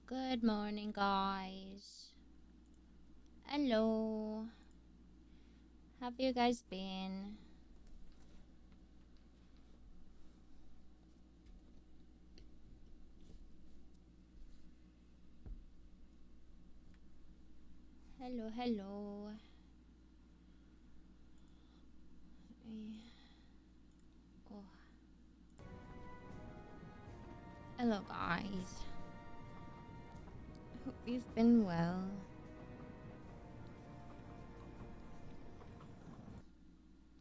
Good morning, guys. Hello. How have you guys been? Hello, hello. Oh. Hello, guys. Hope you've been well.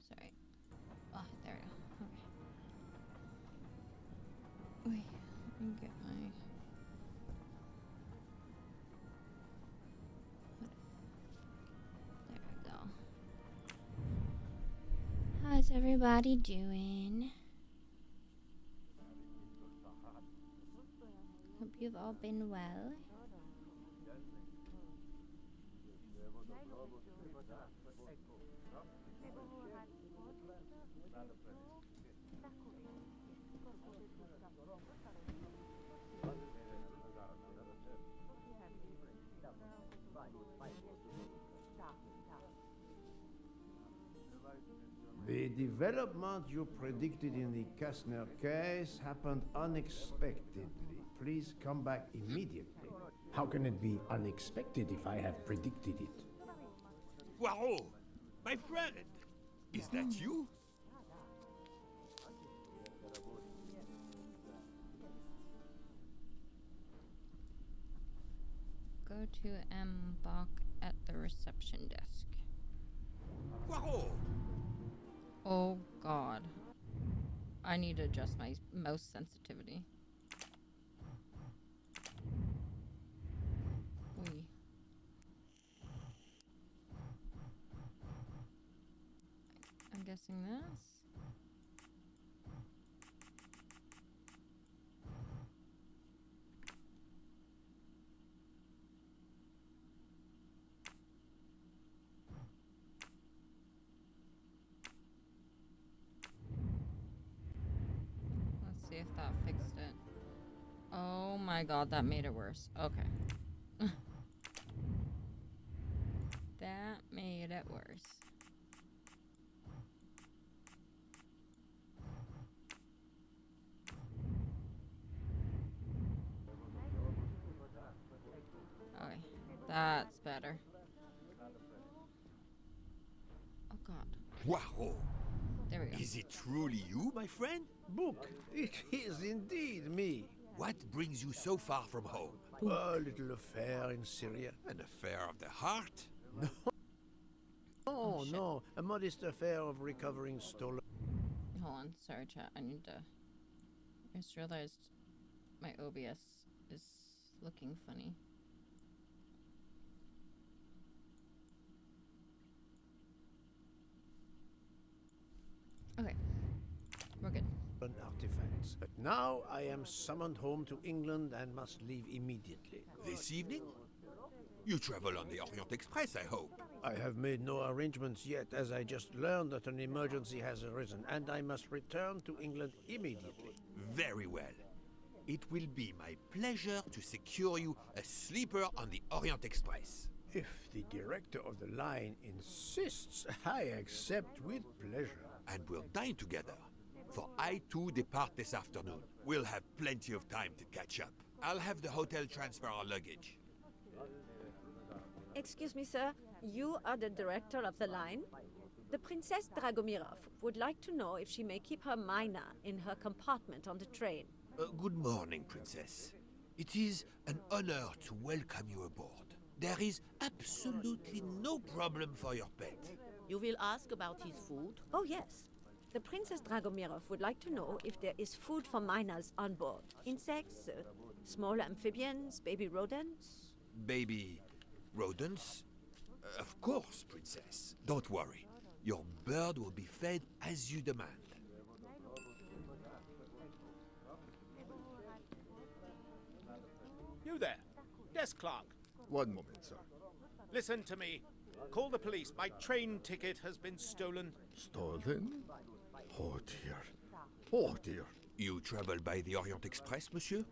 Sorry. Oh, there we go. Okay. Wait, let me get my... There we go. How's everybody doing? Hope you've all been well. The development you predicted in the Kastner case happened unexpectedly. Please come back immediately. How can it be unexpected if I have predicted it? Poirot, my friend, is that you? Go to M. Bach at the reception desk. Poirot! Oh god. I need to adjust my mouse sensitivity. Oy. I'm guessing this. Let's see if that fixed it. Oh my god, that made it worse. Okay. That made it worse. Okay, that's better. Oh god. Poirot! There we go. Is it truly you, my friend? Book, it is indeed me. What brings you so far from home? A little affair in Syria. An affair of the heart? Oh, shit. no, a modest affair of recovering stolen. Hold on, sorry chat, I need to... I just realized my OBS is looking funny. Okay, we're good. Artifacts. But now I am summoned home to England and must leave immediately. This evening? You travel on the Orient Express, I hope. I have made no arrangements yet, as I just learned that an emergency has arisen, and I must return to England immediately. Very well. It will be my pleasure to secure you a sleeper on the Orient Express. If the director of the line insists, I accept with pleasure. And we'll dine together. For I too depart this afternoon. We'll have plenty of time to catch up. I'll have the hotel transfer our luggage. Excuse me, sir. You are the director of the line? The Princess Dragomirov would like to know if she may keep her mina in her compartment on the train. Good morning, Princess. It is an honor to welcome you aboard. There is absolutely no problem for your pet. You will ask about his food? Oh, yes. The Princess Dragomirov would like to know if there is food for miners on board. Insects, small amphibians, baby rodents. Baby rodents? Of course, Princess. Don't worry. Your bird will be fed as you demand. You there, desk clerk. One moment, sir. Listen to me. Call the police. My train ticket has been stolen. Stolen? Oh dear. Oh dear. You travel by the Orient Express, monsieur?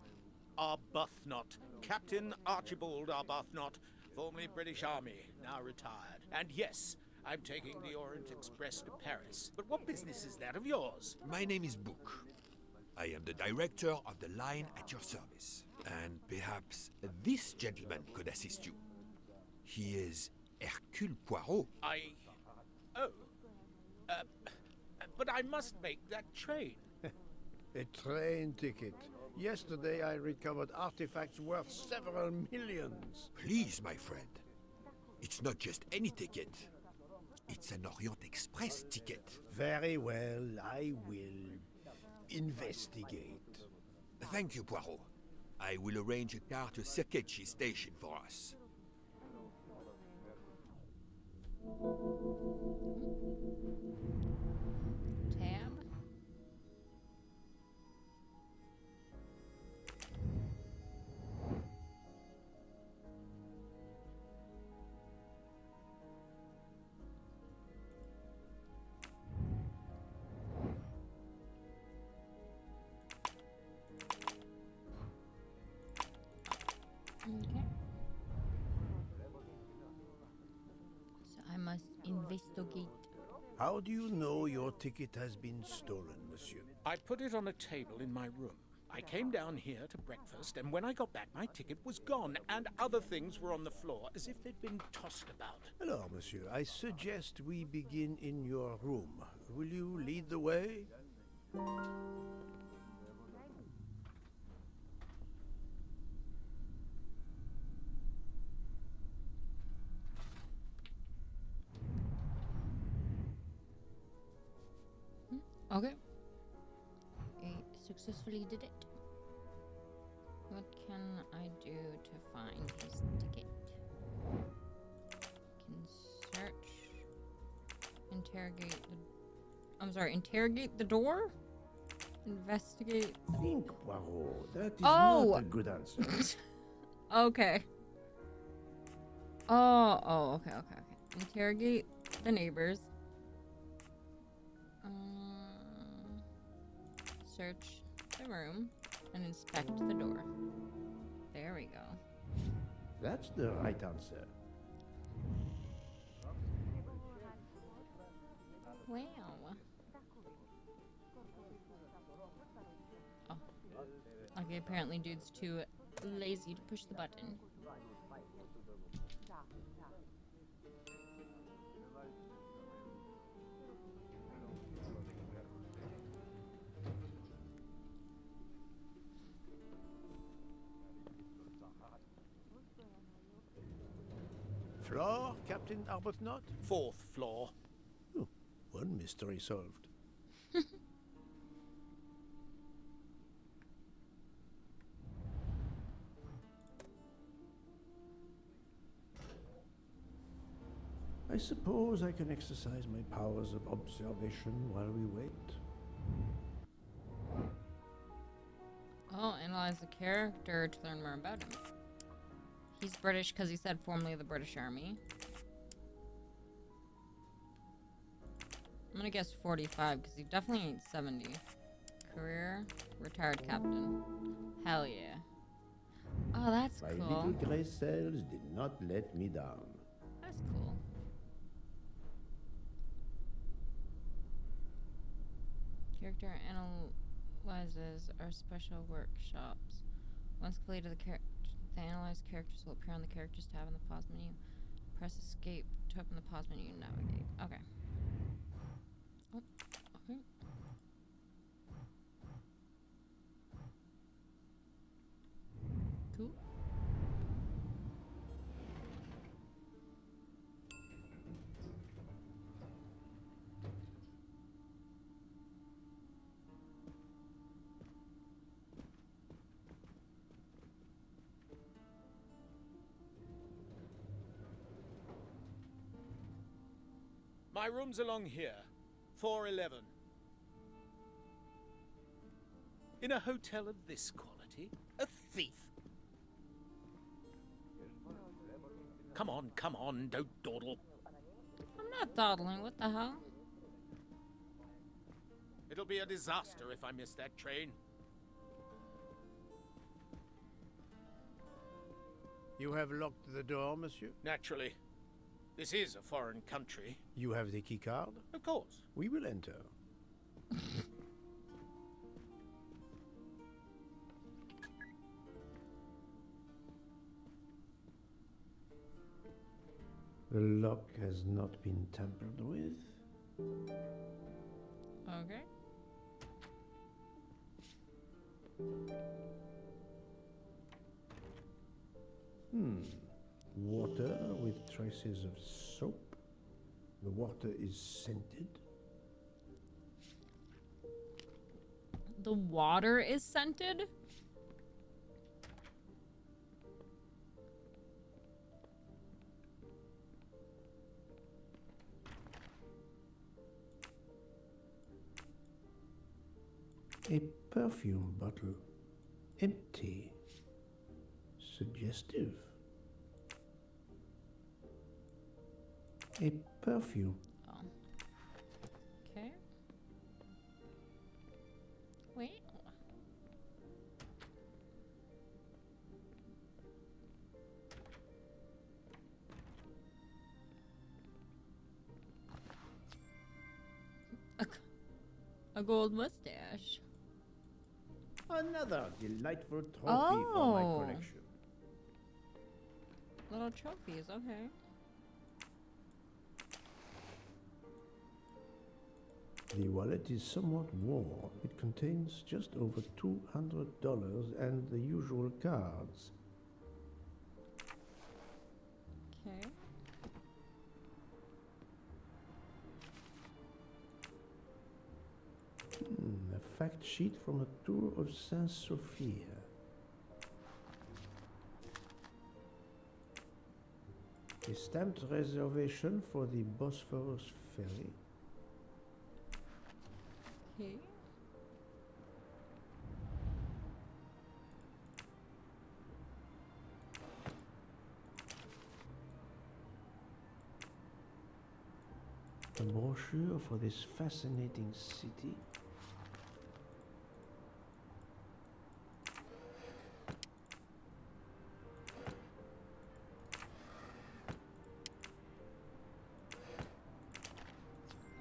Arbuthnot. Captain Archibald Arbuthnot, formerly British Army, now retired. And yes, I'm taking the Orient Express to Paris. But what business is that of yours? My name is Book. I am the director of the line at your service. And perhaps this gentleman could assist you. He is Hercule Poirot. Oh. But I must make that train. A train ticket. Yesterday I recovered artifacts worth several millions. Please, my friend. It's not just any ticket. It's an Orient Express ticket. Very well, I will investigate. Thank you, Poirot. I will arrange a car to Circetchi station for us. Tab. Okay. So I must investigate. How do you know your ticket has been stolen, monsieur? I put it on a table in my room. I came down here to breakfast, and when I got back, my ticket was gone, and other things were on the floor as if they'd been tossed about. Alors, monsieur, I suggest we begin in your room. Will you lead the way? Okay. I successfully did it. What can I do to find his ticket? Can search. Interrogate the door? Investigate. Think, Poirot. That is Oh! not a good answer. Okay. Okay. Interrogate the neighbors. Search the room and inspect the door. There we go. That's the right answer. Wow. Oh. Okay, apparently dude's too lazy to push the button. Floor, Captain Arbuthnot? 4th floor. Oh, one mystery solved. I suppose I can exercise my powers of observation while we wait. Oh, analyze the character to learn more about him. He's British because he said formerly the British Army. I'm gonna guess 45 because he definitely ain't 70. Career, retired captain. Hell yeah. Oh, that's My cool. little gray cells did not let me down. That's cool. Character analyzes our special workshops. Once completed, the analyzed characters will appear on the characters tab in the pause menu. Press escape to open the pause menu and navigate. Okay. Oh, okay. Cool. My room's along here. 411. In a hotel of this quality, a thief. Come on, don't dawdle. I'm not dawdling. What the hell? It'll be a disaster if I miss that train. You have locked the door, monsieur? Naturally. This is a foreign country. You have the key card? Of course. We will enter. The lock has not been tampered with. Okay. Water with traces of soap. The water is scented. The water is scented? A perfume bottle. Empty. Suggestive. A perfume. Oh. Okay. Wait. A gold mustache. Another delightful trophy for my Oh. collection. Little trophies, okay. The wallet is somewhat worn. It contains just over $200 and the usual cards. Okay. A fact sheet from a tour of Saint Sophia. A stamped reservation for the Bosphorus ferry. Okay. A brochure for this fascinating city.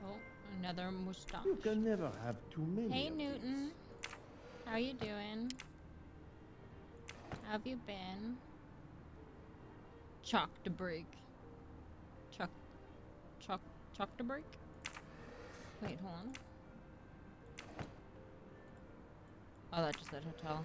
Oh, another mustache. You can never have too many. Hey of Newton, these. how you doing? How have you been? Chalk to break. Chalk to break? Wait, hold on. Oh, that just said hotel.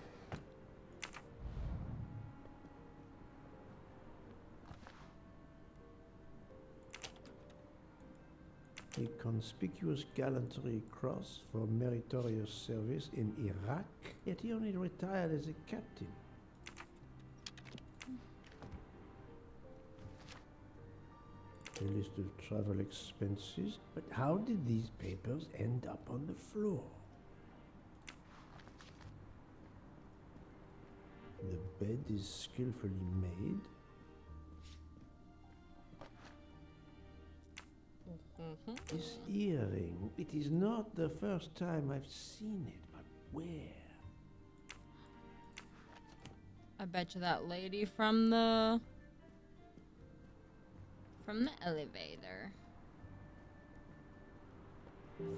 A conspicuous gallantry cross for meritorious service in Iraq, yet he only retired as a captain. A list of travel expenses, but how did these papers end up on the floor? The bed is skillfully made. This earring, it is not the first time I've seen it, but where? I bet you that lady from the elevator.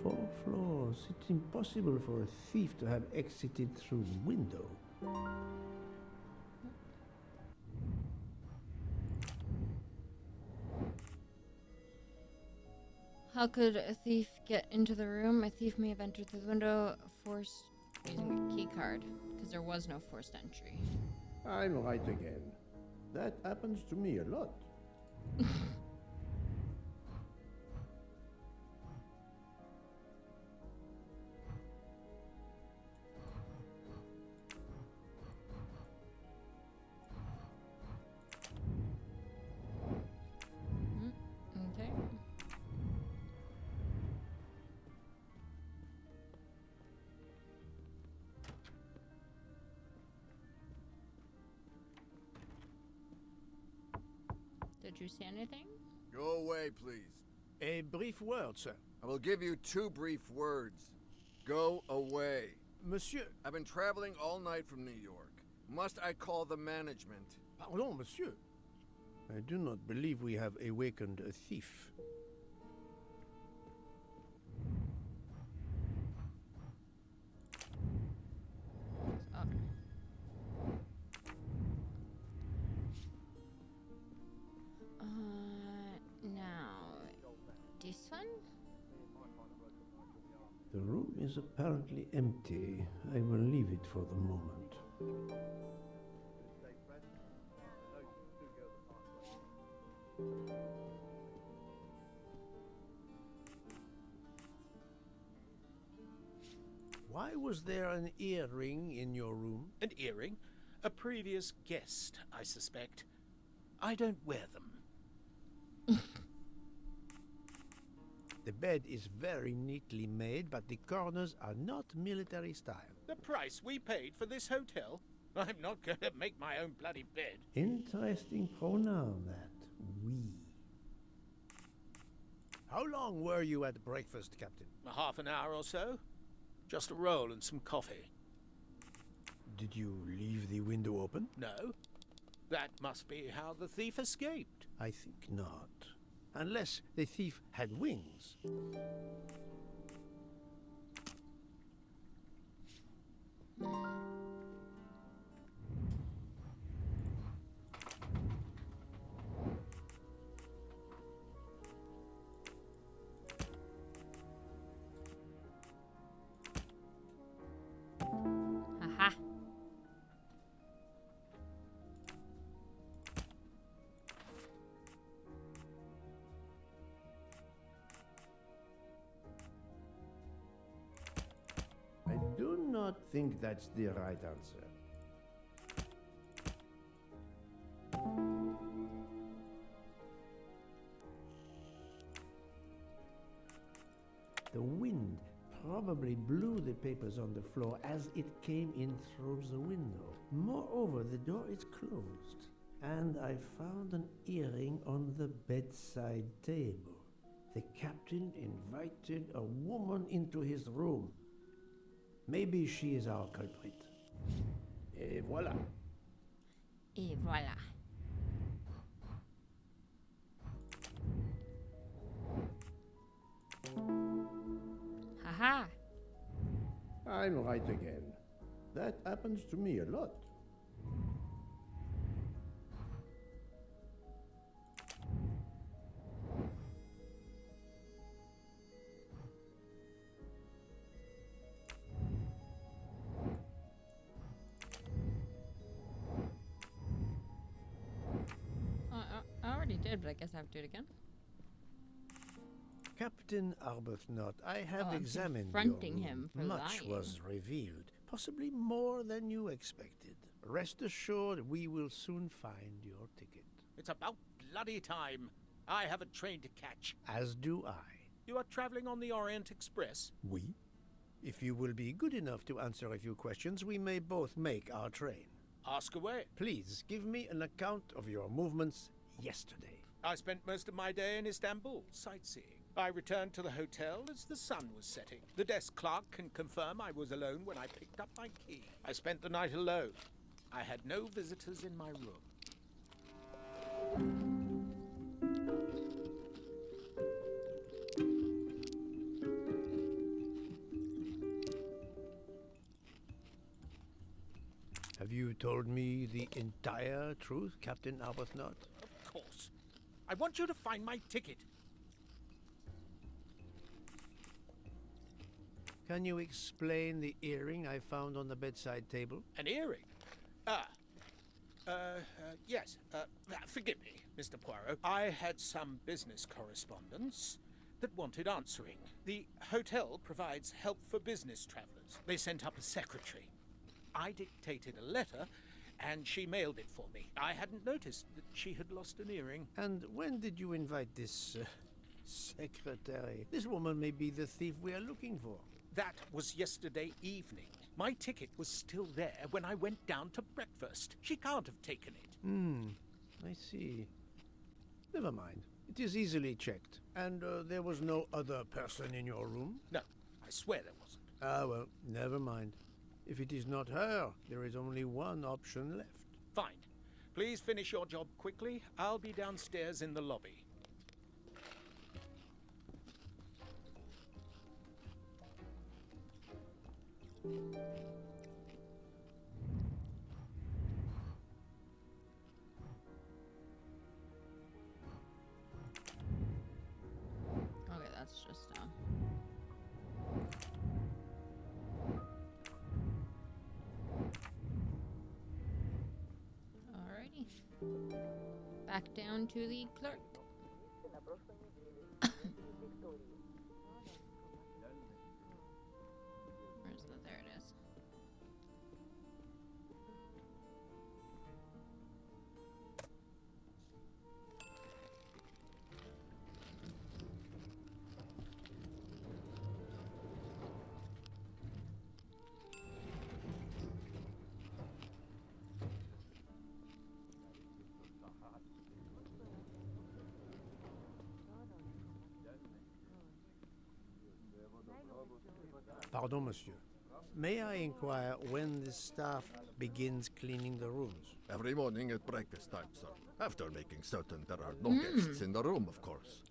4 floors. It's impossible for a thief to have exited through the window. How could a thief get into the room? A thief may have entered through the window forced using a key card, because there was no forced entry. I'm right again. That happens to me a lot. Okay. Did you see anything? Go away, please. A brief word, sir. I will give you 2 brief words. Go away. Monsieur, I've been traveling all night from New York. Must I call the management? Pardon, monsieur. I do not believe we have awakened a thief. Okay. Now, this one? The room is apparently empty. I will leave it for the moment. Why was there an earring in your room? An earring? A previous guest, I suspect. I don't wear them. The bed is very neatly made, but the corners are not military style. The price we paid for this hotel? I'm not going to make my own bloody bed. Interesting pronoun, that. We. How long were you at breakfast, Captain? A half an hour or so. Just a roll and some coffee. Did you leave the window open? No. That must be how the thief escaped. I think not. Unless the thief had wings. Aha. I do not think that's the right answer. The wind probably blew the papers on the floor as it came in through the window. Moreover, the door is closed, and I found an earring on the bedside table. The captain invited a woman into his room. Maybe she is our culprit. Et voilà. Et voilà. Haha. I'm right again. That happens to me a lot. I already did, but I guess I have to do it again. Captain Arbuthnot, I have Oh, I'm examined confronting your him for room. Much lying. was revealed, possibly more than you expected. Rest assured, we will soon find your ticket. It's about bloody time. I have a train to catch. As do I. You are traveling on the Orient Express? We? If you will be good enough to answer a few questions, we may both make our train. Ask away. Please give me an account of your movements yesterday. I spent most of my day in Istanbul, sightseeing. I returned to the hotel as the sun was setting. The desk clerk can confirm I was alone when I picked up my key. I spent the night alone. I had no visitors in my room. Have you told me the entire truth, Captain Arbuthnot? Of course. I want you to find my ticket. Can you explain the earring I found on the bedside table? An earring? Yes. Forgive me, Mr. Poirot. I had some business correspondence that wanted answering. The hotel provides help for business travelers. They sent up a secretary. I dictated a letter, and she mailed it for me. I hadn't noticed that she had lost an earring. And when did you invite this secretary? This woman may be the thief we are looking for. That was yesterday evening. My ticket was still there when I went down to breakfast. She can't have taken it. I see. Never mind. It is easily checked. And there was no other person in your room? No, I swear there wasn't. Ah, well, never mind. If it is not her, there is only one option left. Fine. Please finish your job quickly. I'll be downstairs in the lobby. Okay, that's just alrighty. Back down to the clerk. Where's the? There it is. Pardon, monsieur. May I inquire when the staff begins cleaning the rooms? Every morning at breakfast time, sir. After making certain there are no guests in the room, of course.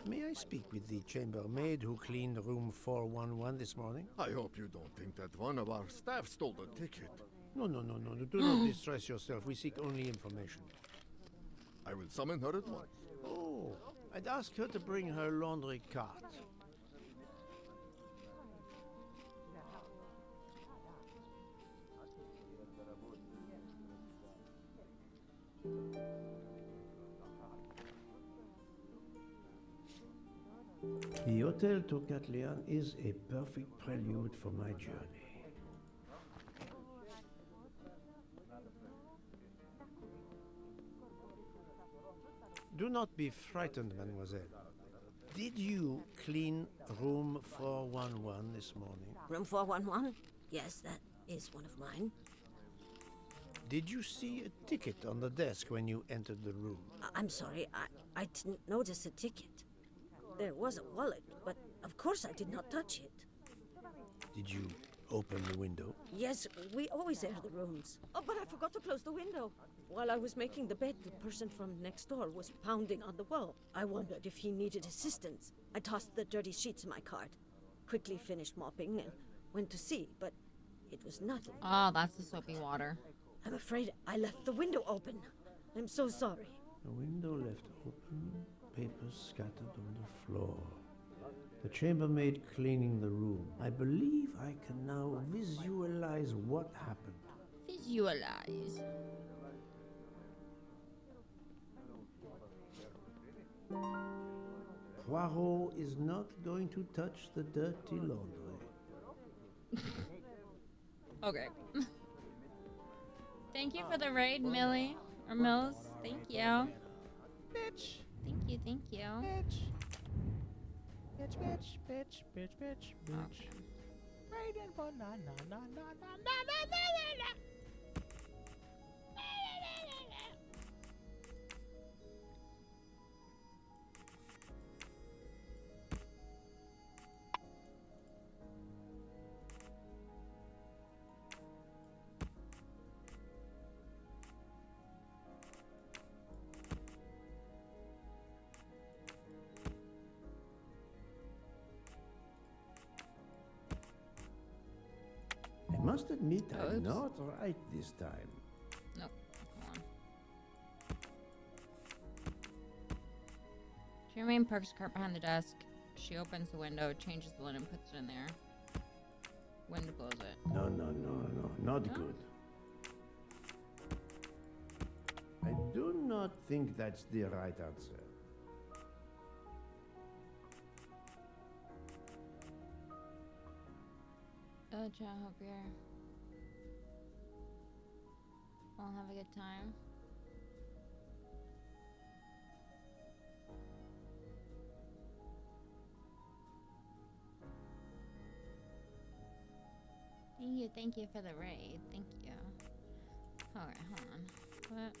May I speak with the chambermaid who cleaned room 411 this morning? I hope you don't think that one of our staff stole the ticket. No. Do not distress yourself. We seek only information. I will summon her at once. Oh, I'd ask her to bring her laundry cart. The Hotel Tocatlian is a perfect prelude for my journey. Do not be frightened, mademoiselle. Did you clean room 411 this morning? Room 411? Yes, that is one of mine. Did you see a ticket on the desk when you entered the room? I'm sorry, I didn't notice a ticket. There was a wallet, but of course I did not touch it. Did you open the window? Yes, we always air the rooms. Oh, but I forgot to close the window. While I was making the bed, the person from next door was pounding on the wall. I wondered if he needed assistance. I tossed the dirty sheets in my cart, quickly finished mopping, and went to see, but it was nothing. Oh, that's the soapy water. I'm afraid I left the window open. I'm so sorry. The window left open, papers scattered on the floor. The chambermaid cleaning the room. I believe I can now visualize what happened. Visualize. Poirot is not going to touch the dirty laundry. Okay. Thank you for the raid, Millie. Or Mills. Thank you. Bitch. Thank you. Bitch. Bitch. Okay. Raiden for na. I must admit I'm Oops. not right this time. Nope. Come on. Jermaine parks the cart behind the desk. She opens the window, changes the linen, puts it in there. Wind blows it. No, not No? good. I do not think that's the right answer. John, hope you're all have a good time. Thank you for the raid. Thank you. Alright, hold on. What?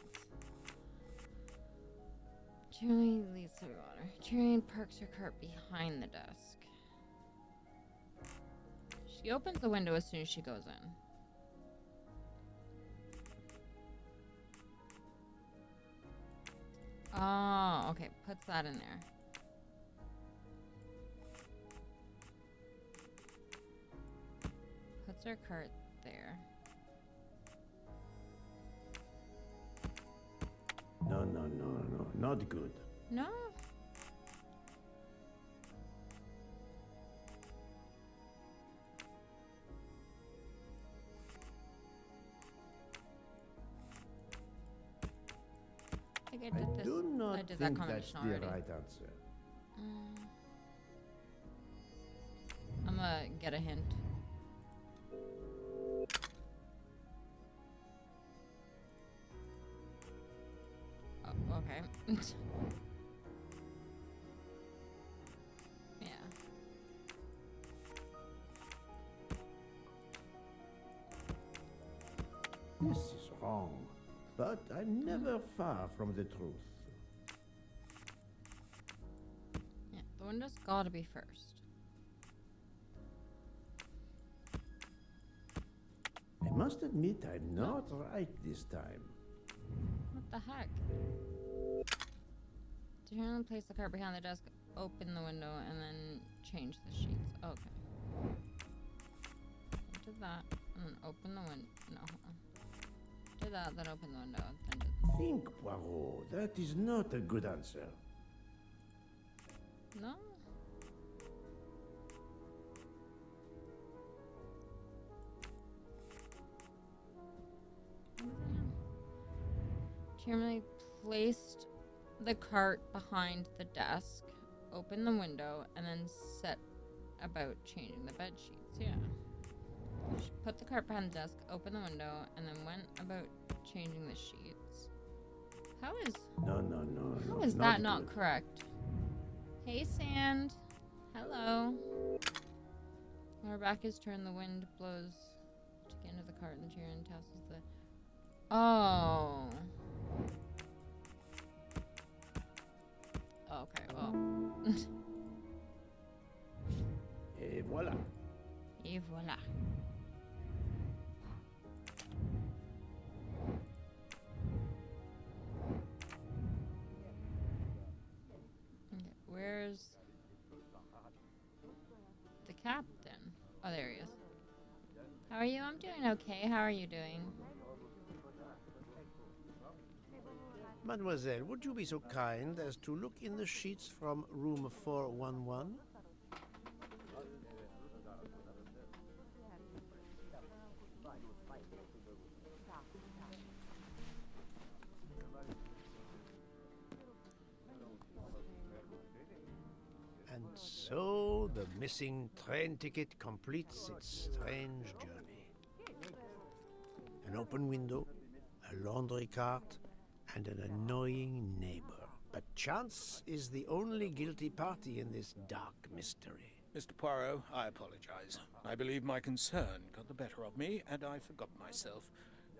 Julie leads the water. Julie parks her cart behind the desk. She opens the window as soon as she goes in. Oh, okay. Puts that in there. Puts our cart there. No, no, no, no, not good. No? I think I did I this. do not I did that think that's combination the already. right answer. I'm gonna get a hint. Oh, okay. Yeah. This is wrong, but I'm never far from the truth. Yeah, the window's gotta be first. I must admit I'm not right this time. What the heck? Turn and place the cart behind the desk, open the window, and then change the sheets. Okay. Did that, and then open the window. No, hold on. Did that, then open the window, then did Think, Poirot. That is not a good answer. No? Chairman placed the cart behind the desk, opened the window, and then set about changing the bed sheets. Yeah. She put the cart behind the desk, opened the window, and then went about changing the sheets. How is No, no, no, no. how is that not good. correct? Hey, Sand. Hello. When her back is turned, the wind blows to get into the cart, and the chair and tosses the. Oh. Okay, well. Et voilà. Et voila. Okay, where's the captain? Oh, there he is. How are you? I'm doing okay. How are you doing? Mademoiselle, would you be so kind as to look in the sheets from room 411? And so the missing train ticket completes its strange journey. An open window, a laundry cart, and an annoying neighbor. But chance is the only guilty party in this dark mystery. Mr. Poirot, I apologize. I believe my concern got the better of me, and I forgot myself.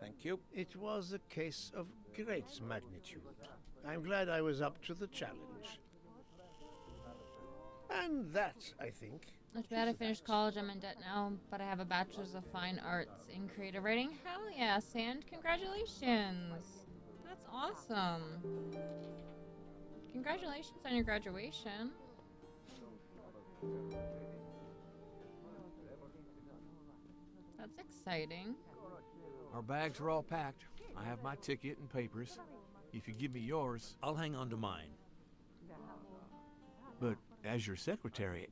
Thank you. It was a case of great magnitude. I'm glad I was up to the challenge. And that, I think. Not too bad. I finished college. I'm in debt now, but I have a bachelor's of fine arts in creative writing. Hell yeah, Sand. Congratulations. That's awesome. Congratulations on your graduation. That's exciting. Our bags are all packed. I have my ticket and papers. If you give me yours, I'll hang on to mine. but as your secretary...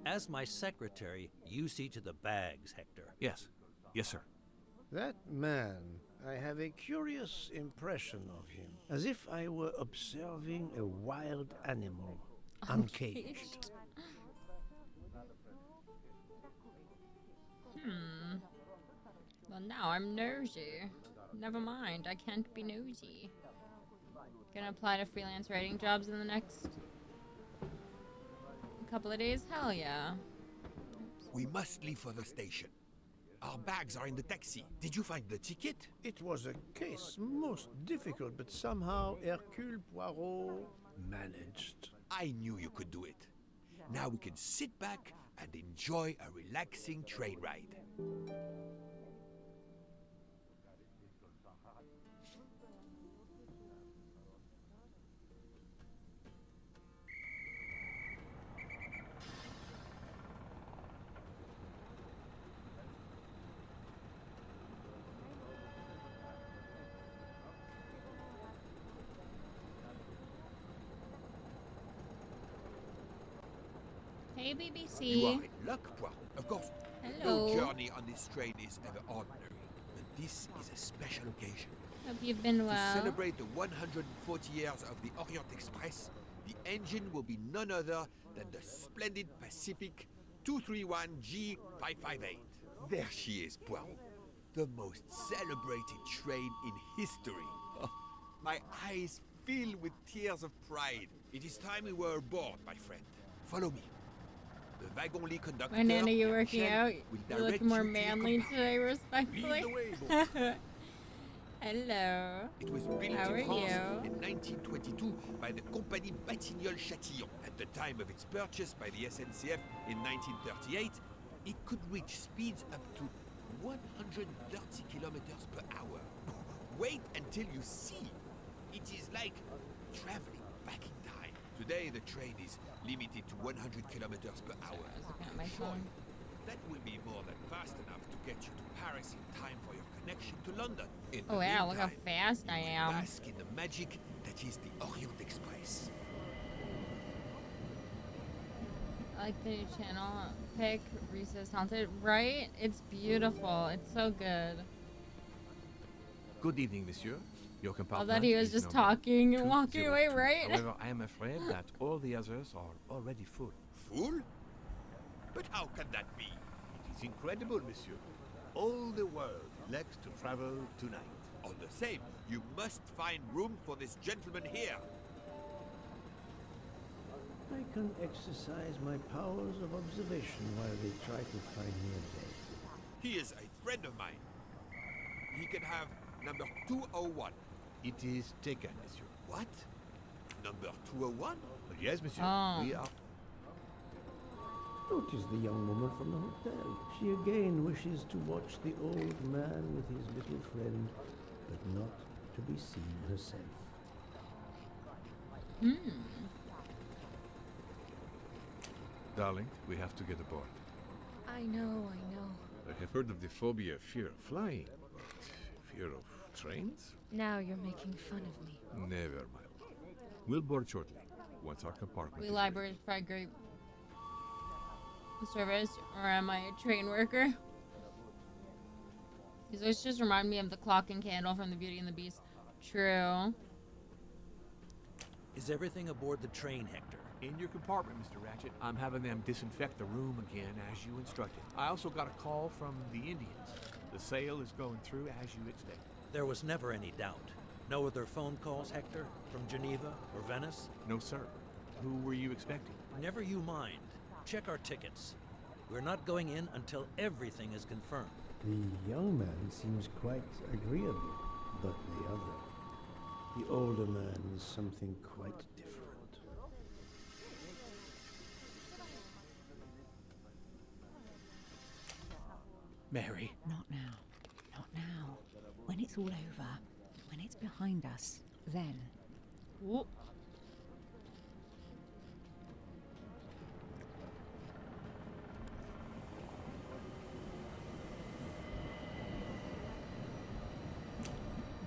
As my secretary, you see to the bags, Hector. Yes. Yes, sir. That man, I have a curious impression of him. As if I were observing a wild animal, uncaged. Well, now I'm nosy. Never mind, I can't be nosy. Gonna apply to freelance writing jobs in the next couple of days? Hell yeah. We must leave for the station. Our bags are in the taxi. Did you find the ticket? It was a case most difficult, but somehow Hercule Poirot managed. I knew you could do it. Now we can sit back and enjoy a relaxing train ride. Hey, You BBC. are in luck, Poirot. Of course, Hello. no journey on this train is ever ordinary. But this is a special occasion. Hope you've been To well. celebrate the 140 years of the Orient Express, the engine will be none other than the splendid Pacific 231G558. There she is, Poirot. The most celebrated train in history. Oh, my eyes fill with tears of pride. It is time we were aboard, my friend. Follow me. The wagon-lit conductor, My Nana, you working Michel, out? will You direct look more you to your manly compartment. today, respectfully. Lead the way, bon. Hello. It was built How are in France you? in 1922 by the Compagnie Batignolles-Châtillon. At the time of its purchase by the SNCF in 1938, it could reach speeds up to 130 kilometers per hour. Wait until you see. It is like traveling back in time. Today, the train is limited to 100 kilometers per hour. I was looking at my Sure, phone. that will be more than fast enough to get you to Paris in time for your connection to London. In Oh, the wow, look how meantime, fast I you will am. bask in the magic that is the Orient Express. I like the new channel. Pick Recess Haunted. Right? It's beautiful. It's so good. Good evening, monsieur. Your I compartment thought he was is just number talking and walking away, 202. right? However, I am afraid that all the others are already full. Full? But how can that be? It is incredible, monsieur. All the world elects to travel tonight. All the same, you must find room for this gentleman here. I can exercise my powers of observation while they try to find me a bed. He is a friend of mine. He can have number 201. It is taken, monsieur. What? Number 201? Yes, monsieur. Oh. We are. Notice the young woman from the hotel. She again wishes to watch the old man with his little friend, but not to be seen herself. Darling, we have to get aboard. I know. I have heard of the phobia, fear of flying, but fear of trains? Now you're making fun of me. Never, my love. We'll board shortly, once our compartment We is libraries provide great service, or am I a train worker? These always just remind me of the clock and candle from the Beauty and the Beast. True. Is everything aboard the train, Hector? In your compartment, Mr. Ratchet. I'm having them disinfect the room again as you instructed. I also got a call from the Indians. The sale is going through as you expected. There was never any doubt. No other phone calls, Hector? From Geneva or Venice? No, sir. Who were you expecting? Never you mind. Check our tickets. We're not going in until everything is confirmed. The young man seems quite agreeable, but the other, the older man, is something quite different. Mary. Not now. Not now. When it's all over, when it's behind us, then. Whoop.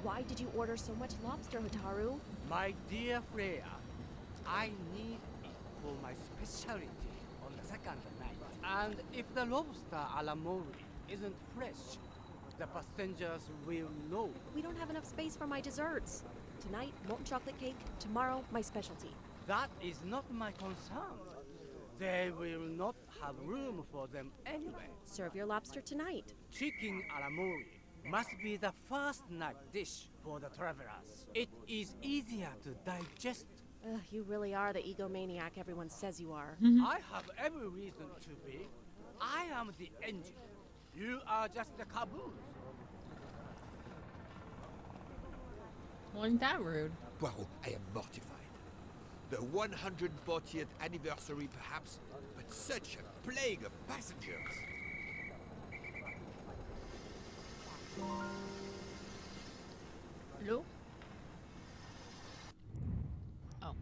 Why did you order so much lobster, Hotaru? My dear Freya, I need it for my specialty on the second night. And if the lobster a la mori isn't fresh, the passengers will know. We don't have enough space for my desserts. Tonight, molten chocolate cake. Tomorrow, my specialty. That is not my concern. They will not have room for them anyway. Serve your lobster tonight. Chicken a la mori must be the first night dish for the travelers. It is easier to digest. Ugh, you really are the egomaniac everyone says you are. I have every reason to be. I am the engine. You are just the caboose. Wasn't that rude? Poirot, I am mortified. The 140th anniversary, perhaps, but such a plague of passengers. Hello? Oh.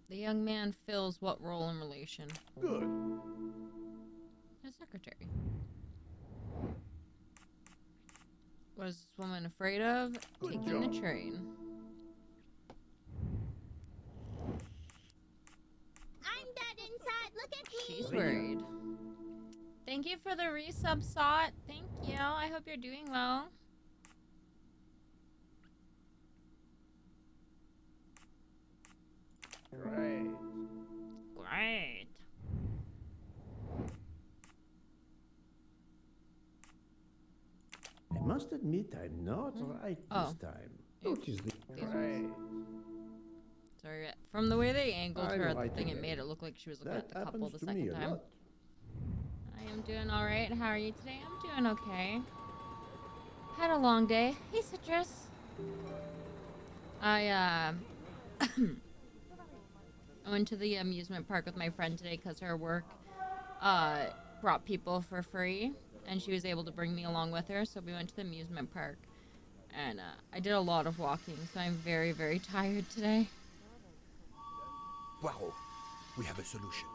The young man fills what role in relation? Good. A secretary. What is this woman afraid of? Good Taking job. the train. She's worried. Thank you for the resub, Sot. Thank you. I hope you're doing well. Great. Great. I must admit I'm not right this time. Notice the great. Sorry, from the way they angled I her know, at I the thing, think it made it look like she was looking that at the couple happens the to me second a time. lot. I am doing alright. How are you today? I'm doing okay. Had a long day. Hey, Citrus. I went to the amusement park with my friend today because her work brought people for free, and she was able to bring me along with her, so we went to the amusement park. And I did a lot of walking, so I'm very, very tired today. Poirot, we have a solution.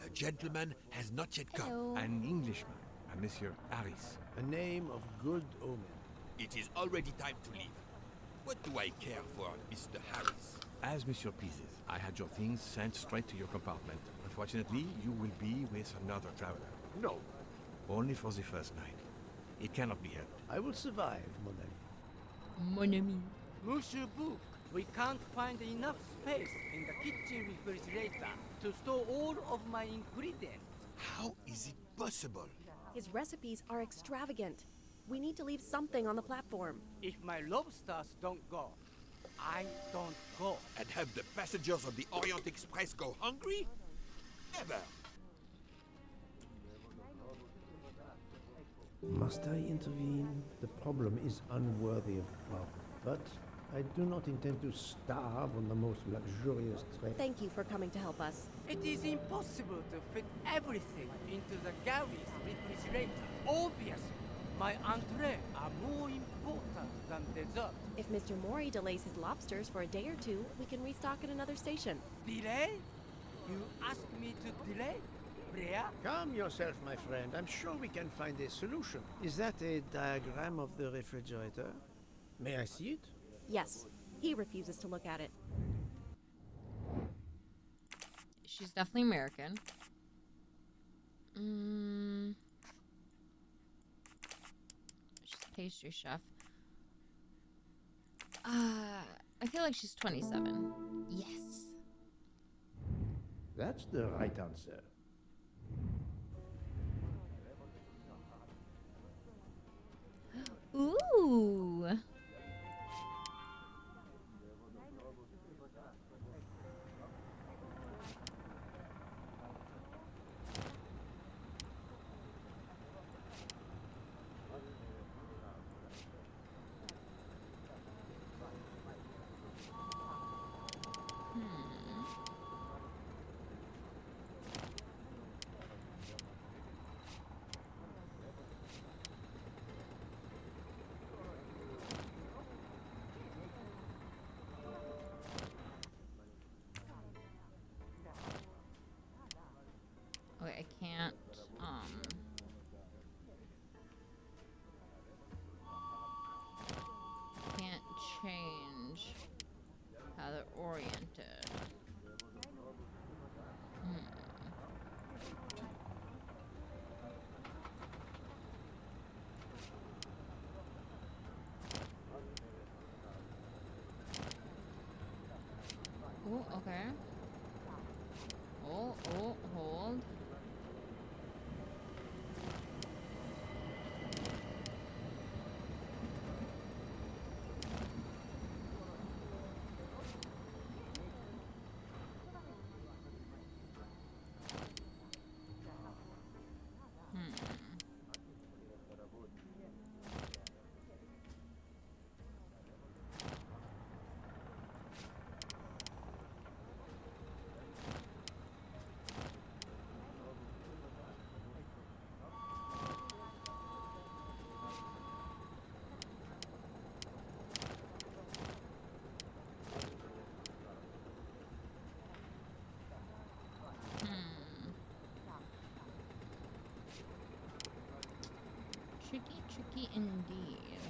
A gentleman has not yet come. An Englishman, a Monsieur Harris. A name of good omen. It is already time to leave. What do I care for Mr. Harris? As Monsieur pleases. I had your things sent straight to your compartment. Unfortunately, you will be with another traveler. No. Only for the first night. It cannot be helped. I will survive, mon ami. Mon ami. Monsieur Book, we can't find enough space in the kitchen refrigerator to store all of my ingredients. How is it possible? His recipes are extravagant. We need to leave something on the platform. If my lobsters don't go, I don't go. And have the passengers of the Orient Express go hungry? Never. Must I intervene? The problem is unworthy of problem. But I do not intend to starve on the most luxurious tray. Thank you for coming to help us. It is impossible to fit everything into the Gary's refrigerator. Obviously, my entree are more important than dessert. If Mr. Mori delays his lobsters for a day or two, we can restock at another station. Delay? You ask me to delay? Brea? Calm yourself, my friend. I'm sure we can find a solution. Is that a diagram of the refrigerator? May I see it? Yes, he refuses to look at it. She's definitely American. She's a pastry chef. I feel like she's 27. Yes. That's the right answer. Ooh. Okay, I can't, can't change how they're oriented. Oh, okay. Oh, hold. Tricky indeed.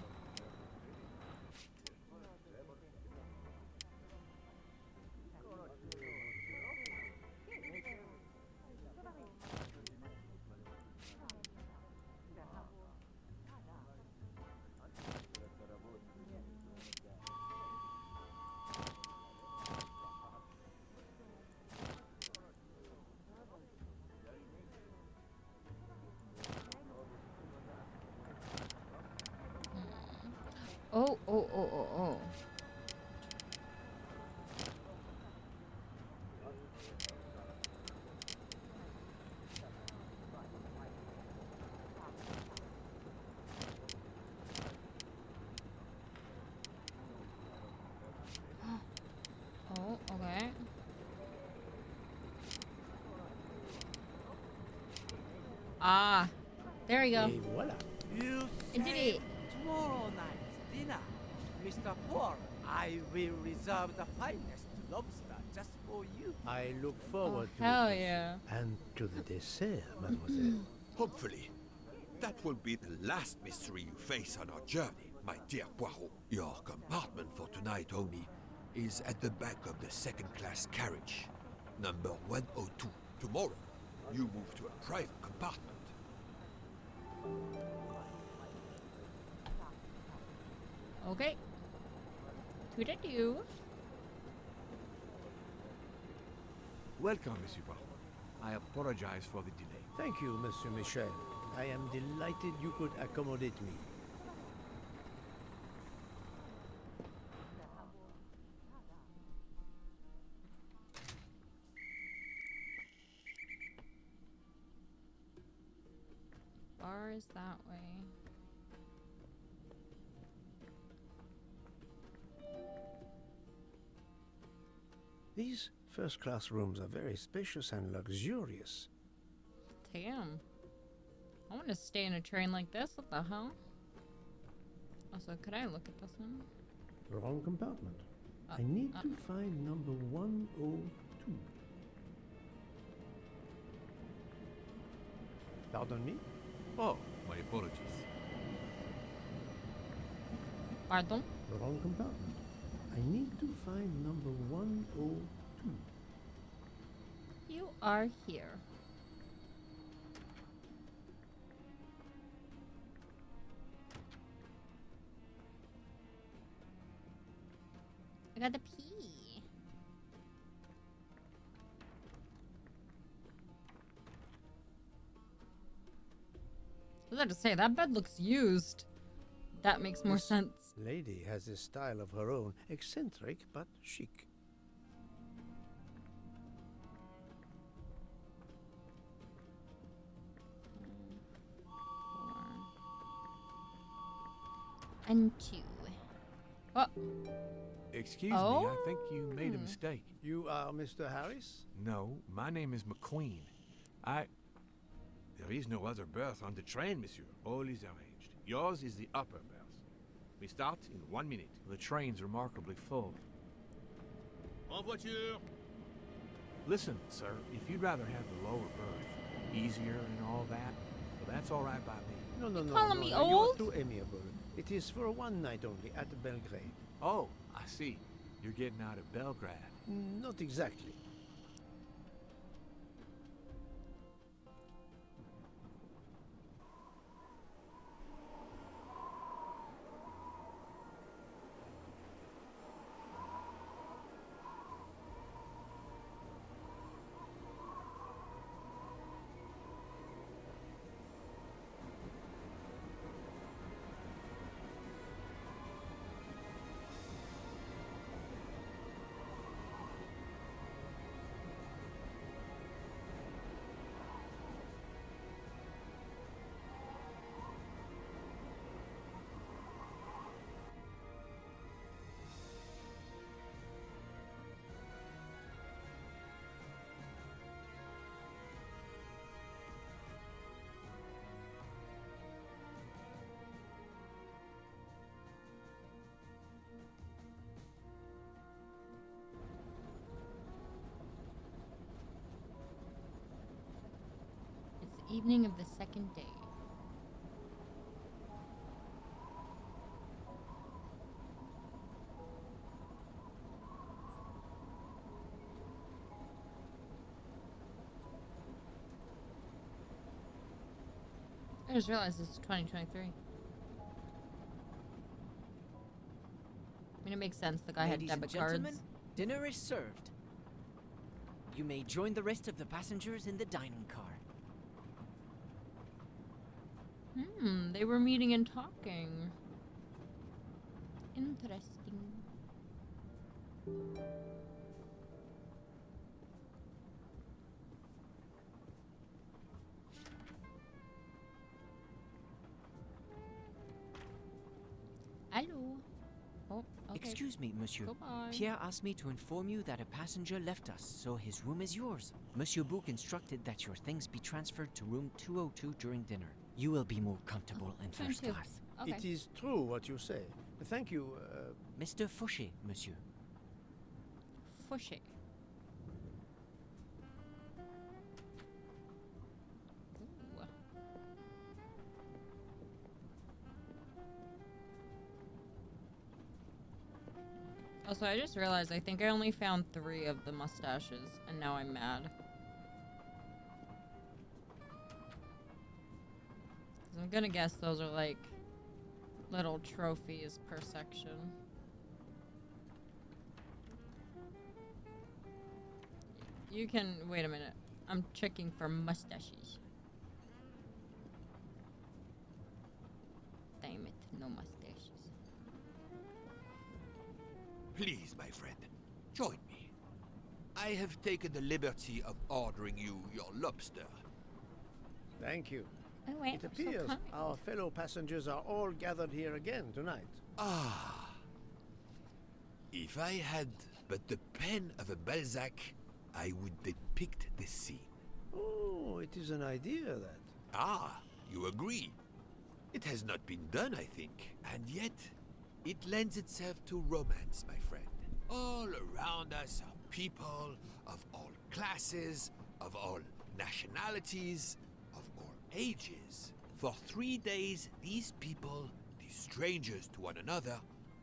Oh. Oh, okay. Ah, there you go. Et voilà. You I did it. tomorrow night's dinner. Mr. Poirot, I will reserve the finest lobster just for you. I look forward to hell it. yeah. And to the dessert, mademoiselle. Hopefully, that will be the last mystery you face on our journey, my dear Poirot. Your compartment for tonight only is at the back of the second-class carriage, number 102. Tomorrow, you move to a private compartment. Okay. To-da-do. Welcome, Monsieur Poirot. I apologize for the delay. Thank you, Monsieur Michel. I am delighted you could accommodate me. Bar is that way. These first-class rooms are very spacious and luxurious. Damn. I want to stay in a train like this. What the hell? Also, could I look at this one? Wrong compartment. I need to find number 102. Pardon me? Oh, my apologies. Pardon? Wrong compartment. I need to find number 102. You are here. I got the pee. I was about to say, that bed looks used. That makes more sense. Lady has a style of her own, eccentric but chic. And 2. Oh. Excuse me, I think you made a mistake. You are Mr. Harris? No, my name is McQueen. There is no other berth on the train, monsieur. All is arranged. Yours is the upper berth. We start in 1 minute. The train's remarkably full. En voiture! Listen, sir, if you'd rather have the lower berth, easier and all that, well, that's all right by me. No. calling me You old? are too amiable. It is for one night only at Belgrade. Oh, I see. You're getting out of Belgrade. Not exactly. It's the evening of the second day. I just realized it's 2023. I mean, it makes sense. The guy Ladies had and debit gentlemen, cards. dinner is served. You may join the rest of the passengers in the dining car. They were meeting and talking. Interesting. Hello. Oh, okay. Excuse me, monsieur. Goodbye. Pierre asked me to inform you that a passenger left us, so his room is yours. Monsieur Bouc instructed that your things be transferred to room 202 during dinner. You will be more comfortable in Thank first you. class. Okay. It is true what you say. Thank you, Mr. Fauché, monsieur. Fushy. Ooh. Also, I just realized I think I only found 3 of the mustaches, and now I'm mad. 'Cause I'm gonna guess those are like little trophies per section. You can wait a minute. I'm checking for mustaches. Damn it, no mustaches. Please, my friend, join me. I have taken the liberty of ordering you your lobster. thank you. Oh wait, It appears our fellow passengers are all gathered here again tonight. Ah. If I had but the pen of a Balzac, I would depict this scene. Oh, it is an idea, that. Ah, you agree. It has not been done, I think, and yet it lends itself to romance, my friend. All around us are people of all classes, of all nationalities, of all ages. For 3 days, these people, these strangers to one another,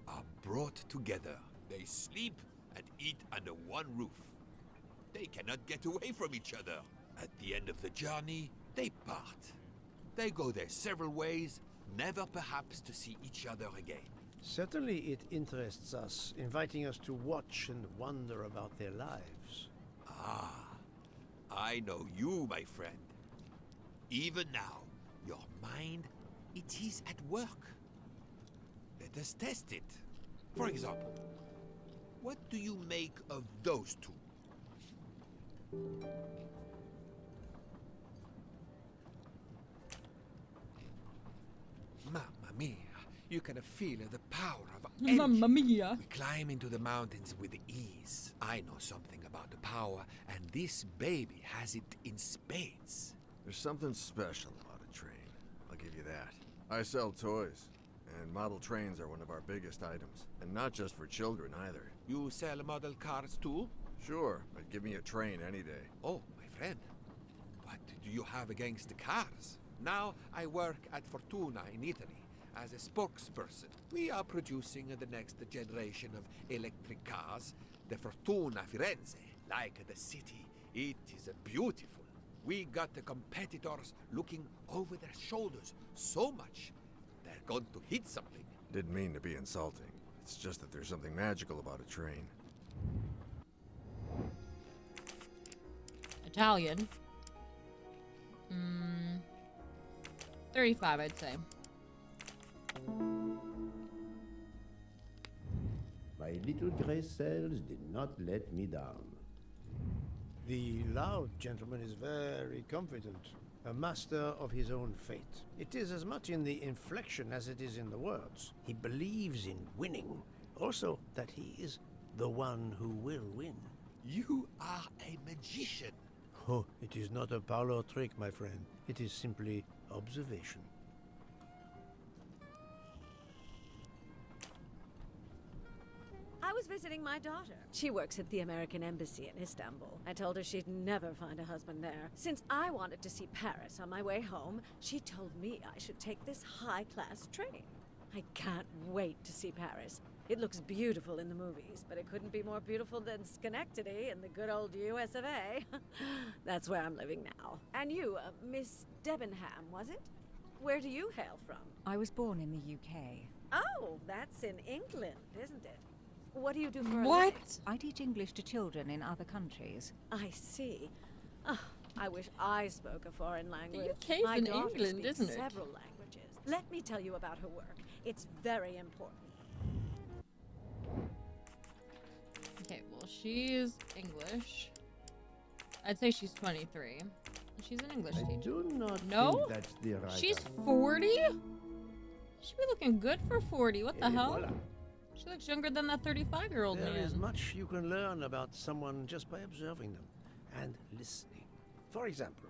are brought together. They sleep and eat under one roof. They cannot get away from each other. At the end of the journey, they part. They go their several ways, never perhaps to see each other again. Certainly it interests us, inviting us to watch and wonder about their lives. Ah, I know you, my friend. Even now, your mind, it is at work. Let us test it. For example, what do you make of those two? Mamma mia, you can feel the power of energy. Mamma mia. We climb into the mountains with ease. I know something about the power, and this baby has it in spades. There's something special about a train. I'll give you that. I sell toys, and model trains are one of our biggest items. And not just for children either. You sell model cars too? Sure, but give me a train any day. Oh, my friend. What do you have against the cars? Now I work at Fortuna in Italy as a spokesperson. We are producing the next generation of electric cars, the Fortuna Firenze. Like the city, it is beautiful. We got the competitors looking over their shoulders so much, they're going to hit something. Didn't mean to be insulting. It's just that there's something magical about a train. Italian. 35, I'd say. My little gray cells did not let me down. The loud gentleman is very confident, a master of his own fate. It is as much in the inflection as it is in the words. He believes in winning, also that he is the one who will win. You are a magician. Oh, it is not a parlor trick, my friend. It is simply observation. I was visiting my daughter. She works at the American Embassy in Istanbul. I told her she'd never find a husband there. Since I wanted to see Paris on my way home, she told me I should take this high-class train. I can't wait to see Paris. It looks beautiful in the movies, but it couldn't be more beautiful than Schenectady in the good old US of A. That's where I'm living now. And you, Miss Debenham, was it? Where do you hail from? I was born in the UK. Oh, that's in England, isn't it? What do you do for a What? living? I teach English to children in other countries. I see. Oh, I wish I spoke a foreign language. UK's My in daughter England, speaks isn't it? several languages. Let me tell you about her work. It's very important. she's English. I'd say she's 23. She's an English I teacher. do not No? think that's the right She's answer. 40? She be looking good for 40. What the Et hell? voilà. She looks younger than that 35-year-old There is man. much you can learn about someone just by observing them and listening. For example,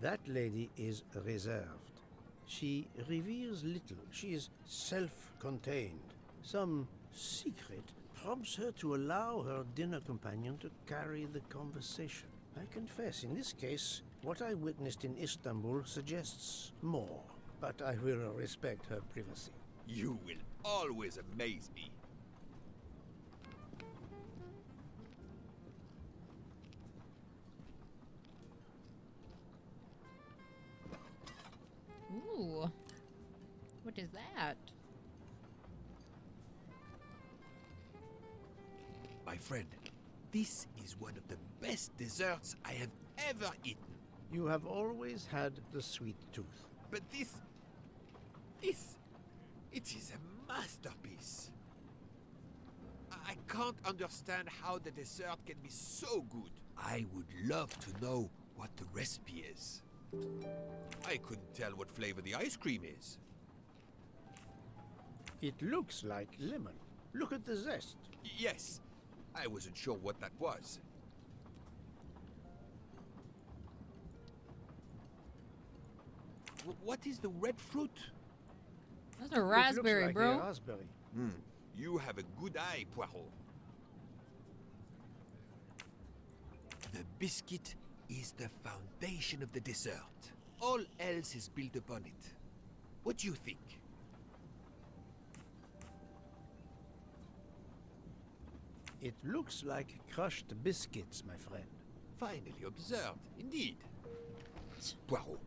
that lady is reserved. She reveals little. She is self-contained. Some secret prompts her to allow her dinner companion to carry the conversation. I confess, in this case, what I witnessed in Istanbul suggests more, but I will respect her privacy. You will always amaze me. Ooh. What is that? My friend, this is one of the best desserts I have ever eaten. You have always had the sweet tooth. But it is a masterpiece. I can't understand how the dessert can be so good. I would love to know what the recipe is. I couldn't tell what flavor the ice cream is. It looks like lemon. Look at the zest. Yes, I wasn't sure what that was. What is the red fruit? That's a raspberry, it looks like bro. A raspberry. You have a good eye, Poirot. The biscuit is the foundation of the dessert. All else is built upon it. What do you think? It looks like crushed biscuits, my friend. Finely observed, indeed. Poirot,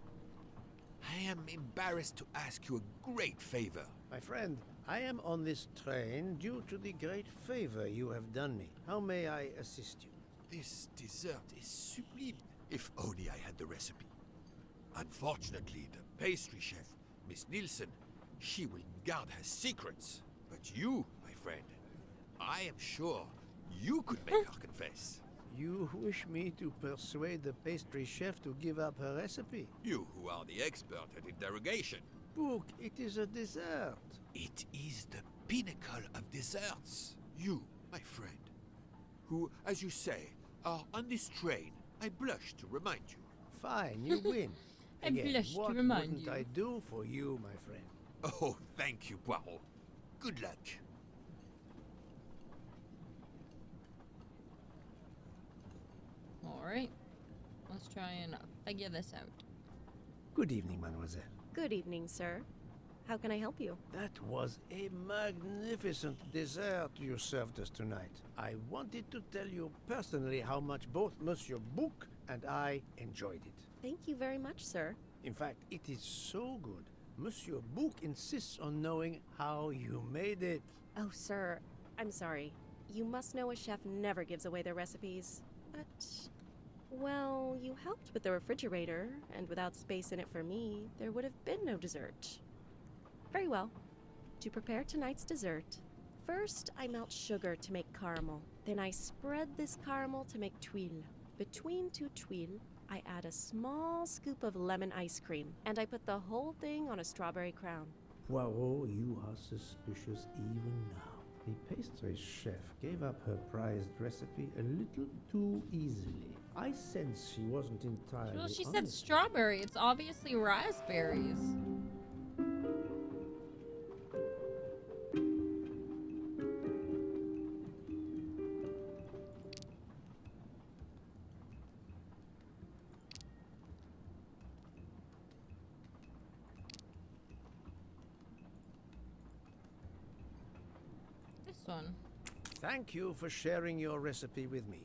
I am embarrassed to ask you a great favor. My friend, I am on this train due to the great favor you have done me. How may I assist you? This dessert is sublime. If only I had the recipe. Unfortunately, the pastry chef, Miss Nielsen, she will guard her secrets. But you, my friend, I am sure you could make her confess. You wish me to persuade the pastry chef to give up her recipe? You who are the expert at interrogation. Book, it is a dessert. It is the pinnacle of desserts. You, my friend, who, as you say, are on this train, I blush to remind you. Fine, you win. I Again, blush to what remind wouldn't you. I do for you, my friend? Oh, thank you, Poirot. Good luck. Alright. Let's try and figure this out. Good evening, mademoiselle. Good evening, sir. How can I help you? That was a magnificent dessert you served us tonight. I wanted to tell you personally how much both Monsieur Bouc and I enjoyed it. Thank you very much, sir. In fact, it is so good. Monsieur Bouc insists on knowing how you made it. Oh, sir, I'm sorry. You must know a chef never gives away their recipes. But, well, you helped with the refrigerator, and without space in it for me, there would have been no dessert. Very well. To prepare tonight's dessert, first I melt sugar to make caramel. Then I spread this caramel to make tuiles. Between two tuiles, I add a small scoop of lemon ice cream, and I put the whole thing on a strawberry crown. Poirot, you are suspicious even now. The pastry chef gave up her prized recipe a little too easily. I sense she wasn't entirely Well, she said honest. strawberry. It's obviously raspberries. This one. Thank you for sharing your recipe with me.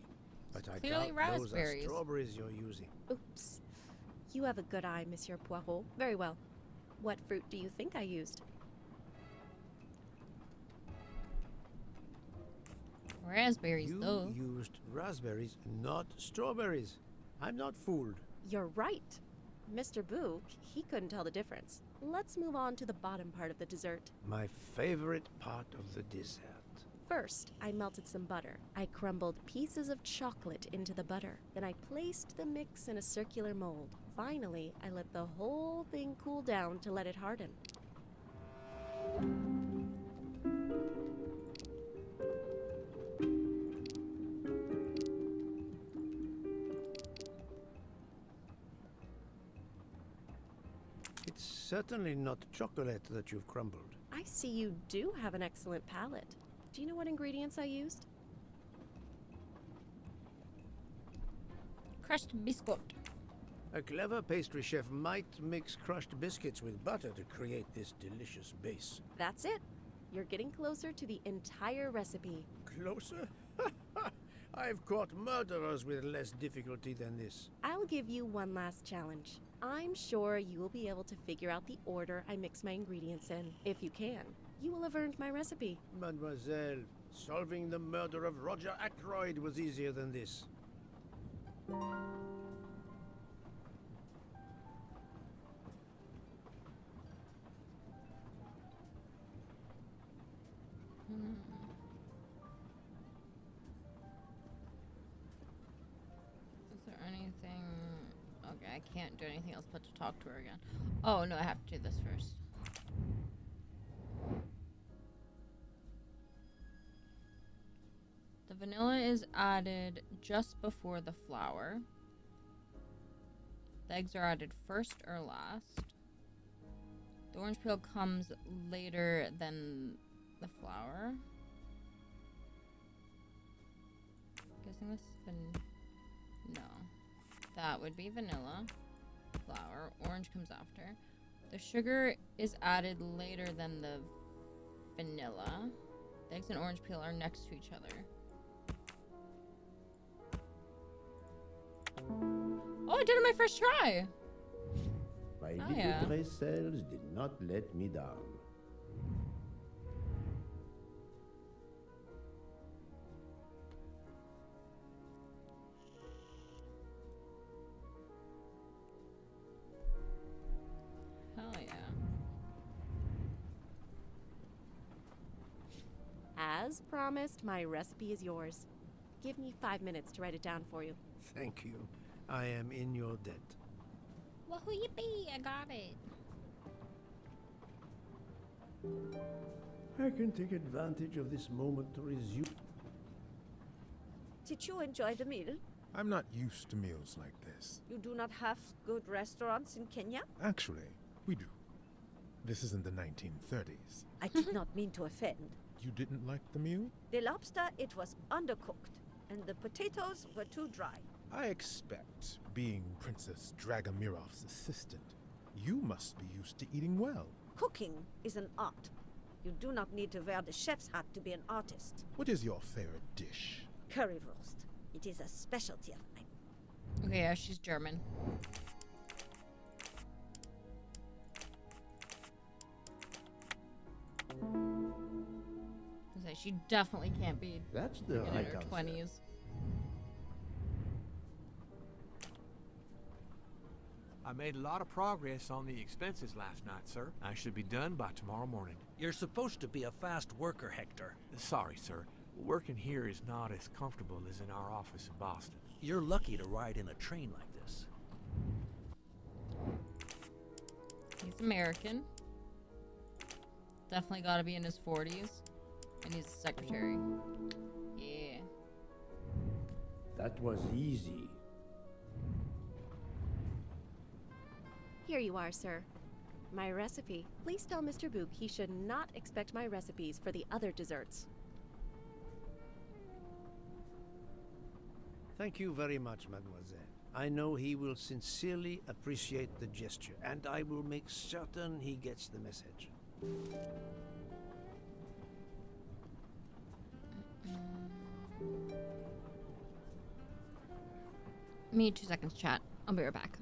But I Clearly doubt those are raspberries. strawberries you're using. Oops. You have a good eye, Monsieur Poirot. Very well. What fruit do you think I used? Raspberries, You though. used raspberries, not strawberries. I'm not fooled. You're right. Mr. Bouc, he couldn't tell the difference. Let's move on to the bottom part of the dessert. My favorite part of the dessert. First, I melted some butter. I crumbled pieces of chocolate into the butter. Then I placed the mix in a circular mold. Finally, I let the whole thing cool down to let it harden. It's certainly not chocolate that you've crumbled. I see you do have an excellent palate. Do you know what ingredients I used? Crushed biscuit. A clever pastry chef might mix crushed biscuits with butter to create this delicious base. That's it. You're getting closer to the entire recipe. Closer? I've caught murderers with less difficulty than this. I'll give you one last challenge. I'm sure you will be able to figure out the order I mix my ingredients in. If you can, you will have earned my recipe. Mademoiselle, solving the murder of Roger Ackroyd was easier than this. Is there anything... Okay, I can't do anything else but to talk to her again. Oh, no, I have to do this first. The vanilla is added just before the flour. The eggs are added first or last. The orange peel comes later than the flour. Guessing this is no. That would be vanilla. Flour. Orange comes after. The sugar is added later than the vanilla. The eggs and orange peel are next to each other. Oh, I did it my first try! My Oh, little yeah. gray cells did not let me down. Hell yeah. As promised, my recipe is yours. Give me 5 minutes to write it down for you. Thank you. I am in your debt. Wahoo yippee, I got it. I can take advantage of this moment to resume. Did you enjoy the meal? I'm not used to meals like this. You do not have good restaurants in Kenya? Actually, we do. This isn't the 1930s. I did not mean to offend. You didn't like the meal? The lobster, it was undercooked, and the potatoes were too dry. I expect, being Princess Dragomirov's assistant, you must be used to eating well. Cooking is an art. You do not need to wear the chef's hat to be an artist. What is your favorite dish? Curry roast. It is a specialty of mine. Okay, yeah, she's German. I was like, she definitely can't be That's the in right her answer. 20s. I made a lot of progress on the expenses last night, sir. I should be done by tomorrow morning. You're supposed to be a fast worker, Hector. Sorry, sir. Working here is not as comfortable as in our office in Boston. You're lucky to ride in a train like this. He's American. Definitely gotta be in his 40s. And he's a secretary. Yeah. That was easy. Here you are, sir. My recipe. Please tell Mr. Book he should not expect my recipes for the other desserts. Thank you very much, mademoiselle. I know he will sincerely appreciate the gesture, and I will make certain he gets the message. Me 2 seconds, chat. I'll be right back.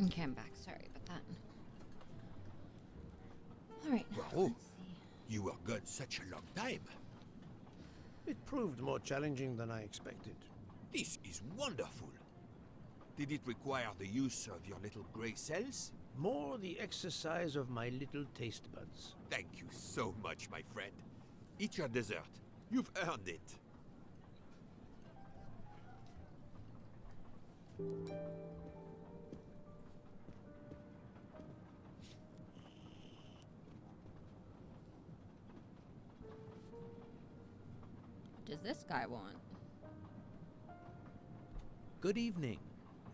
Okay, I'm back. Sorry about that. Alright. Poirot, you were gone such a long time. It proved more challenging than I expected. This is wonderful. Did it require the use of your little grey cells? More the exercise of my little taste buds. Thank you so much, my friend. Eat your dessert. You've earned it. What does this guy want? Good evening.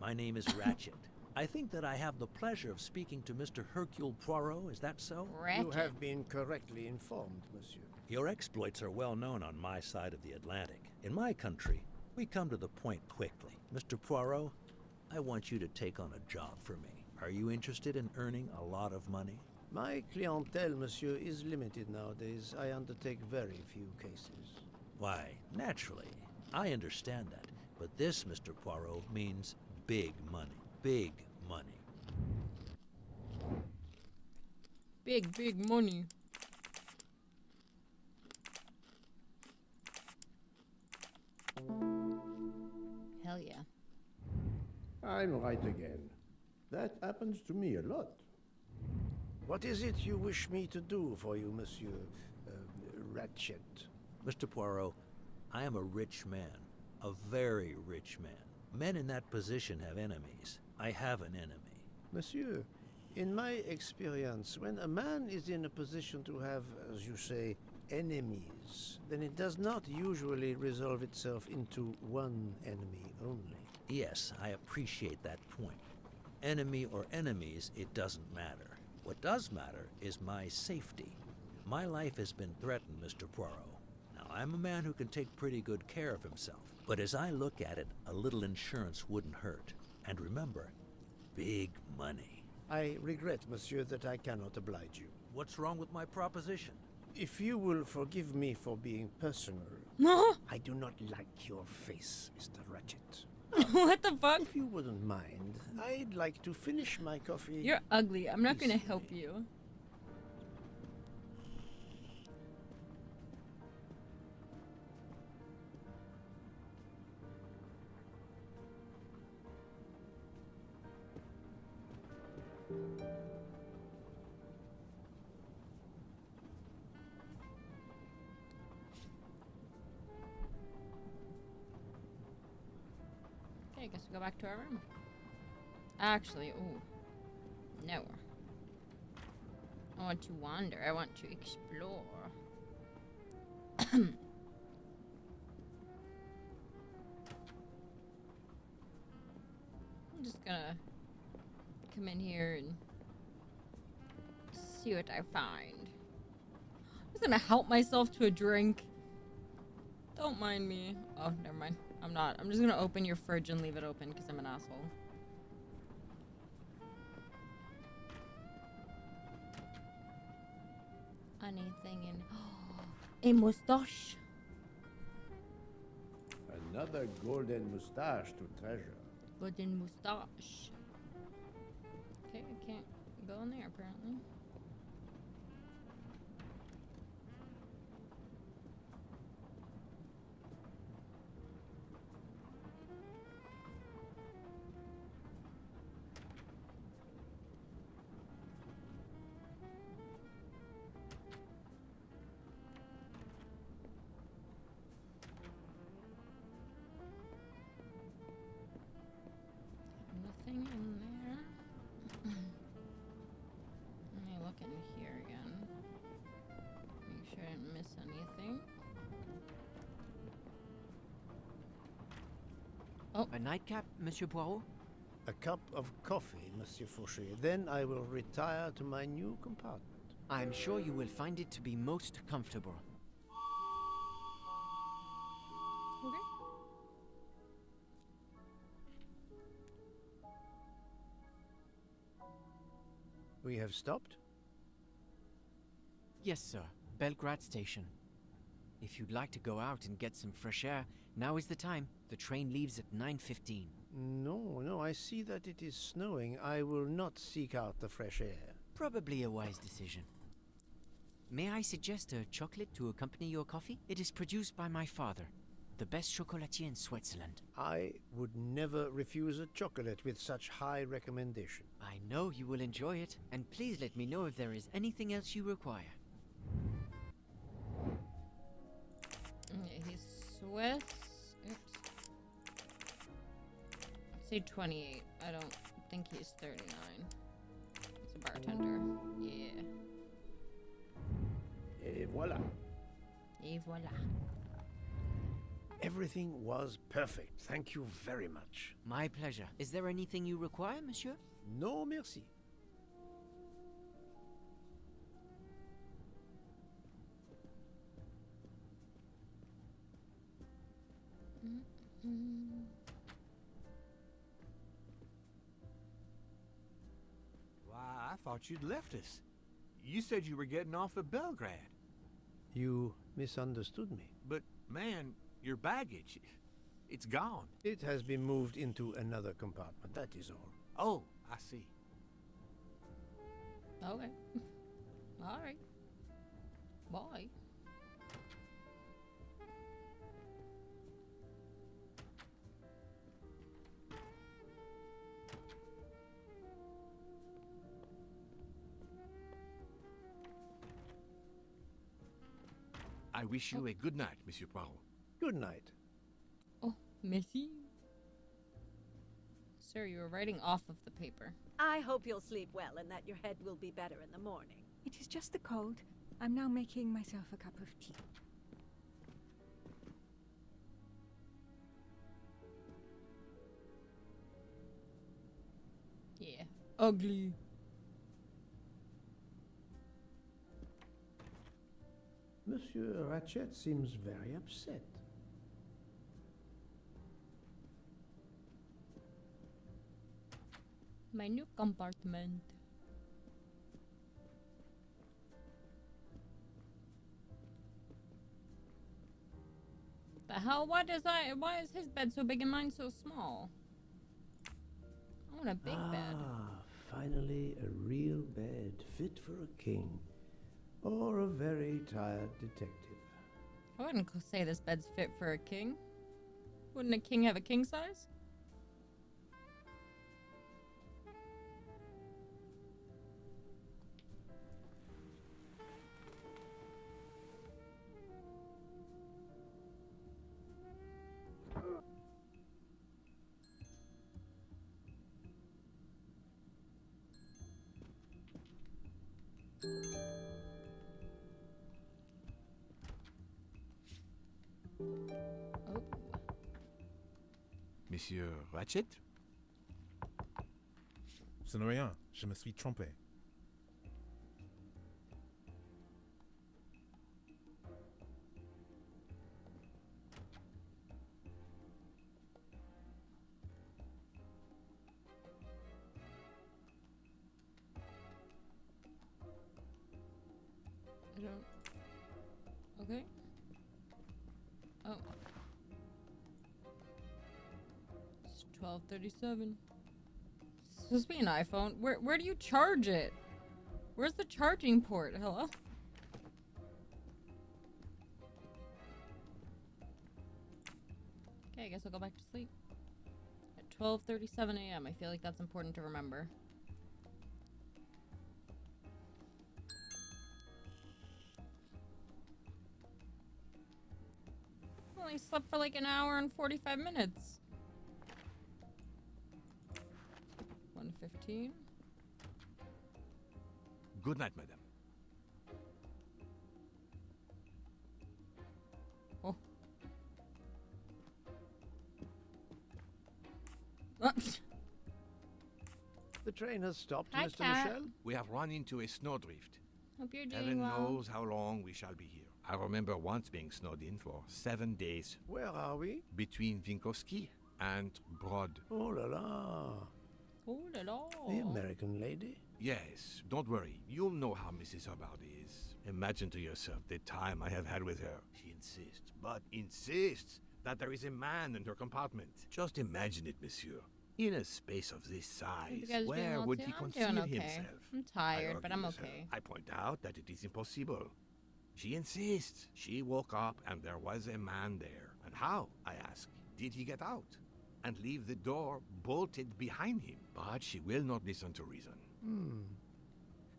My name is Ratchet. I think that I have the pleasure of speaking to Mr. Hercule Poirot. Is that so? You have been correctly informed, monsieur. Your exploits are well known on my side of the Atlantic. In my country, we come to the point quickly. Mr. Poirot, I want you to take on a job for me. Are you interested in earning a lot of money? My clientele, monsieur, is limited nowadays. I undertake very few cases. Why, naturally. I understand that. But this, Mr. Poirot, means big money. Big money. Big money. Hell yeah. I'm right again. That happens to me a lot. What is it you wish me to do for you, monsieur Ratchet? Mr. Poirot, I am a rich man. A very rich man. Men in that position have enemies. I have an enemy. Monsieur, in my experience, when a man is in a position to have, as you say, enemies, then it does not usually resolve itself into one enemy only. Yes, I appreciate that point. Enemy or enemies, it doesn't matter. What does matter is my safety. My life has been threatened, Mr. Poirot. Now, I'm a man who can take pretty good care of himself. But as I look at it, a little insurance wouldn't hurt. And remember, big money. I regret, monsieur, that I cannot oblige you. What's wrong with my proposition? If you will forgive me for being personal, I do not like your face, Mr. Ratchet. What the fuck? If you wouldn't mind, I'd like to finish my coffee. You're ugly. I'm not gonna help you. Okay, I guess we go back to our room. Actually, ooh. No. I want to wander. I want to explore. I'm just gonna come in here and see what I find. I'm just gonna help myself to a drink. Don't mind me. Oh, never mind. I'm not. I'm just gonna open your fridge and leave it open because I'm an asshole. Anything in... a mustache. Another golden mustache to treasure. Golden mustache. Okay, I can't go in there apparently. Nothing in there. Let me look in here again. Make sure I didn't miss anything. Oh. A nightcap, Monsieur Poirot? A cup of coffee, Monsieur Fauché. Then I will retire to my new compartment. I'm sure you will find it to be most comfortable. Okay. We have stopped? Yes, sir. Belgrade Station. If you'd like to go out and get some fresh air, now is the time. The train leaves at 9:15. No, I see that it is snowing. I will not seek out the fresh air. Probably a wise decision. May I suggest a chocolate to accompany your coffee? It is produced by my father, the best chocolatier in Switzerland. I would never refuse a chocolate with such high recommendation. I know you will enjoy it, and please let me know if there is anything else you require. Yeah, he's Swiss. Oops. I'd say 28. I don't think he's 39. He's a bartender. Yeah. Et voilà. Et voila. Everything was perfect. Thank you very much. My pleasure. Is there anything you require, monsieur? No, merci. Why, I thought you'd left us. You said you were getting off at Belgrade. You misunderstood me. But, man, your baggage, it's gone. It has been moved into another compartment, that is all. Oh, I see. Okay. Alright. Bye. I wish you a good night, Monsieur Poirot. Good night. Oh, merci. Sir, you were writing off of the paper. I hope you'll sleep well and that your head will be better in the morning. It is just the cold. I'm now making myself a cup of tea. Yeah. Ugly. Monsieur Ratchet seems very upset. My new compartment. The hell? Why is his bed so big and mine so small? I want a big bed. Finally a real bed fit for a king. Or a very tired detective. I wouldn't say this bed's fit for a king. Wouldn't a king have a king size? Oh. Monsieur Ratchet? Ce n'est rien, je me suis trompé. I don't... Okay. Oh. It's 12:37. It's supposed to be an iPhone. Where do you charge it? Where's the charging port? Hello? Okay, I guess I'll go back to sleep. At 12:37 a.m. I feel like that's important to remember. I only slept for like an hour and 45 minutes. 1:15. Good night, madame. Oh. The train has stopped, Hi, Mr. Cat. Michel. We have run into a snowdrift. Hope you're doing Heaven well. knows how long we shall be here. I remember once being snowed in for 7 days. Where are we? Between Winkowski and Brod. Oh la la. Oh la la. The American lady? Yes, don't worry. You'll know how Mrs. Hubbard is. Imagine to yourself the time I have had with her. She insists, but insists, that there is a man in her compartment. Just imagine it, monsieur. In a space of this You size, guys doing where well would too? he I'm conceal doing okay. himself? I'm I tired, but I'm argue with her. okay. I point out that it is impossible. She insists. She woke up and there was a man there. And how, I ask, did he get out? And leave the door bolted behind him? But she will not listen to reason.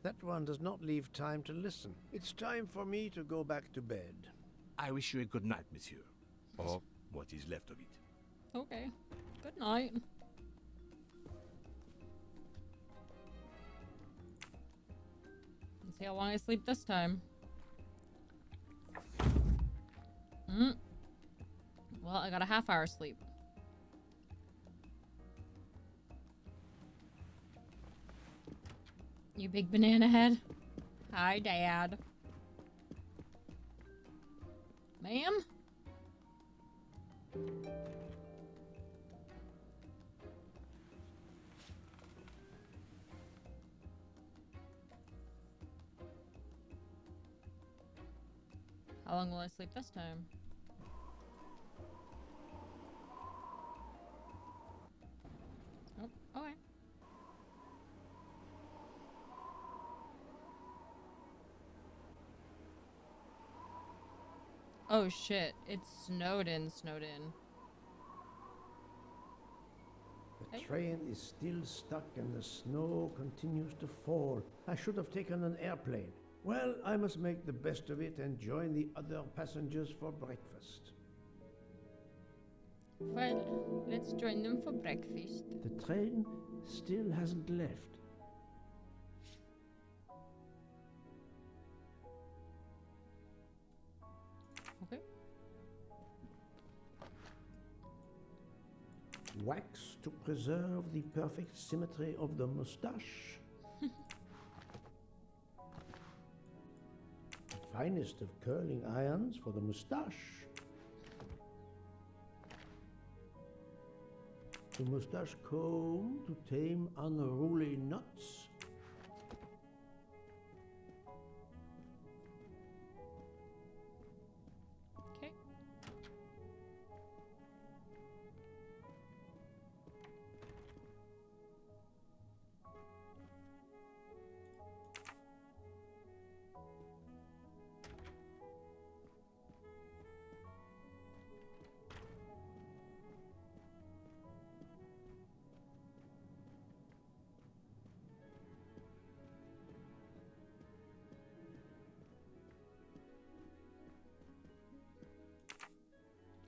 That one does not leave time to listen. It's time for me to go back to bed. I wish you a good night, monsieur. Or what is left of it. Okay. Good night. Let's see how long I sleep this time. Well, I got a half-hour sleep. You big banana head. Hi, Dad. Ma'am? How long will I sleep this time? Oh, okay. Oh shit, it's snowed in. The train is still stuck and the snow continues to fall. I should have taken an airplane. Well, I must make the best of it and join the other passengers for breakfast. Well, let's join them for breakfast. The train still hasn't left. Okay. Wax to preserve the perfect symmetry of the mustache. The finest of curling irons for the mustache. The mustache comb to tame unruly knots. Okay.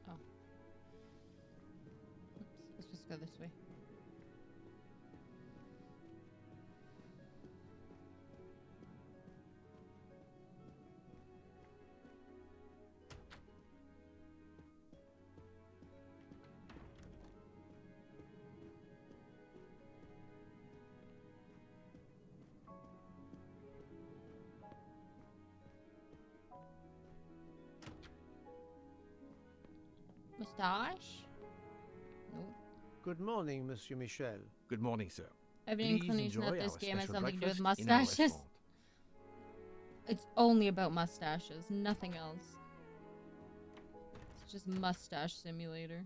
Oh. Oops, let's just go this way. Mustache? Nope. Good morning, Monsieur Michel. Good morning, sir. I have an Please inclination that enjoy this our game has special something to do with breakfast in our mustaches. restaurant. It's only about mustaches, nothing else. It's just mustache simulator.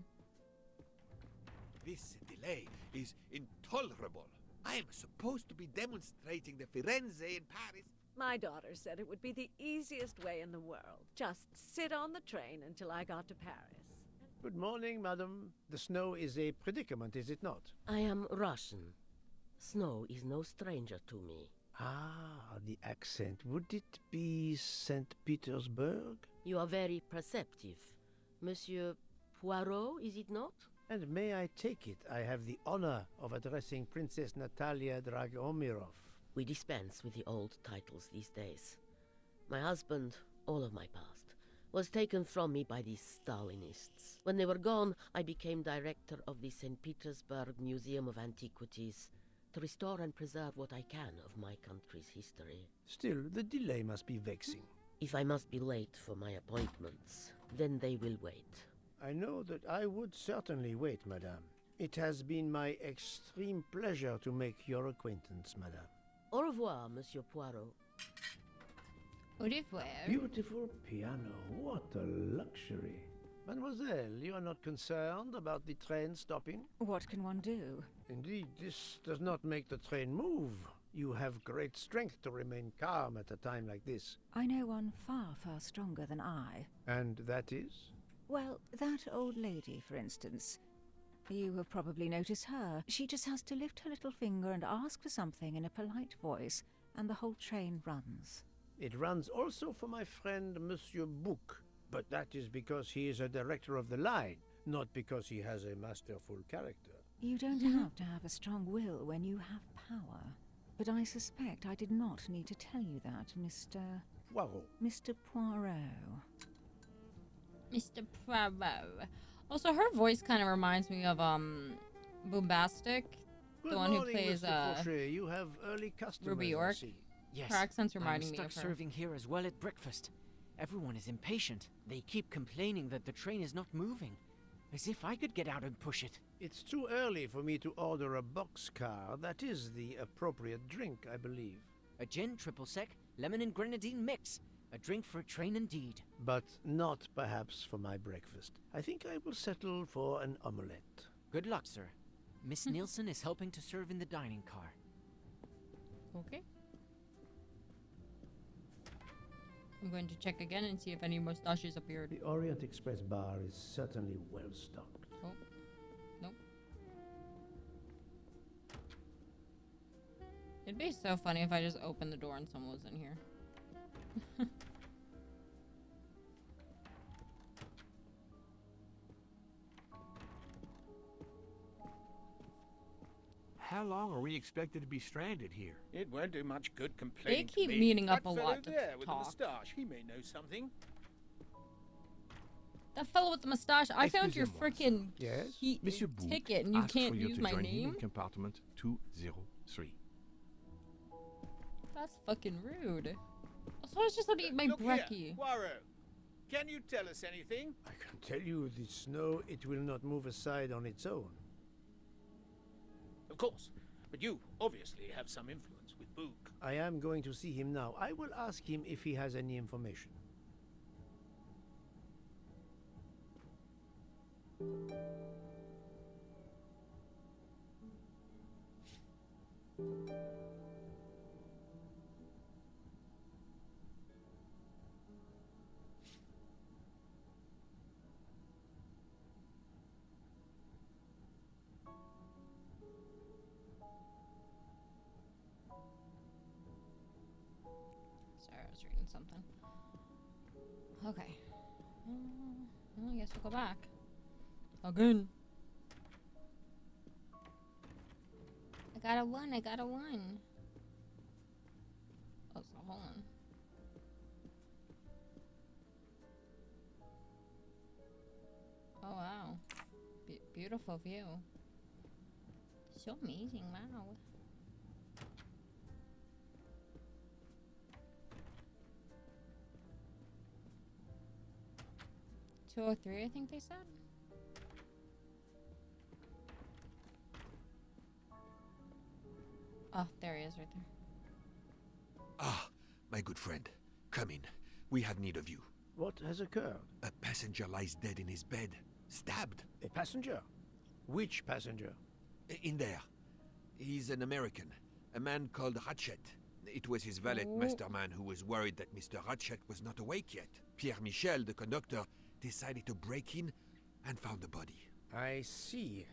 This delay is intolerable. I am supposed to be demonstrating the Firenze in Paris. My daughter said it would be the easiest way in the world. Just sit on the train until I got to Paris. Good morning, madam. The snow is a predicament, is it not? I am Russian. Snow is no stranger to me. Ah, the accent. Would it be St. Petersburg? You are very perceptive. Monsieur Poirot, is it not? And may I take it, I have the honor of addressing Princess Natalia Dragomirov. We dispense with the old titles these days. My husband, all of my past, was taken from me by these Stalinists. When they were gone, I became director of the St. Petersburg Museum of Antiquities to restore and preserve what I can of my country's history. Still, the delay must be vexing. If I must be late for my appointments, then they will wait. I know that I would certainly wait, madame. It has been my extreme pleasure to make your acquaintance, madame. Au revoir, Monsieur Poirot. Au revoir. Beautiful piano. What a luxury. Mademoiselle, you are not concerned about the train stopping? What can one do? Indeed, this does not make the train move. You have great strength to remain calm at a time like this. I know one far, far stronger than I. And that is? Well, that old lady, for instance. You have probably noticed her. She just has to lift her little finger and ask for something in a polite voice, and the whole train runs. It runs also for my friend Monsieur Bouc, but that is because he is a director of the line, not because he has a masterful character. You don't have to have a strong will when you have power. But I suspect I did not need to tell you that, Mr. Poirot. Mr. Poirot. Mr. Poirot. Also, her voice kind of reminds me of Bombastic, the one who plays Mr. Fauché. You have early customers, Ruby York. I see. Yes, Her accent's I'm reminding me stuck of her. serving here as well at breakfast. Everyone is impatient. They keep complaining that the train is not moving. As if I could get out and push it. It's too early for me to order a boxcar. That is the appropriate drink, I believe. A gin, triple sec, lemon and grenadine mix. A drink for a train indeed. But not perhaps for my breakfast. I think I will settle for an omelette. Good luck, sir. Miss Nielsen is helping to serve in the dining car. Okay. I'm going to check again and see if any mustaches appeared. The Orient Express bar is certainly well stocked. Oh. Nope. It'd be so funny if I just opened the door and someone was in here. How long are we expected to be stranded here? It won't do much good complaining. They keep to me. meeting up That a fellow lot to there with the talk. moustache, he may know something. That fellow with the mustache, I found your Excusez-moi, freaking Yes? Monsieur Bouc ticket and you asked can't for you use to my join him name? in compartment 203. That's fucking rude. Also, I was just about to eat my Look brekkie. here, Poirot. Can you tell us anything? I can tell you the snow, it will not move aside on its own. Of course. But you obviously have some influence with Bouc. I am going to see him now. I will ask him if he has any information. Sorry, I was reading something. Okay. Well, I guess we'll go back. Again. I got a one. Oh, it's a hole in. Oh, wow. Beautiful view. So amazing, wow. .203, I think they said. Oh, there he is right there. Ah, my good friend. Come in. We have need of you. What has occurred? A passenger lies dead in his bed. Stabbed. A passenger? Which passenger? In there. He's an American. A man called Hatchet. It was his valet, Masterman, who was worried that Mr. Hatchet was not awake yet. Pierre Michel, the conductor, decided to break in and found the body. I see.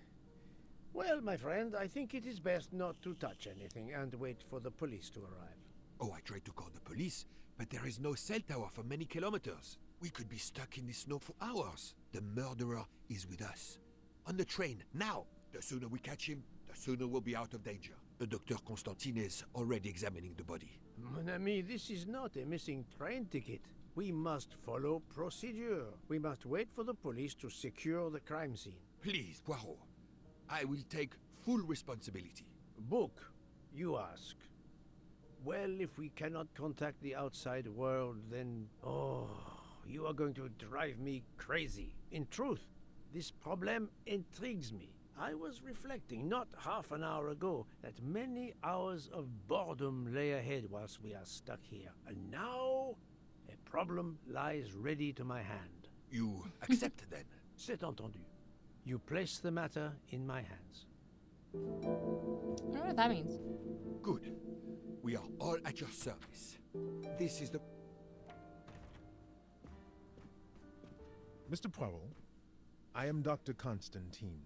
Well, my friend, I think it is best not to touch anything and wait for the police to arrive. Oh, I tried to call the police, but there is no cell tower for many kilometers. We could be stuck in the snow for hours. The murderer is with us. On the train, now! The sooner we catch him, the sooner we'll be out of danger. Dr. Constantine is already examining the body. Mon ami, this is not a missing train ticket. We must follow procedure. We must wait for the police to secure the crime scene. Please, Poirot. I will take full responsibility. Bouc, you ask. Well, if we cannot contact the outside world, then... Oh, you are going to drive me crazy. In truth, this problem intrigues me. I was reflecting not half an hour ago that many hours of boredom lay ahead whilst we are stuck here. And now, a problem lies ready to my hand. You accept then? C'est entendu. You place the matter in my hands. I don't know what that means. Good. We are all at your service. This is the... Mr. Poirot, I am Dr. Constantine.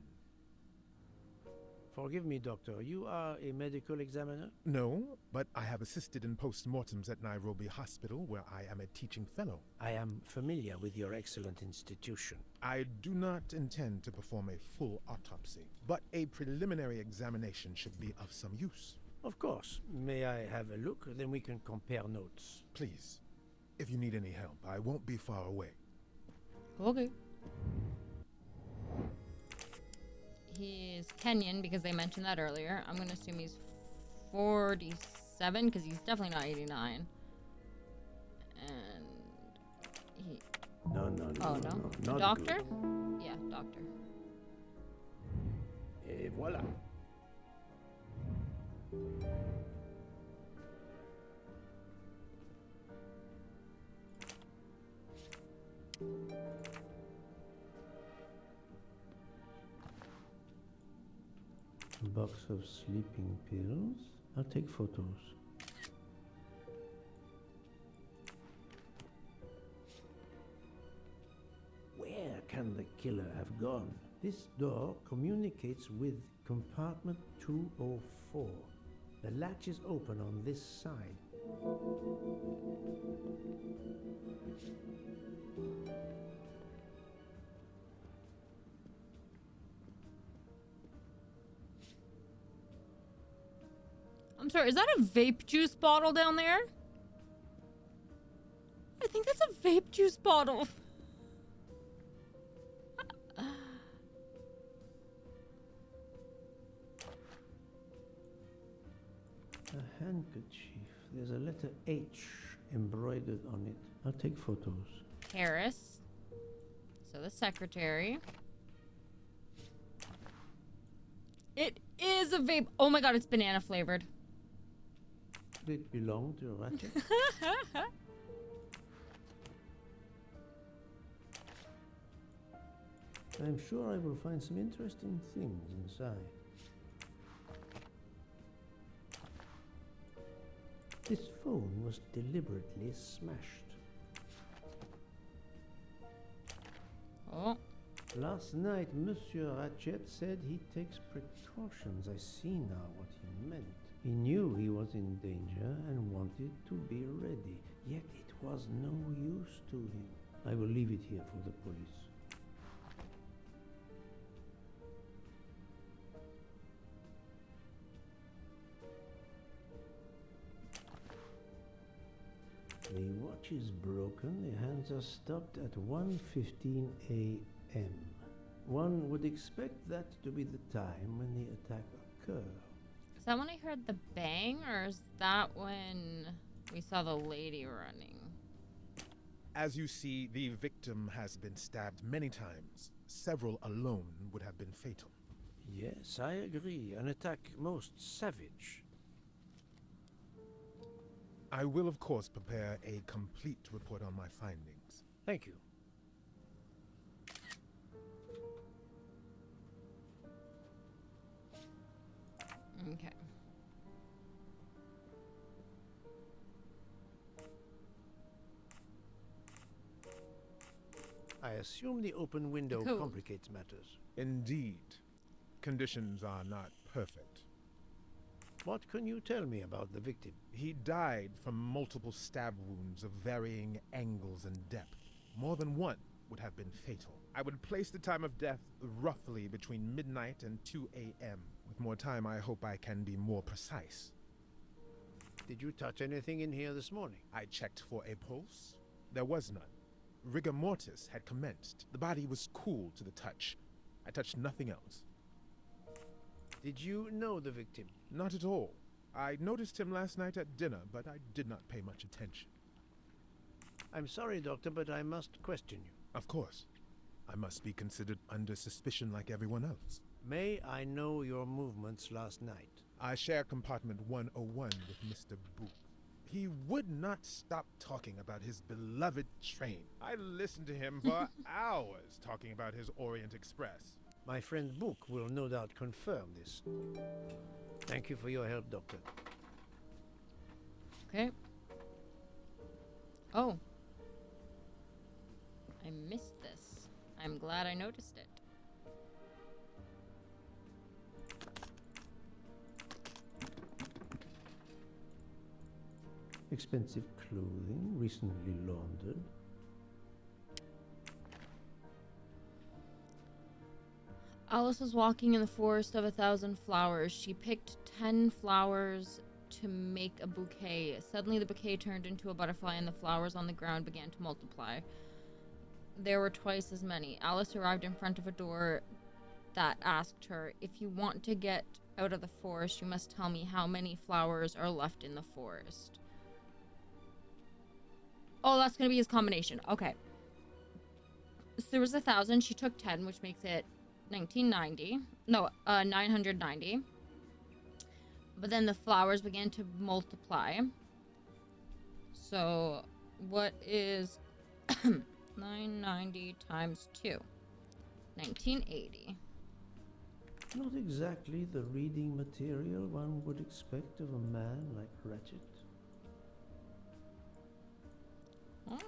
Forgive me, Doctor. You are a medical examiner? No, but I have assisted in post-mortems at Nairobi Hospital, where I am a teaching fellow. I am familiar with your excellent institution. I do not intend to perform a full autopsy, but a preliminary examination should be of some use. Of course. May I have a look? Then we can compare notes. Please. If you need any help, I won't be far away. Okay. He's Kenyan because they mentioned that earlier. I'm going to assume he's 47 because he's definitely not 89. And he... No. Oh, no? Not Doctor? good. Yeah, doctor. Et voilà. A box of sleeping pills. I'll take photos. Where can the killer have gone? This door communicates with compartment 204. The latch is open on this side. I'm sorry, is that a vape juice bottle down there? I think that's a vape juice bottle. A handkerchief. There's a letter H embroidered on it. I'll take photos. Harris. So the secretary. It is a vape. Oh my god, it's banana flavored. Did it belong to Ratchet? I'm sure I will find some interesting things inside. This phone was deliberately smashed. Oh. Last night, Monsieur Ratchet said he takes precautions. I see now what he meant. He knew he was in danger and wanted to be ready, yet it was no use to him. I will leave it here for the police. The watch is broken. The hands are stopped at 1:15 a.m. One would expect that to be the time when the attack occurred. Is that when I heard the bang, or is that when we saw the lady running? As you see, the victim has been stabbed many times. Several alone would have been fatal. Yes, I agree. An attack most savage. I will, of course, prepare a complete report on my findings. Thank you. Okay. I assume the open window Cool. complicates matters. Indeed. Conditions are not perfect. What can you tell me about the victim? He died from multiple stab wounds of varying angles and depth. More than one would have been fatal. I would place the time of death roughly between midnight and 2 a.m. With more time, I hope I can be more precise. Did you touch anything in here this morning? I checked for a pulse. There was none. Rigor mortis had commenced. The body was cool to the touch. I touched nothing else. Did you know the victim? Not at all. I noticed him last night at dinner, but I did not pay much attention. I'm sorry, Doctor, but I must question you. Of course. I must be considered under suspicion like everyone else. May I know your movements last night? I share compartment 101 with Mr. Boop. He would not stop talking about his beloved train. I listened to him for hours talking about his Orient Express. My friend Book will no doubt confirm this. Thank you for your help, Doctor. Okay. Oh. I missed this. I'm glad I noticed it. Expensive clothing, recently laundered. Alice was walking in the forest of 1,000 flowers. She picked 10 flowers to make a bouquet. Suddenly the bouquet turned into a butterfly and the flowers on the ground began to multiply. There were twice as many. Alice arrived in front of a door that asked her, "If you want to get out of the forest, you must tell me how many flowers are left in the forest." Oh, that's going to be his combination. Okay. So there was 1,000. She took 10, which makes it 1990. No, 990. But then the flowers began to multiply. So what is 990 times 2? 1980. Not exactly the reading material one would expect of a man like Ratchet. Oh.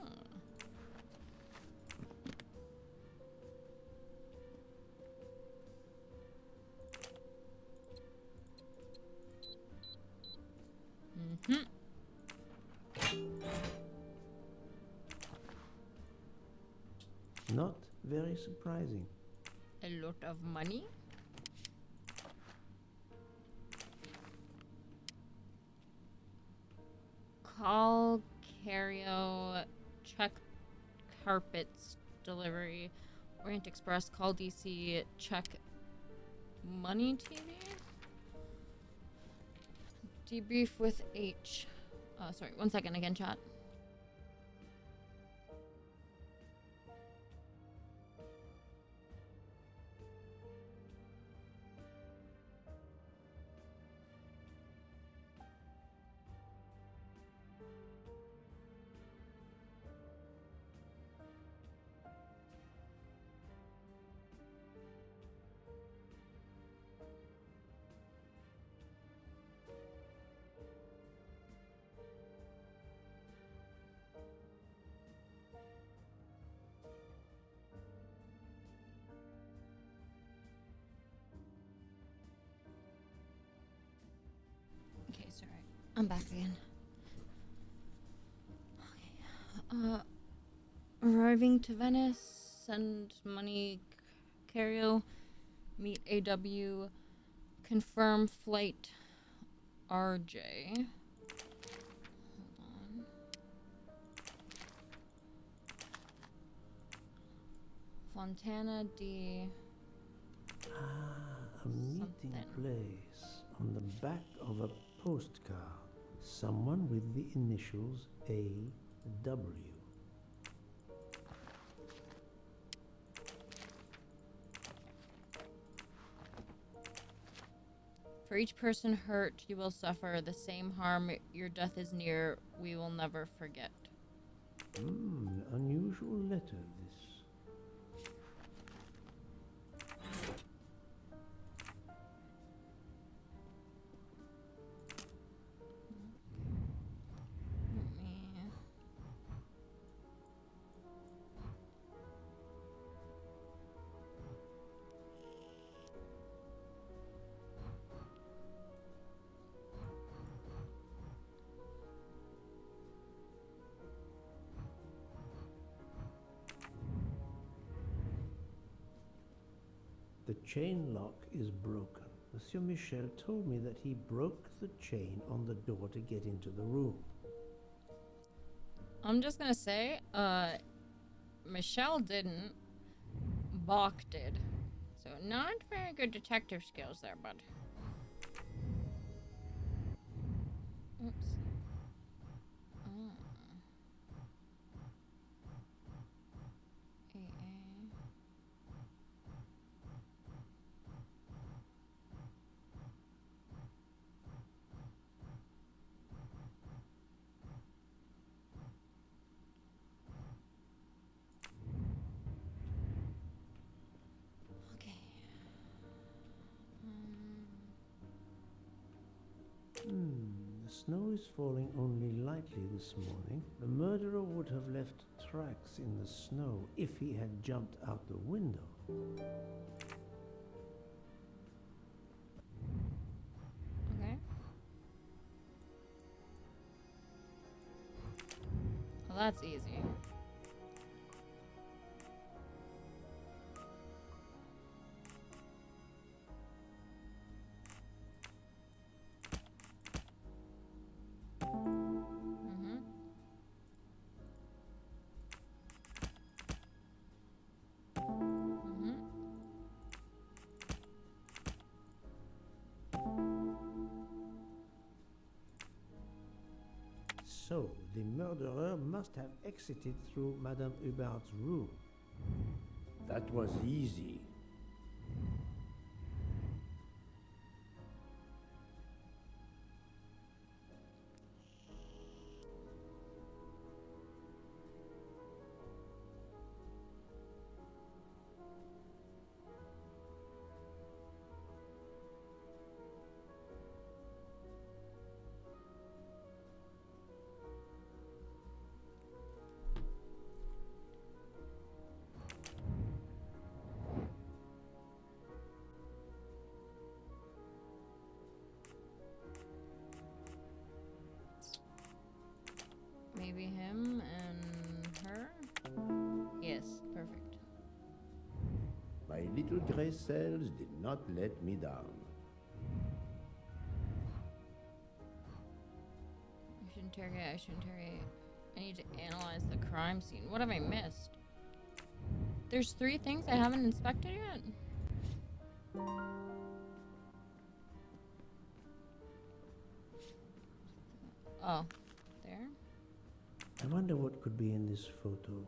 Mm-hmm. Not very surprising. A lot of money. Call Cario, check carpets delivery, Orient Express, call DC, check money TV. Debrief with H. Sorry, 1 second again, chat. Okay, sorry. I'm back again. Okay. Arriving to Venice, send money, Cario, meet AW, confirm flight RJ. Hold on. Fontana D. A meeting place on the back of a postcard. Someone with the initials AW. For each person hurt, you will suffer the same harm. Your death is near. We will never forget. Unusual letter, this. The chain lock is broken. Monsieur Michel told me that he broke the chain on the door to get into the room. I'm just gonna say, Michelle didn't. Bach did. So not very good detective skills there, bud. Oops. Oh. The snow is falling only lightly this morning. The murderer would have left tracks in the snow if he had jumped out the window. Okay. Well, that's easy. So, the murderer must have exited through Madame Hubert's room. That was easy. Maybe him and her? Yes, perfect. My little gray cells did not let me down. I should interrogate. I need to analyze the crime scene. What have I missed? There's 3 things I haven't inspected yet? Oh, there? I wonder what could be in this photo.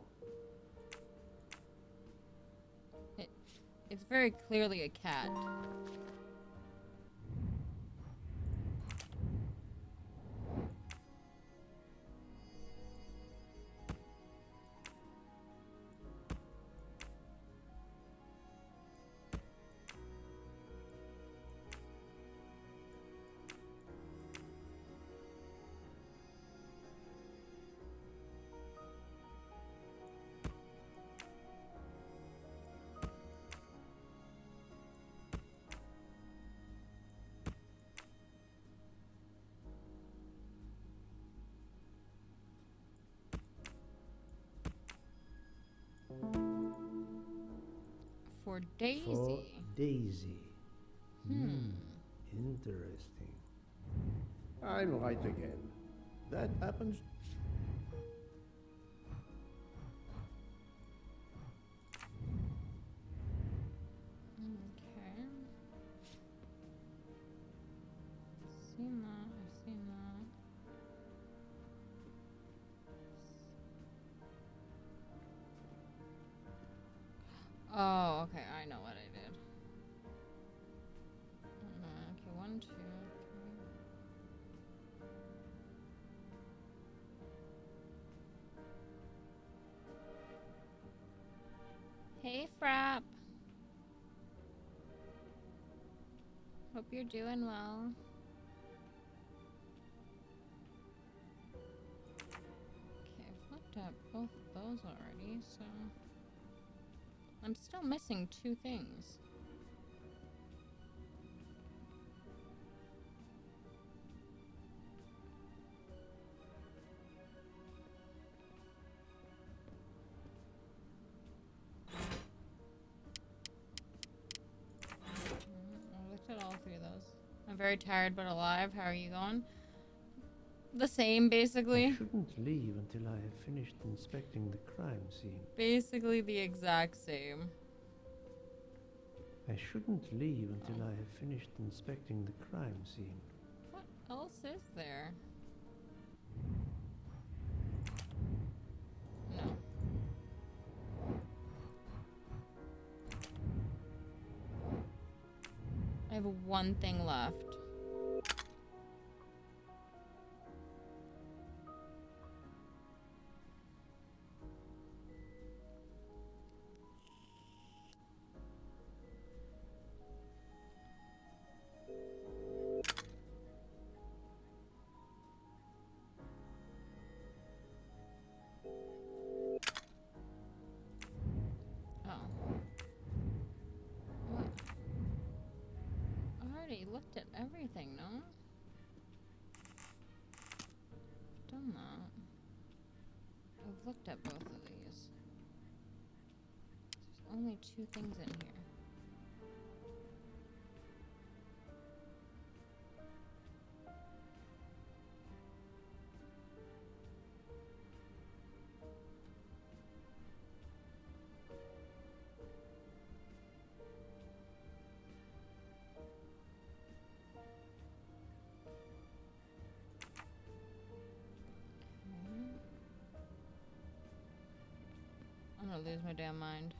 It's very clearly a cat. For Daisy. For Daisy. Interesting. I'm right again. That happens. Okay. Seen that. I've seen that. Oh, okay. I know what I did. Okay, 1, 2, 3. Hey, Frap. Hope you're doing well. Okay, I've looked at both of those already, so I'm still missing 2 things. I looked at all 3 of those. I'm very tired but alive. How are you going? The same, basically. I shouldn't leave until I have finished inspecting the crime scene. Basically the exact same. I shouldn't leave until I have finished inspecting the crime scene. What else is there? No. I have 1 thing left. looked at everything, no? Done that. I've looked at both of these. There's only 2 things in here. I'm gonna lose my damn mind.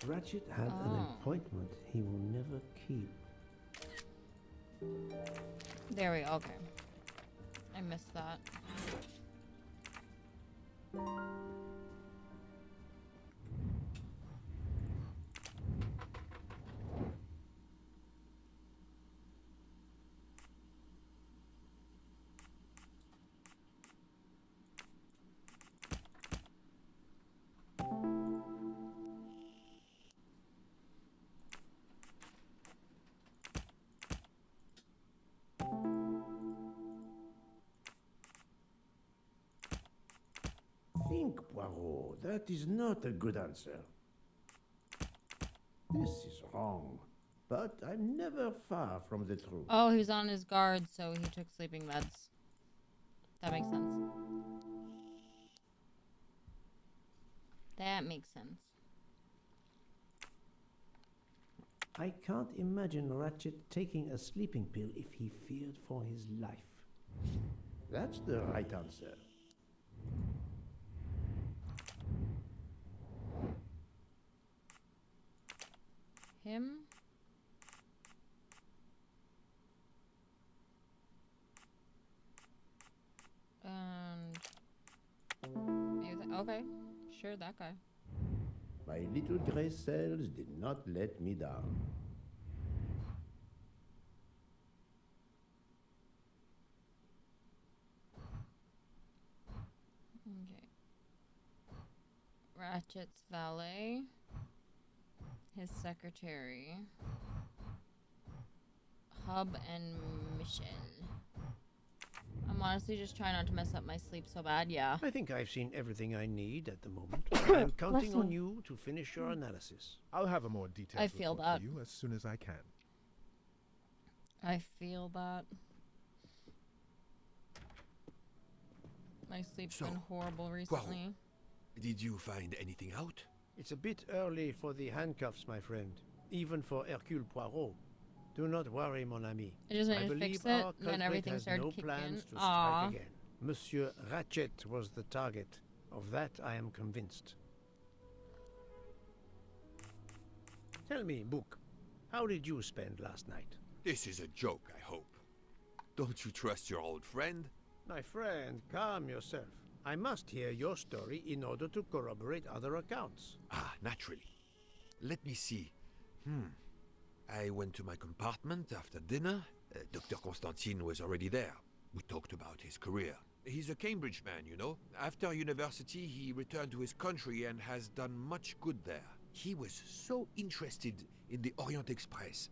Ratchet had an appointment he will never keep. There we go. Okay. I missed that. Think, Poirot. That is not a good answer. This is wrong. But I'm never far from the truth. Oh, he was on his guard, so he took sleeping meds. That makes sense. That makes sense. I can't imagine Ratchet taking a sleeping pill if he feared for his life. That's the right answer. Him? And maybe okay, sure, that guy. My little gray cells did not let me down. Okay. Ratchet's valet. His secretary. Hub and Michelle. I'm honestly just trying not to mess up my sleep so bad, yeah. I think I've seen everything I need at the moment. I'm counting on you to finish your analysis. I'll have a more detailed I feel report that. for you as soon as I can. I feel that. My sleep's been horrible recently. Did you find anything out? It's a bit early for the handcuffs, my friend. Even for Hercule Poirot. Do not worry, mon ami. I just need to believe fix it, our and then culprit everything has started no kicking. plans to Aw. strike again. Monsieur Ratchet was the target. Of that I am convinced. Tell me, Book, how did you spend last night? This is a joke, I hope. Don't you trust your old friend? My friend, calm yourself. I must hear your story in order to corroborate other accounts. Ah, naturally. Let me see. I went to my compartment after dinner. Dr. Constantine was already there. We talked about his career. He's a Cambridge man, you know. After university, he returned to his country and has done much good there. He was so interested in the Orient Express.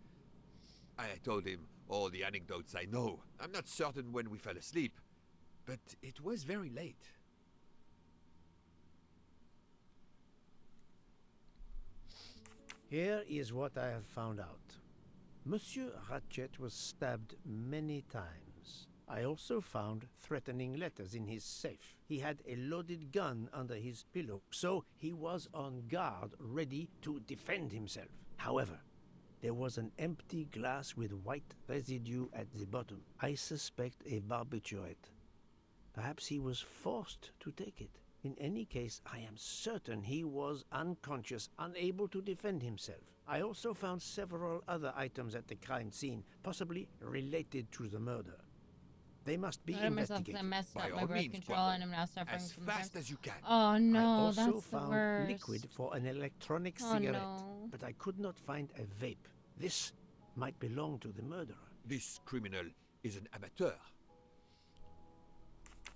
I told him all the anecdotes I know. I'm not certain when we fell asleep, but it was very late. Here is what I have found out. Monsieur Ratchet was stabbed many times. I also found threatening letters in his safe. He had a loaded gun under his pillow, so he was on guard, ready to defend himself. However, there was an empty glass with white residue at the bottom. I suspect a barbiturate. Perhaps he was forced to take it. In any case, I am certain he was unconscious, unable to defend himself. I also found several other items at the crime scene, possibly related to the murder. They must be I messed investigated. up my all breath means, control, Poirot. and I'm now suffering As from fast the as you can. Oh no, I also that's the found worst. liquid for an electronic Oh, cigarette, no. but I could not find a vape. This might belong to the murderer. This criminal is an amateur.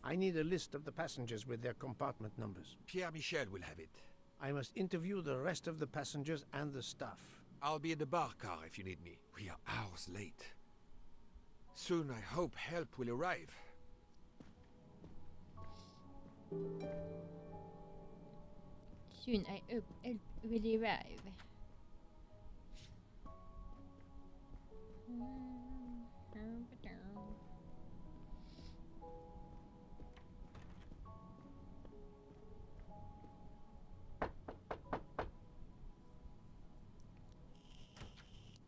I need a list of the passengers with their compartment numbers. Pierre Michel will have it. I must interview the rest of the passengers and the staff. I'll be in the bar car if you need me. We are hours late. Soon I hope help will arrive. Soon I hope help will arrive.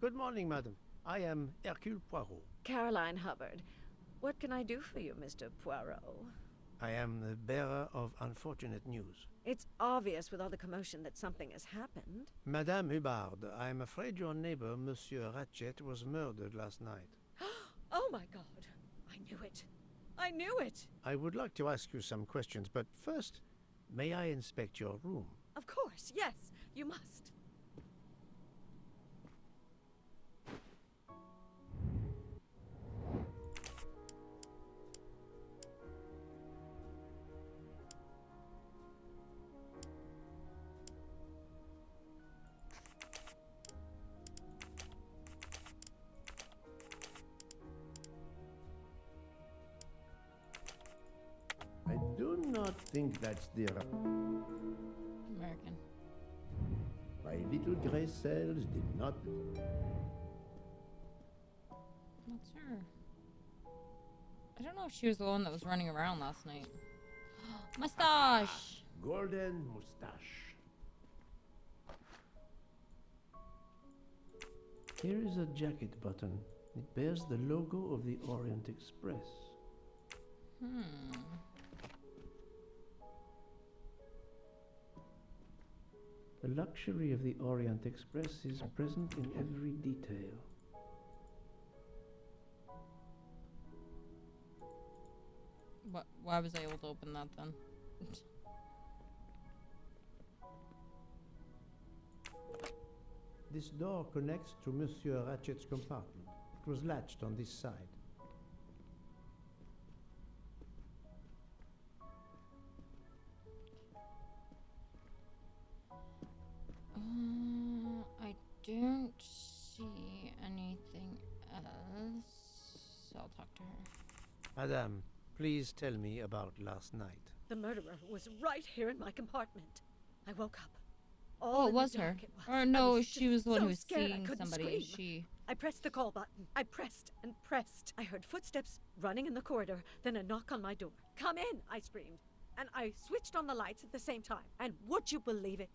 Good morning, madam. I am Hercule Poirot. Caroline Hubbard. What can I do for you, Mr. Poirot? I am the bearer of unfortunate news. It's obvious with all the commotion that something has happened. Madame Hubbard, I am afraid your neighbor, Monsieur Ratchet, was murdered last night. Oh my God! I knew it! I knew it! I would like to ask you some questions, but first, may I inspect your room? Of course, yes, you must. I do not think that's the... American. My little gray cells did not... That's her. I don't know if she was the one that was running around last night. Mustache! Golden mustache. Here is a jacket button. It bears the logo of the Orient Express. The luxury of the Orient Express is present in every detail. Why was I able to open that then? This door connects to Monsieur Ratchet's compartment. It was latched on this side. I don't see anything else. So I'll talk to her. Madame, please tell me about last night. The murderer was right here in my compartment. I woke up. Oh, it was her. Or no, she was the one who was seeing somebody. Scream. I pressed the call button. I pressed and pressed. I heard footsteps running in the corridor, then a knock on my door. Come in, I screamed. And I switched on the lights at the same time. And would you believe it?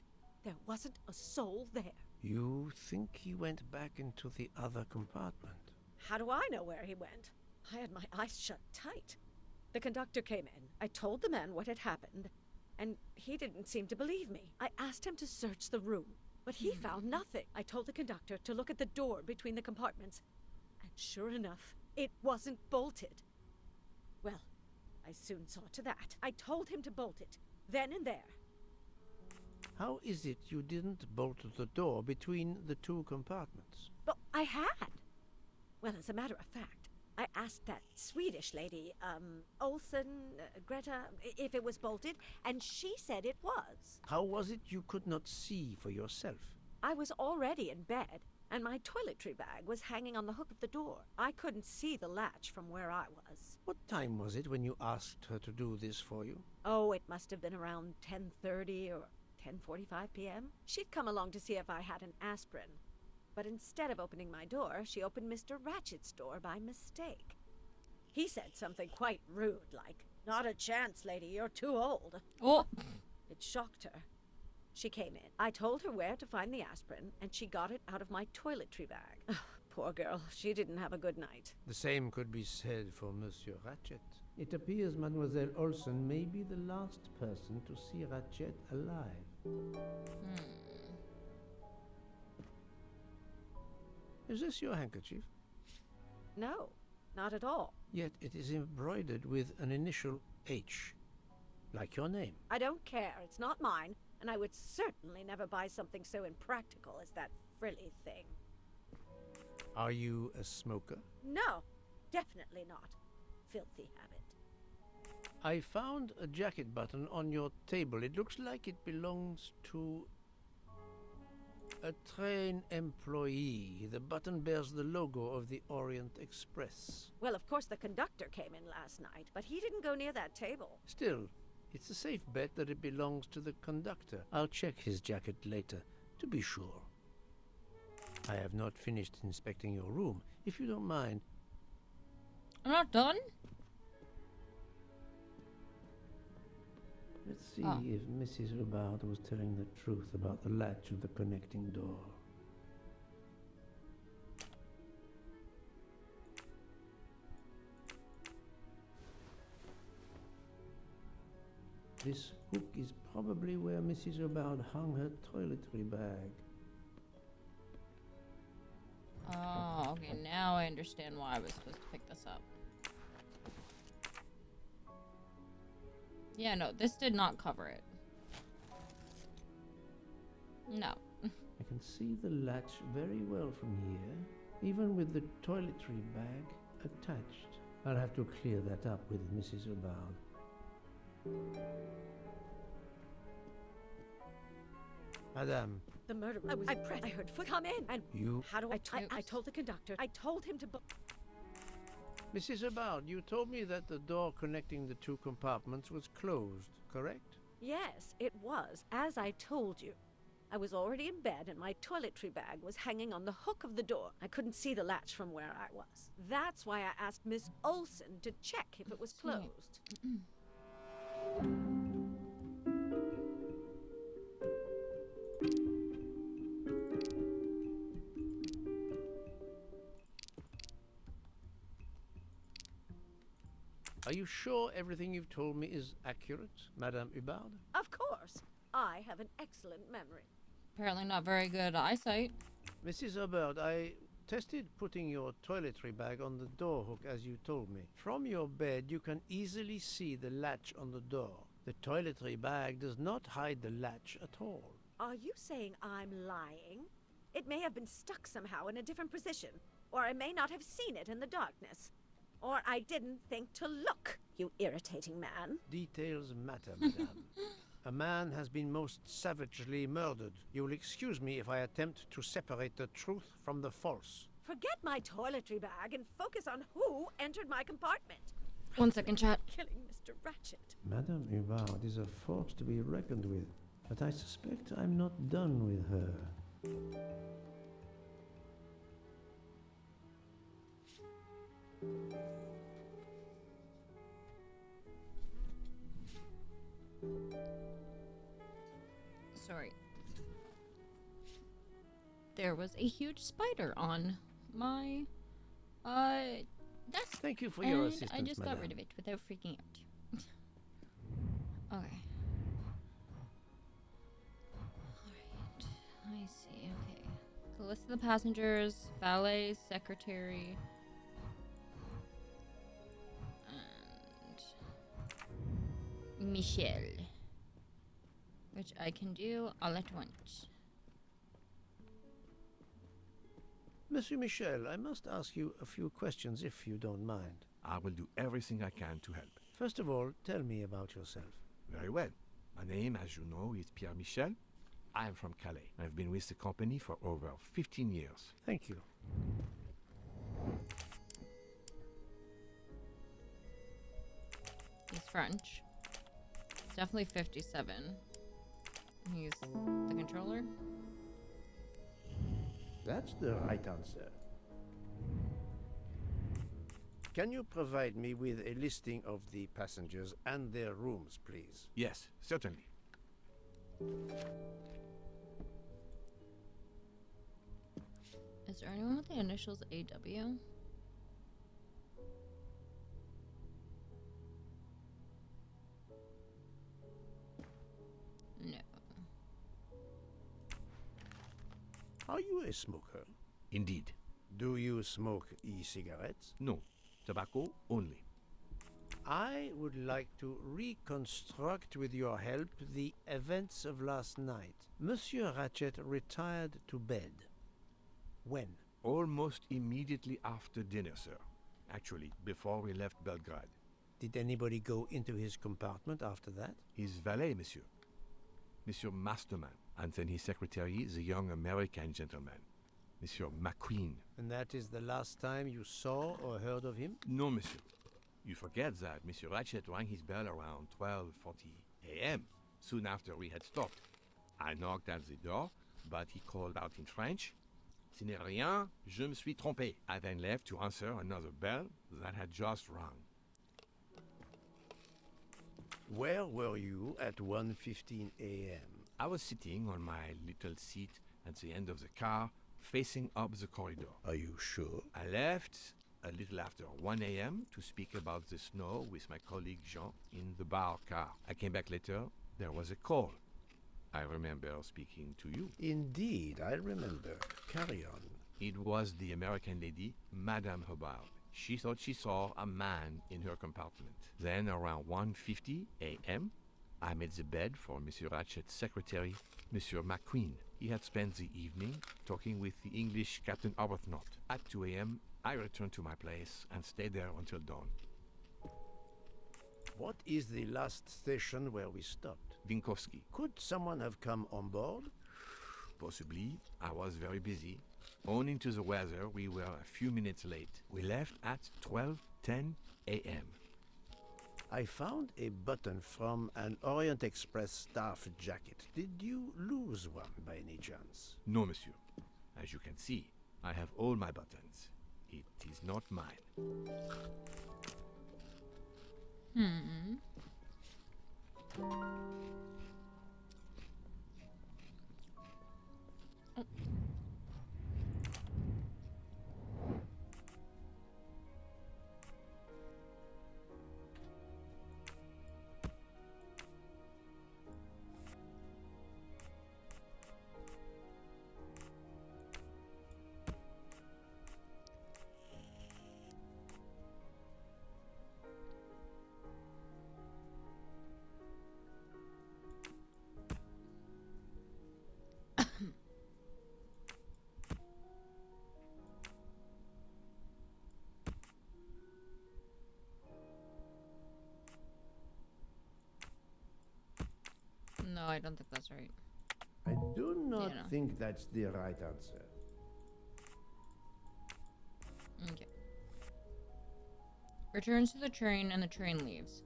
There wasn't a soul there. You think he went back into the other compartment? How do I know where he went? I had my eyes shut tight. The conductor came in. I told the man what had happened, and he didn't seem to believe me. I asked him to search the room, but he found nothing. I told the conductor to look at the door between the compartments, and sure enough, it wasn't bolted. Well, I soon saw to that. I told him to bolt it, then and there. How is it you didn't bolt the door between the two compartments? But I had. Well, as a matter of fact, I asked that Swedish lady, Olsen, Greta, if it was bolted, and she said it was. How was it you could not see for yourself? I was already in bed, and my toiletry bag was hanging on the hook of the door. I couldn't see the latch from where I was. What time was it when you asked her to do this for you? Oh, it must have been around 10:30 or 10:45 p.m. She'd come along to see if I had an aspirin. But instead of opening my door, she opened Mr. Ratchet's door by mistake. He said something quite rude, like, "Not a chance, lady, you're too old." Oh! It shocked her. She came in. I told her where to find the aspirin, and she got it out of my toiletry bag. Poor girl, she didn't have a good night. The same could be said for Monsieur Ratchet. It appears Mademoiselle Olsen may be the last person to see Ratchet alive. Is this your handkerchief? No, not at all. Yet it is embroidered with an initial H, like your name. I don't care. It's not mine, and I would certainly never buy something so impractical as that frilly thing. Are you a smoker? No, Definitely not. Filthy habit. I found a jacket button on your table. It looks like it belongs to a train employee. The button bears the logo of the Orient Express. Well, of course the conductor came in last night, but he didn't go near that table. Still, it's a safe bet that it belongs to the conductor. I'll check his jacket later, to be sure. I have not finished inspecting your room. If you don't mind. I'm not done? Let's see if Mrs. Hubbard was telling the truth about the latch of the connecting door. This hook is probably where Mrs. Hubbard hung her toiletry bag. Oh, okay, now I understand why I was supposed to pick this up. Yeah, no, this did not cover it. No. I can see the latch very well from here, even with the toiletry bag attached. I'll have to clear that up with Mrs. Hubbard. Madame. The murderer. I heard foot come in, and You. how do I told the conductor. I told him to. Mrs. Hubbard, you told me that the door connecting the two compartments was closed, correct? Yes, it was, as I told you. I was already in bed, and my toiletry bag was hanging on the hook of the door. I couldn't see the latch from where I was. That's why I asked Miss Olsen to check if it was closed. Are you sure everything you've told me is accurate, Madame Hubbard? Of course. I have an excellent memory. Apparently not very good eyesight. Mrs. Hubbard, I tested putting your toiletry bag on the door hook as you told me. From your bed, you can easily see the latch on the door. The toiletry bag does not hide the latch at all. Are you saying I'm lying? It may have been stuck somehow in a different position, or I may not have seen it in the darkness. Or I didn't think to look, you irritating man. Details matter, madame. A man has been most savagely murdered. You will excuse me if I attempt to separate the truth from the false. Forget my toiletry bag and focus on who entered my compartment. 1 second, chat. Killing Mr. Ratchet. Madame Hubbard is a force to be reckoned with, but I suspect I'm not done with her. Sorry. There was a huge spider on my desk. Thank you for your and assistance, I just got madame. rid of it without freaking out. Okay. Alright. I see. Okay. So list of the passengers, valet, secretary, and Michelle. Which I can do all at once. Monsieur Michel, I must ask you a few questions if you don't mind. I will do everything I can to help. First of all, tell me about yourself. Very well. My name, as you know, is Pierre Michel. I am from Calais. I've been with the company for over 15 years. Thank you. He's French. It's definitely 57. He's the controller. That's the right answer. Can you provide me with a listing of the passengers and their rooms, please? Yes, certainly. Is there anyone with the initials AW? No. Are you a smoker? Indeed. Do you smoke e-cigarettes? No. Tobacco only. I would like to reconstruct with your help the events of last night. Monsieur Ratchet retired to bed. When? Almost immediately after dinner, sir. actually, before we left Belgrade. Did anybody go into his compartment after that? His valet, monsieur. Monsieur Masterman, and then his secretary, the young American gentleman, Monsieur McQueen. And that is the last time you saw or heard of him? No, monsieur. You forget that Monsieur Ratchet rang his bell around 12:40 a.m., soon after we had stopped. I knocked at the door, but he called out in French, "Ce n'est rien, je me suis trompé." I then left to answer another bell that had just rung. Where were you at 1:15 a.m.? I was sitting on my little seat at the end of the car, facing up the corridor. Are you sure? I left a little after 1 a.m. to speak about the snow with my colleague Jean in the bar car. I came back later. There was a call. I remember speaking to you. Indeed, I remember. Carry on. It was the American lady, Madame Hubbard. She thought she saw a man in her compartment. Then, around 1:50 a.m., I made the bed for Monsieur Ratchet's secretary, Monsieur McQueen. He had spent the evening talking with the English Captain Arbuthnot. At 2 a.m., I returned to my place and stayed there until dawn. What is the last station where we stopped? Vinkovsky. Could someone have come on board? Possibly. I was very busy. Owing to the weather, we were a few minutes late. We left at 12:10 a.m. I found a button from an Orient Express staff jacket. Did you lose one by any chance? No, monsieur. As you can see, I have all my buttons. It is not mine. No, I don't think that's right. I do not Yeah, no. think that's the right answer. Okay. Returns to the train and the train leaves.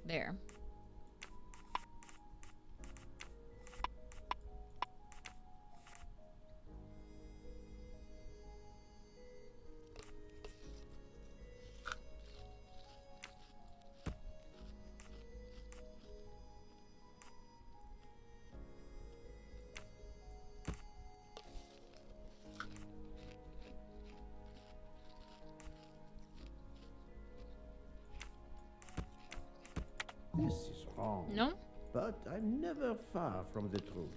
There. This is wrong. No? But I'm never far from the truth.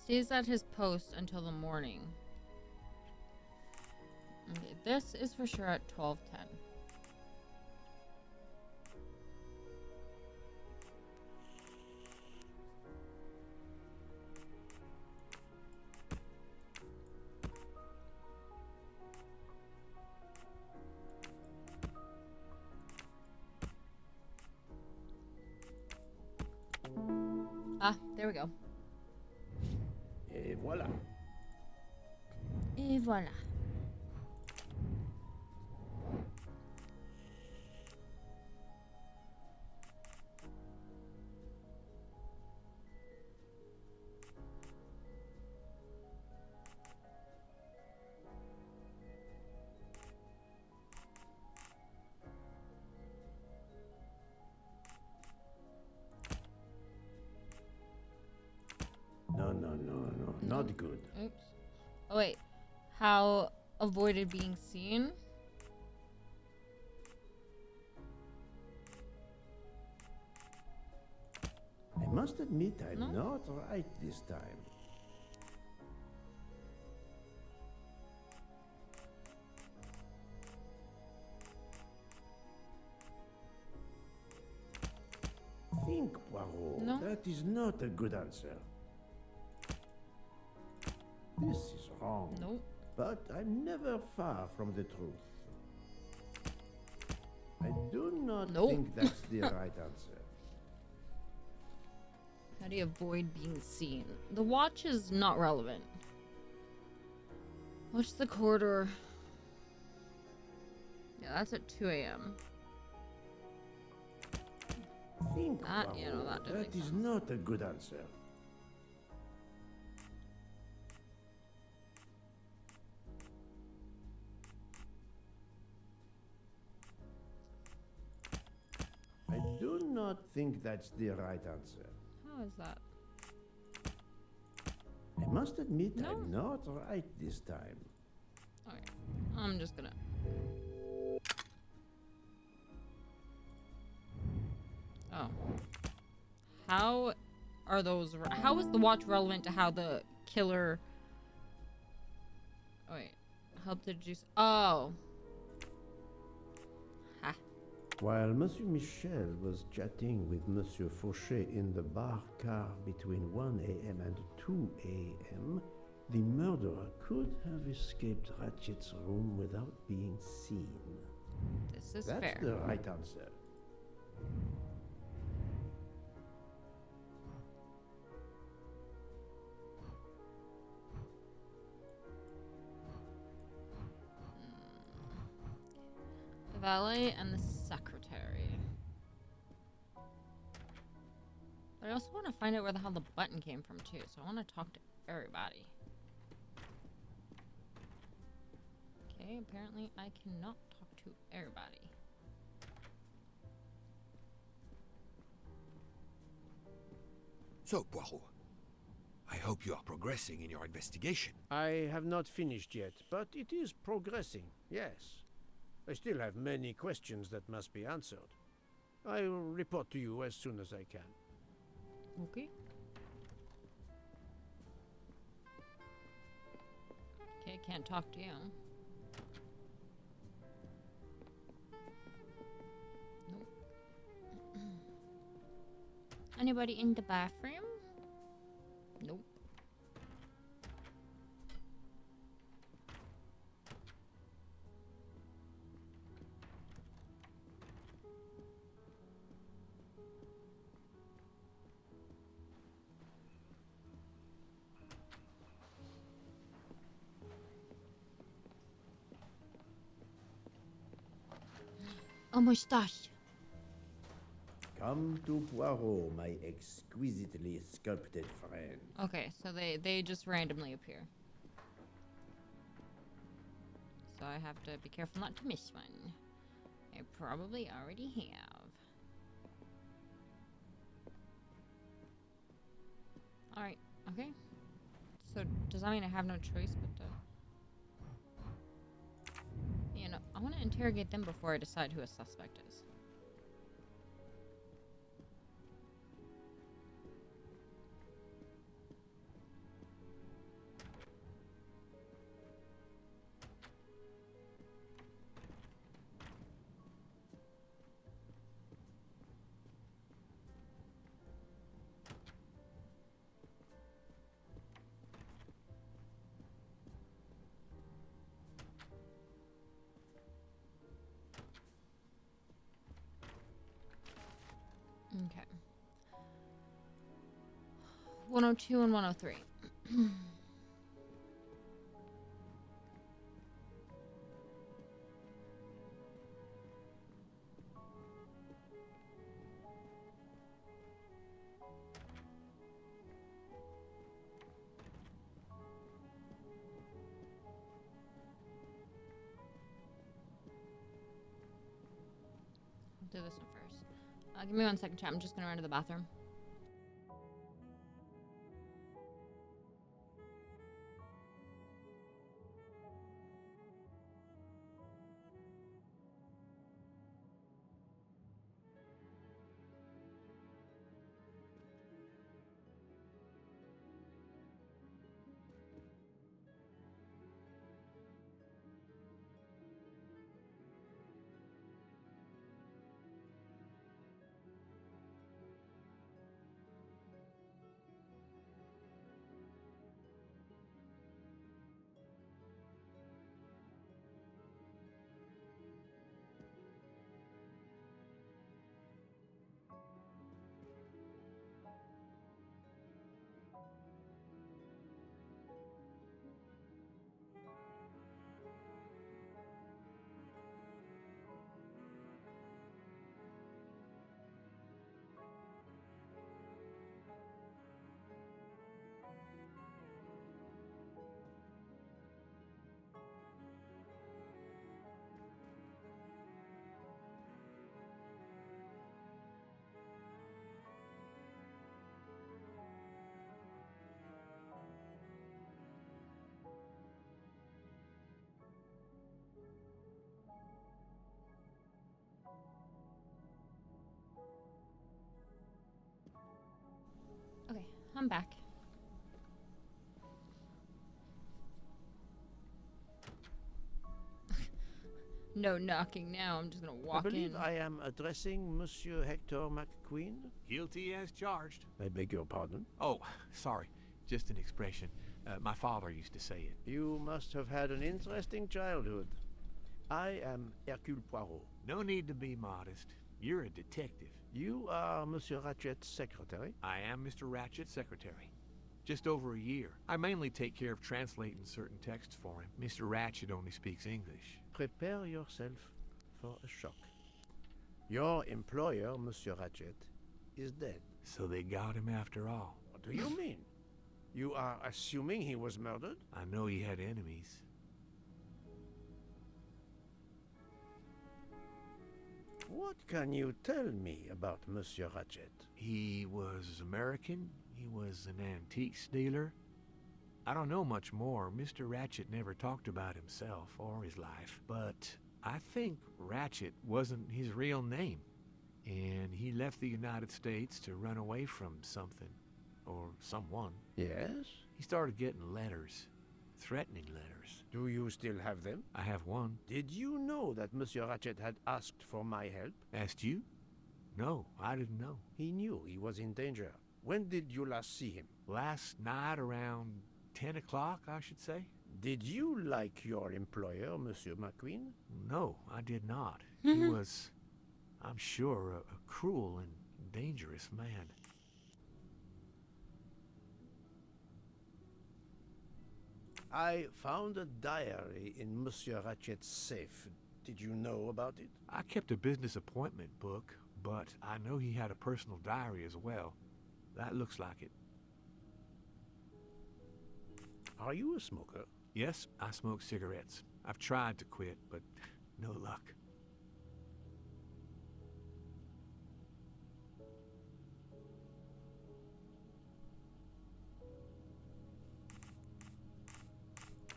Stays at his post until the morning. Okay, this is for sure at 12:10. Ah, there we go. Et voilà. Et voilà. No, not good. Oops. Oh wait. How avoided being seen? I must admit I'm No? not right this time. Think, Poirot. That is not a good answer. This is wrong. Nope. But I'm never far from the truth. I do not think that's the right answer. How do you avoid being seen? The watch is not relevant. What's the corridor? Yeah, that's at 2 a.m. Think, That, you know, that didn't make is not a good answer. I do not think that's the right answer. How is that? I must admit I'm not right this time. Okay, I'm just gonna. Oh. How are those? How is the watch relevant to how the killer? Oh, wait, helped to deduce. Oh. Ha. While Monsieur Michel was chatting with Monsieur Fauchet in the bar car between 1 a.m. and 2 a.m., the murderer could have escaped Ratchet's room without being seen. This is That's fair. the right answer. The valet and the secretary. But I also want to find out where the hell the button came from too, so I want to talk to everybody. Okay, apparently I cannot talk to everybody. So, Poirot, I hope you are progressing in your investigation. I have not finished yet, but it is progressing, yes. I still have many questions that must be answered. I will report to you as soon as I can. Okay. Okay, can't talk to you. Nope. Anybody in the bathroom? Nope. A mustache. Come to Poirot, my exquisitely sculpted friend. Okay, so they just randomly appear. So I have to be careful not to miss one. I probably already have. Alright, okay. So does that mean I have no choice but to... You know, I want to interrogate them before I decide who a suspect is. Okay. 102 and 103. Do this one first. Give me 1 second, chat. I'm just gonna run to the bathroom. back. No knocking now. I'm just gonna walk I believe in. I am addressing Monsieur Hector McQueen. Guilty as charged. I beg your pardon. Oh, sorry. Just an expression. My father used to say it. You must have had an interesting childhood. I am Hercule Poirot. No need to be modest. You're a detective. You are Monsieur Ratchet's secretary? I am Mr. Ratchet's secretary. Just over a year. I mainly take care of translating certain texts for him. Mr. Ratchet only speaks English. Prepare yourself for a shock. Your employer, Monsieur Ratchet, is dead. So they got him after all. What do you mean? You are assuming he was murdered? I know he had enemies. What can you tell me about Monsieur Ratchet? He was American. He was an antiques dealer. I don't know much more. Mr. Ratchet never talked about himself or his life, but I think Ratchet wasn't his real name, and he left the United States to run away from something, or someone. Yes? He started getting letters, threatening letters. Do you still have them? I have one. Did you know that Monsieur Ratchet had asked for my help? Asked you? No, I didn't know. He knew he was in danger. When did you last see him? Last night around 10 o'clock, I should say. Did you like your employer, Monsieur McQueen? No, I did not. He was, I'm sure, a cruel and dangerous man. I found a diary in Monsieur Ratchet's safe. Did you know about it? I kept a business appointment book, but I know he had a personal diary as well. That looks like it. Are you a smoker? Yes, I smoke cigarettes. I've tried to quit, but no luck.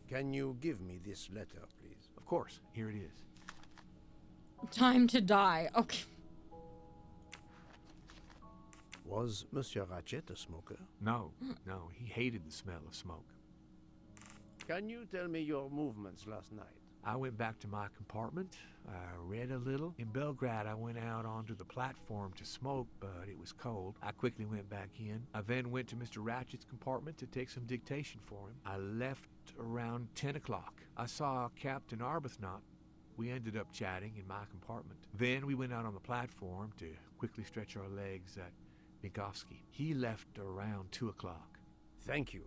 Can you give me this letter, please? Of course, here it is. Time to die. Okay. Was Monsieur Ratchet a smoker? No, he hated the smell of smoke. Can you tell me your movements last night? I went back to my compartment. I read a little. In Belgrade, I went out onto the platform to smoke, but it was cold. I quickly went back in. I then went to Mr. Ratchet's compartment to take some dictation for him. I left around 10 o'clock. I saw Captain Arbuthnot. We ended up chatting in my compartment. Then we went out on the platform to quickly stretch our legs at Minkowski. He left around 2 o'clock. Thank you.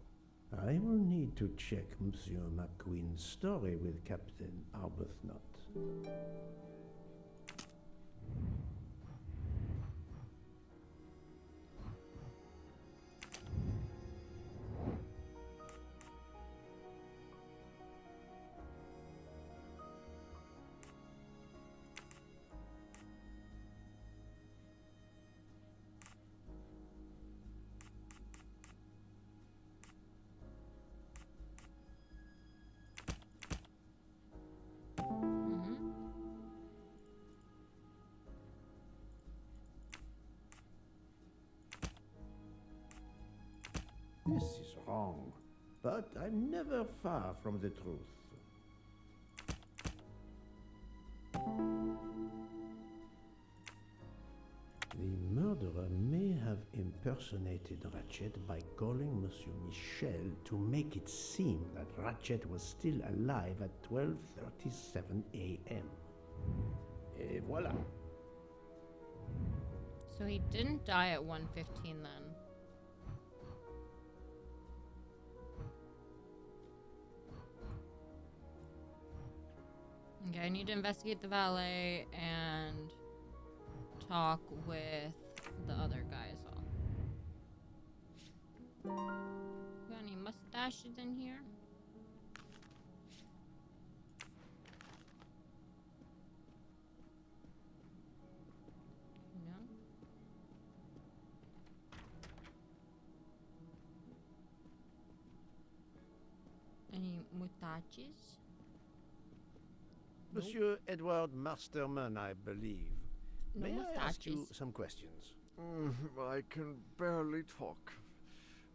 I will need to check Monsieur McQueen's story with Captain Arbuthnot. This is wrong, but I'm never far from the truth. The murderer may have impersonated Ratchet by calling Monsieur Michel to make it seem that Ratchet was still alive at 12:37 a.m. Et voilà. So he didn't die at 1:15 then. Okay, I need to investigate the valet and talk with the other guy as well. Got any mustaches in here? No. Any mustaches? Monsieur Edward Masterman, I believe. No May I ask you mustaches. some questions? I can barely talk.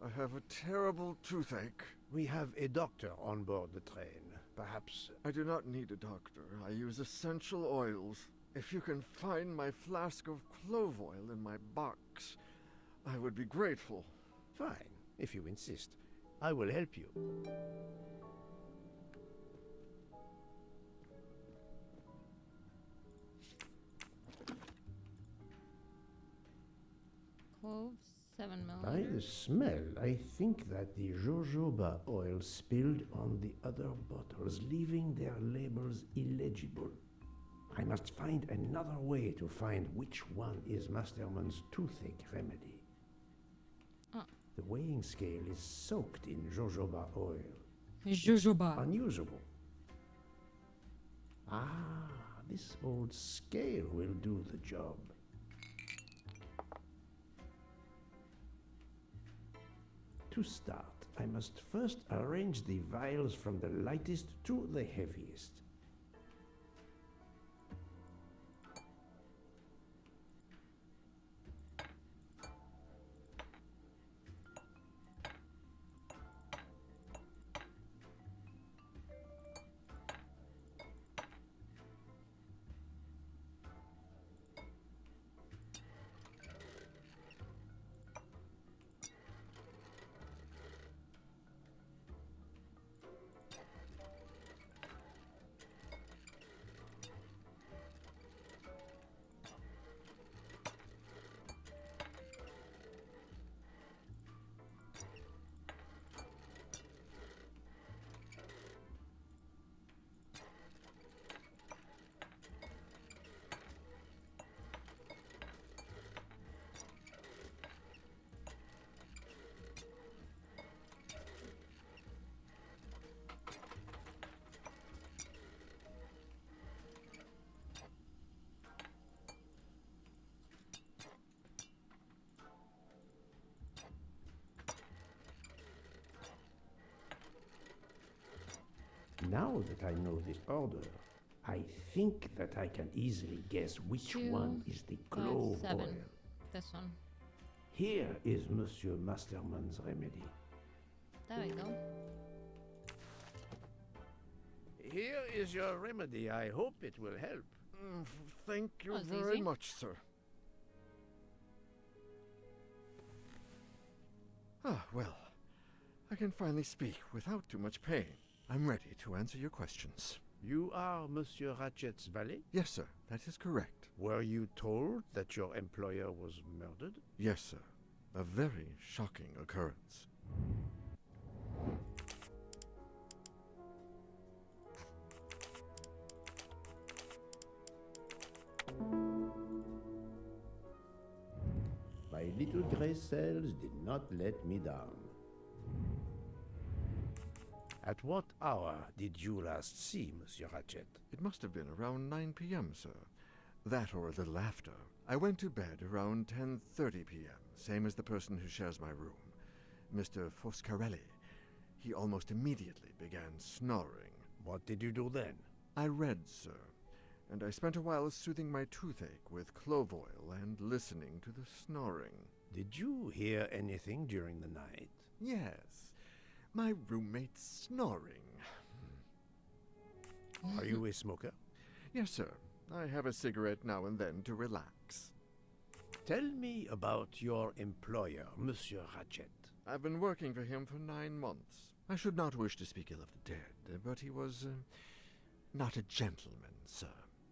I have a terrible toothache. We have a doctor on board the train. Perhaps... I do not need a doctor. I use essential oils. If you can find my flask of clove oil in my box, I would be grateful. Fine, if you insist. I will help you. Cloves, 7 By milliliters. the smell, I think that the jojoba oil spilled on the other bottles, leaving their labels illegible. I must find another way to find which one is Masterman's toothache remedy. Oh. The weighing scale is soaked in jojoba oil. Jojoba. Unusable. Ah, this old scale will do the job. To start, I must first arrange the vials from the lightest to the heaviest. Now that I know the order, I think that I can easily guess which 2, one is the 5, clove 7. oil. This one. Here is Monsieur Masterman's remedy. There we go. Here is your remedy. I hope it will help. Thank you That was very easy. much, sir. Ah, well, I can finally speak without too much pain. I'm ready to answer your questions. You are Monsieur Ratchet's valet? Yes, sir, that is correct. Were you told that your employer was murdered? Yes, sir. A very shocking occurrence. My little gray cells did not let me down. At what hour did you last see Monsieur Ratchet? It must have been around 9 p.m., sir. That or a little after. I went to bed around 10:30 p.m., same as the person who shares my room, Mr. Foscarelli. He almost immediately began snoring. What did you do then? I read, sir, and I spent a while soothing my toothache with clove oil and listening to the snoring. Did you hear anything during the night? Yes, my roommate's snoring. Are you a smoker? Yes, sir. I have a cigarette now and then to relax. Tell me about your employer, Monsieur Ratchet. I've been working for him for 9 months. I should not wish to speak ill of the dead, but he was not a gentleman, sir.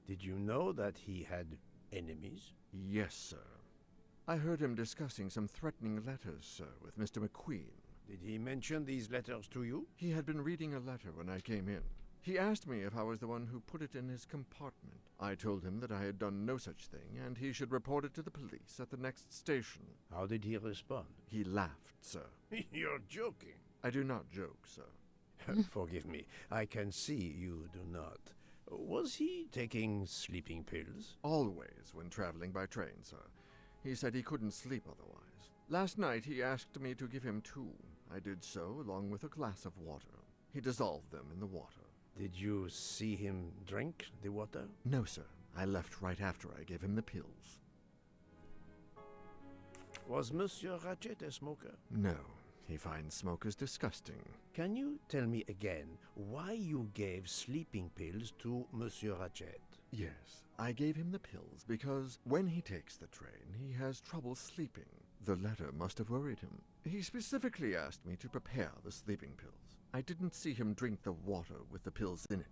Did you know that he had enemies? Yes, sir. I heard him discussing some threatening letters, sir, with Mr. McQueen. Did he mention these letters to you? He had been reading a letter when I came in. He asked me if I was the one who put it in his compartment. I told him that I had done no such thing, and he should report it to the police at the next station. How did he respond? He laughed, sir. You're joking. I do not joke, sir. Forgive me, I can see you do not. Was he taking sleeping pills? Always when traveling by train, sir. He said he couldn't sleep otherwise. Last night he asked me to give him 2. I did so, along with a glass of water. He dissolved them in the water. Did you see him drink the water? No, sir. I left right after I gave him the pills. Was Monsieur Ratchet a smoker? No, He finds smokers disgusting. Can you tell me again why you gave sleeping pills to Monsieur Ratchet? Yes, I gave him the pills because when he takes the train, he has trouble sleeping. The letter must have worried him. He specifically asked me to prepare the sleeping pills. I didn't see him drink the water with the pills in it.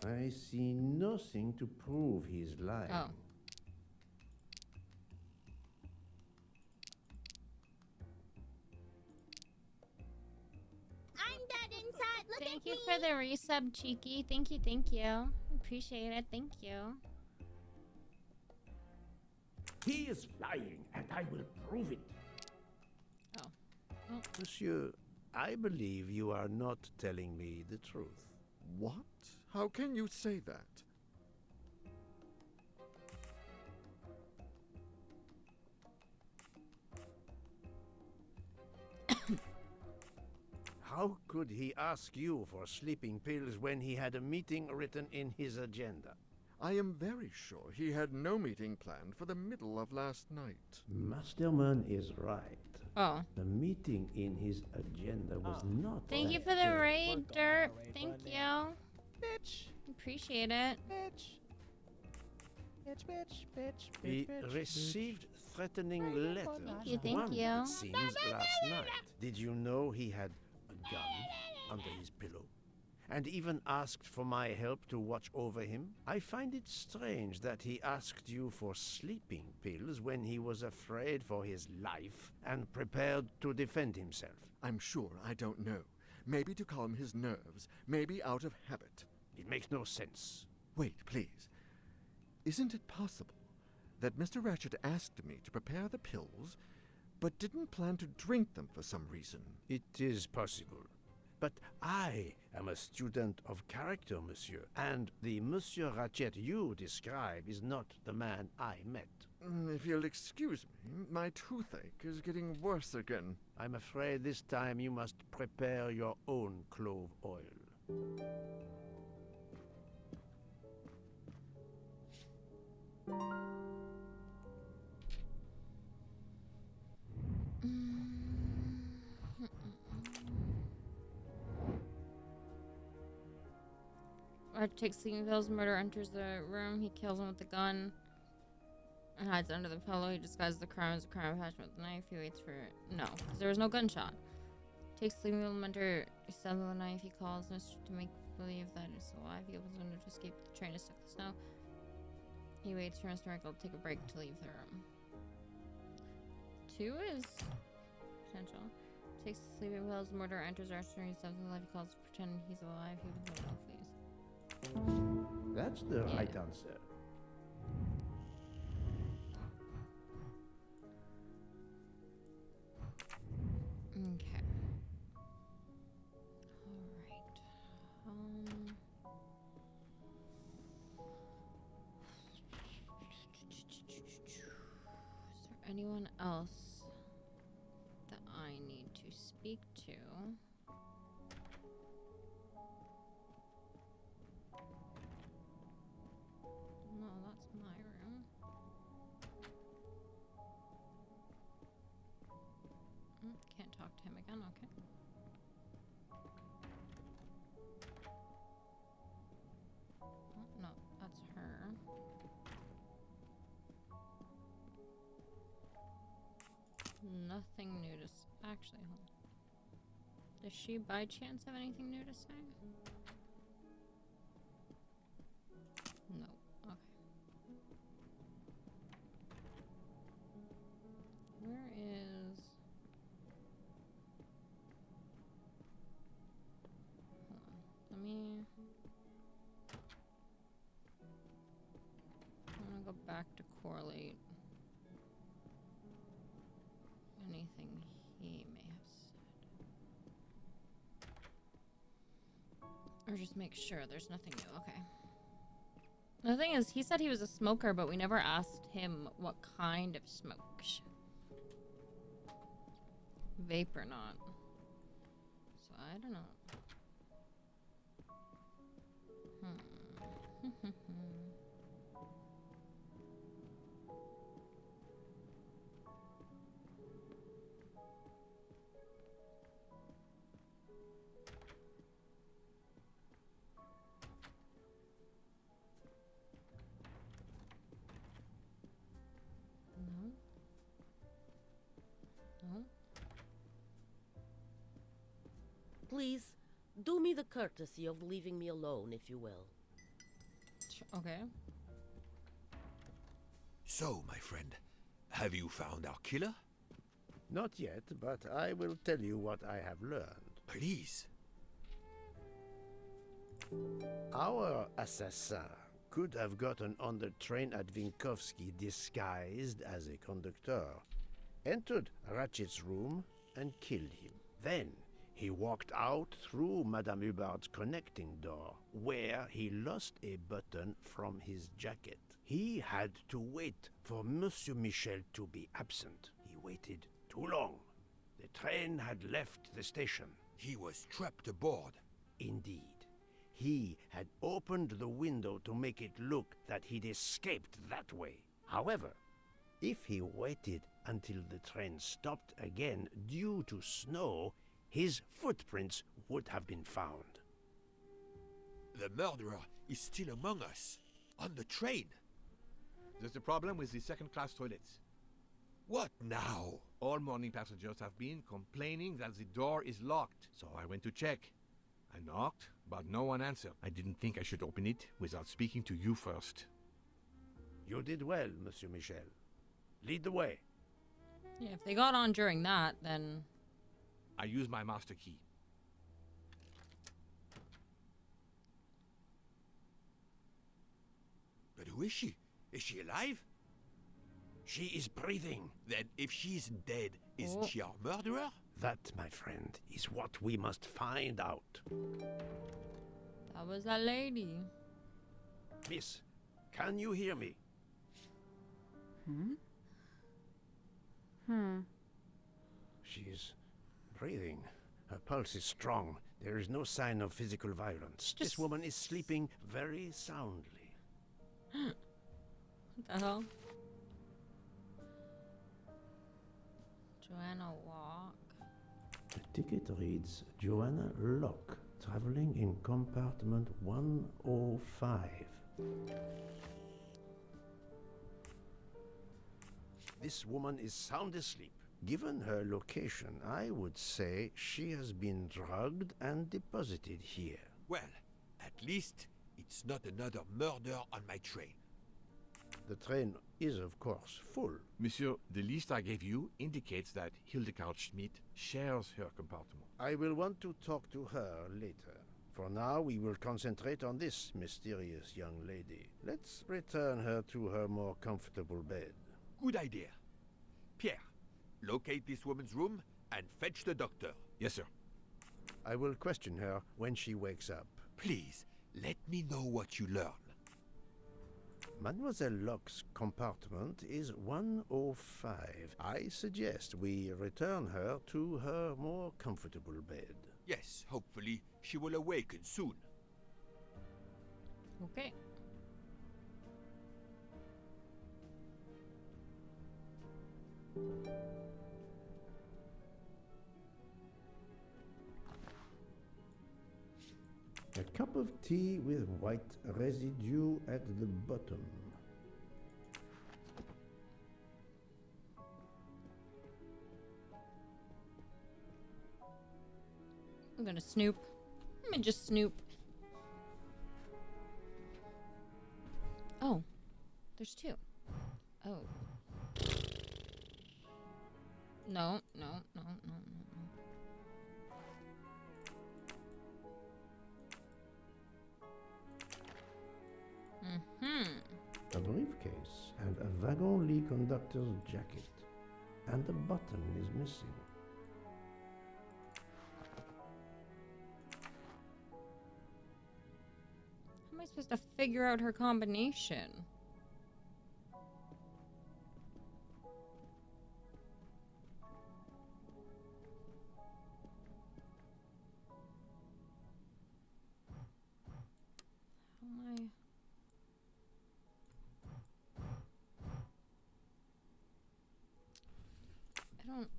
I see nothing to prove he's lying. Oh. I'm dead inside. Look Thank at you me. for the resub, Cheeky. Thank you, thank you. Appreciate it. Thank you. He is lying, and I will prove it. Oh. Oh. Monsieur, I believe you are not telling me the truth. What? How can you say that? How could he ask you for sleeping pills when he had a meeting written in his agenda? I am very sure he had no meeting planned for the middle of last night. Masterman is right. Oh. The meeting in his agenda was not. Thank you that for the big. raid, Dirt. Thank you. Bitch. Appreciate it. Bitch. Bitch, bitch, bitch, He bitch, bitch. received threatening letters. Thank you, thank One, you. it seems, last night. Did you know he had a gun under his pillow? And even asked for my help to watch over him? I find it strange that he asked you for sleeping pills when he was afraid for his life and prepared to defend himself. I'm sure I don't know. Maybe to calm his nerves, maybe out of habit. It makes no sense. Wait, please. Isn't it possible that Mr. Ratchet asked me to prepare the pills, but didn't plan to drink them for some reason? It is possible. But I am a student of character, monsieur, and the Monsieur Ratchet you describe is not the man I met. If you'll excuse me, my toothache is getting worse again. I'm afraid this time you must prepare your own clove oil. Red takes sleeping pills. Murder enters the room. He kills him with the gun and hides under the pillow. He disguises the crime as a crime of passion with the knife. He waits for no, because there was no gunshot. Takes sleeping pill. Mentor stabs with a knife. He calls Mr. to make believe that he's alive. He opens the window to escape the train to stick the snow. He waits for Mr. Michael to take a break to leave the room. 2 is potential. Takes sleeping pills. Murder enters our restaurant. He stabs him alive. He calls to pretend he's alive. He opens the window, please. That's the right answer. Okay. Alright. Is there anyone else that I need to speak to? No, that's my room. Can't talk to him again, okay. Oh, no, that's her. Nothing new to actually, hold on. Does she by chance have anything new to say? No. Okay. Where is... Hold on. Let me... I'm gonna go back to correlate anything he may have said. Or just make sure there's nothing new. Okay. The thing is, he said he was a smoker, but we never asked him what kind of smoke. Vape or not. So I don't know. Please, do me the courtesy of leaving me alone, if you will. Okay. So, my friend, have you found our killer? Not yet, but I will tell you what I have learned. Please. Our assassin could have gotten on the train at Vinkovsky disguised as a conductor, entered Ratchet's room, and killed him. Then he walked out through Madame Hubbard's connecting door, where he lost a button from his jacket. He had to wait for Monsieur Michel to be absent. He waited too long. The train had left the station. He was trapped aboard. Indeed. He had opened the window to make it look that he'd escaped that way. However, if he waited until the train stopped again due to snow, his footprints would have been found. The murderer is still among us, on the train. There's a problem with the second-class toilets. What now? All morning passengers have been complaining that the door is locked, so I went to check. I knocked, but no one answered. I didn't think I should open it without speaking to you first. You did well, Monsieur Michel. Lead the way. Yeah, if they got on during that, then... I used my master key. But who is she? Is she alive? She is breathing. Then if she's dead, isn't she our murderer? That, my friend, is what we must find out. That was that lady. Miss, can you hear me? She's breathing. Her pulse is strong. There is no sign of physical violence. This woman is sleeping very soundly. What the hell? Joanna Walk. The ticket reads Joanna Locke, traveling in compartment 105. This woman is sound asleep. Given her location, I would say she has been drugged and deposited here. Well, at least it's not another murder on my train. The train is, of course, full. Monsieur, the list I gave you indicates that Hildegard Schmidt shares her compartment. I will want to talk to her later. For now, we will concentrate on this mysterious young lady. Let's return her to her more comfortable bed. Good idea. Pierre, locate this woman's room and fetch the doctor. Yes, sir. I will question her when she wakes up. Please, let me know what you learn. Mademoiselle Locke's compartment is 105. I suggest we return her to her more comfortable bed. Yes, hopefully she will awaken soon. Okay. A cup of tea with white residue at the bottom. I'm gonna snoop. Let me just snoop. Oh. There's two. Oh. No, no, no, no, no, no. A briefcase and a wagon-lit conductor's jacket. And the button is missing. How am I supposed to figure out her combination? How am I... I don't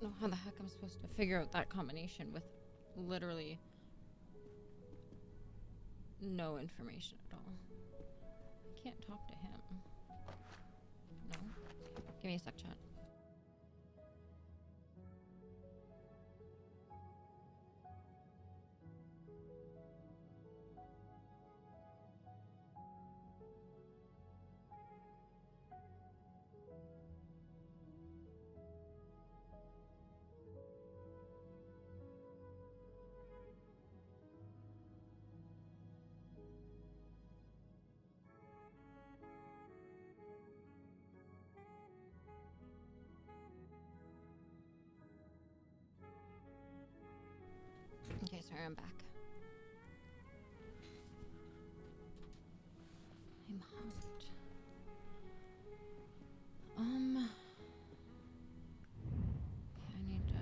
know how the heck I'm supposed to figure out that combination with literally no information at all. I can't talk to him. No? Give me a sec, chat. Here, I'm back. I'm hot. Okay, I need to...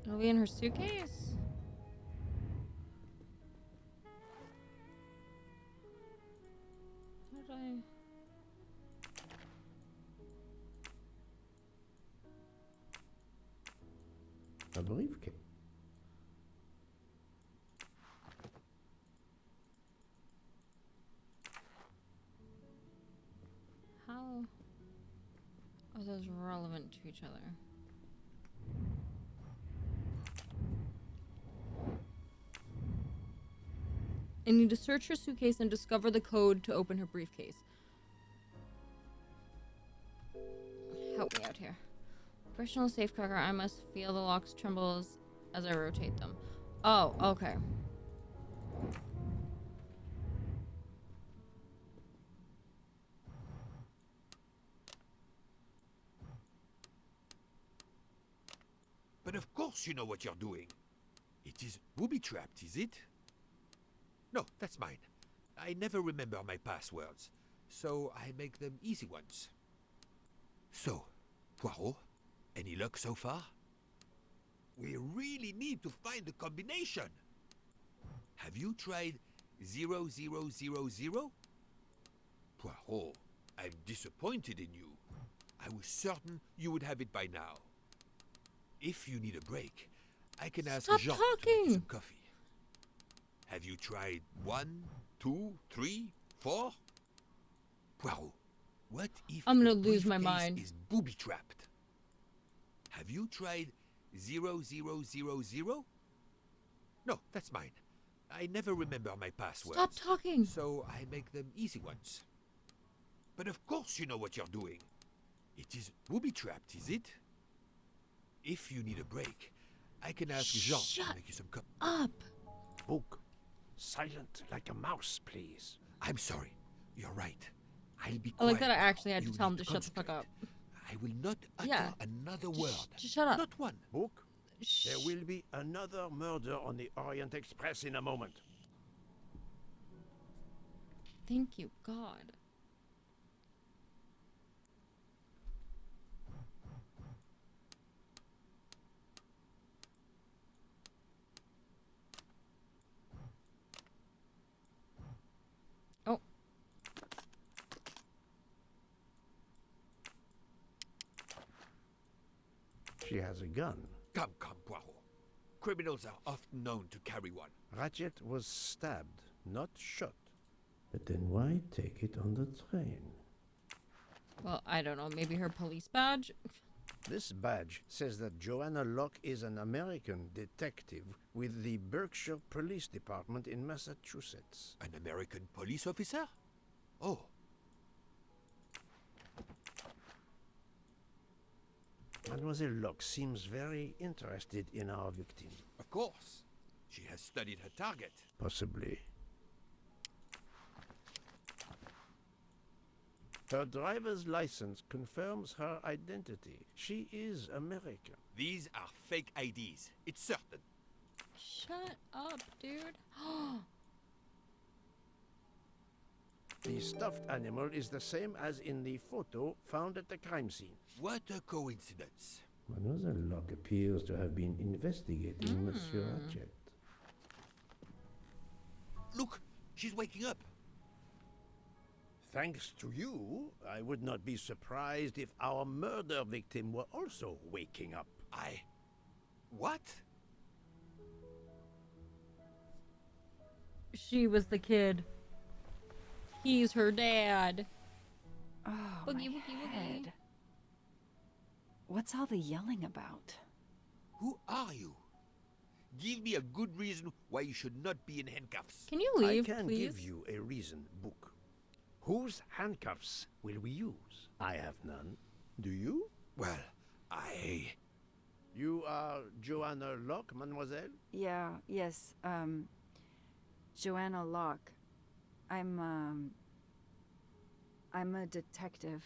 It'll be in her suitcase? How did I... A briefcase. How are those relevant to each other? I need to search her suitcase and discover the code to open her briefcase. Help me out here. Professional safecracker, I must feel the locks tremble as I rotate them. Oh, okay. But of course you know what you're doing. It is booby-trapped, is it? No, that's mine. I never remember my passwords, so I make them easy ones. So, Poirot, any luck so far? We really need to find the combination. Have you tried 0000? Poirot, I'm disappointed in you. I was certain you would have it by now. If you need a break, I can ask Stop Jean talking. to make you some coffee. Have you tried 1, 2, 3, 4? Poirot, what if I'm gonna the lose my briefcase mind. is booby-trapped? Have you tried 0000? No, that's mine. I never remember my passwords. Stop talking. So I make them easy ones. But of course you know what you're doing. It is booby-trapped, is it? If you need a break, I can ask Jean to make you some coffee. Up. Book. Silent like a mouse, please. I'm sorry. You're right. I'll be I like quiet that I now. actually had to You tell him need to shut the fuck up. I will not utter Yeah. another word. Just shut up. Not one. Book. There will be another murder on the Orient Express in a moment. Thank you, God. Oh. She has a gun. Come, Poirot. Criminals are often known to carry one. Ratchet was stabbed, not shot. But then why take it on the train? Well, I don't know. Maybe her police badge? This badge says that Joanna Locke is an American detective with the Berkshire Police Department in Massachusetts. An American police officer? Oh. Mademoiselle Locke seems very interested in our victim. Of course. She has studied her target. Possibly. Her driver's license confirms her identity. She is American. These are fake IDs. It's certain. Shut up, dude. The stuffed animal is the same as in the photo found at the crime scene. What a coincidence. Mademoiselle Locke appears to have been investigating Monsieur Ratchet. Look, she's waking up. Thanks to you, I would not be surprised if our murder victim were also waking up. What? She was the kid. He's her dad. Oh, Boogie, my woogie, woogie. head. What's all the yelling about? Who are you? Give me a good reason why you should not be in handcuffs. Can you leave, I can please? give you a reason, Book. Whose handcuffs will we use? I have none. Do you? Well, You are Joanna Locke, mademoiselle? Yes, Joanna Locke. I'm a detective.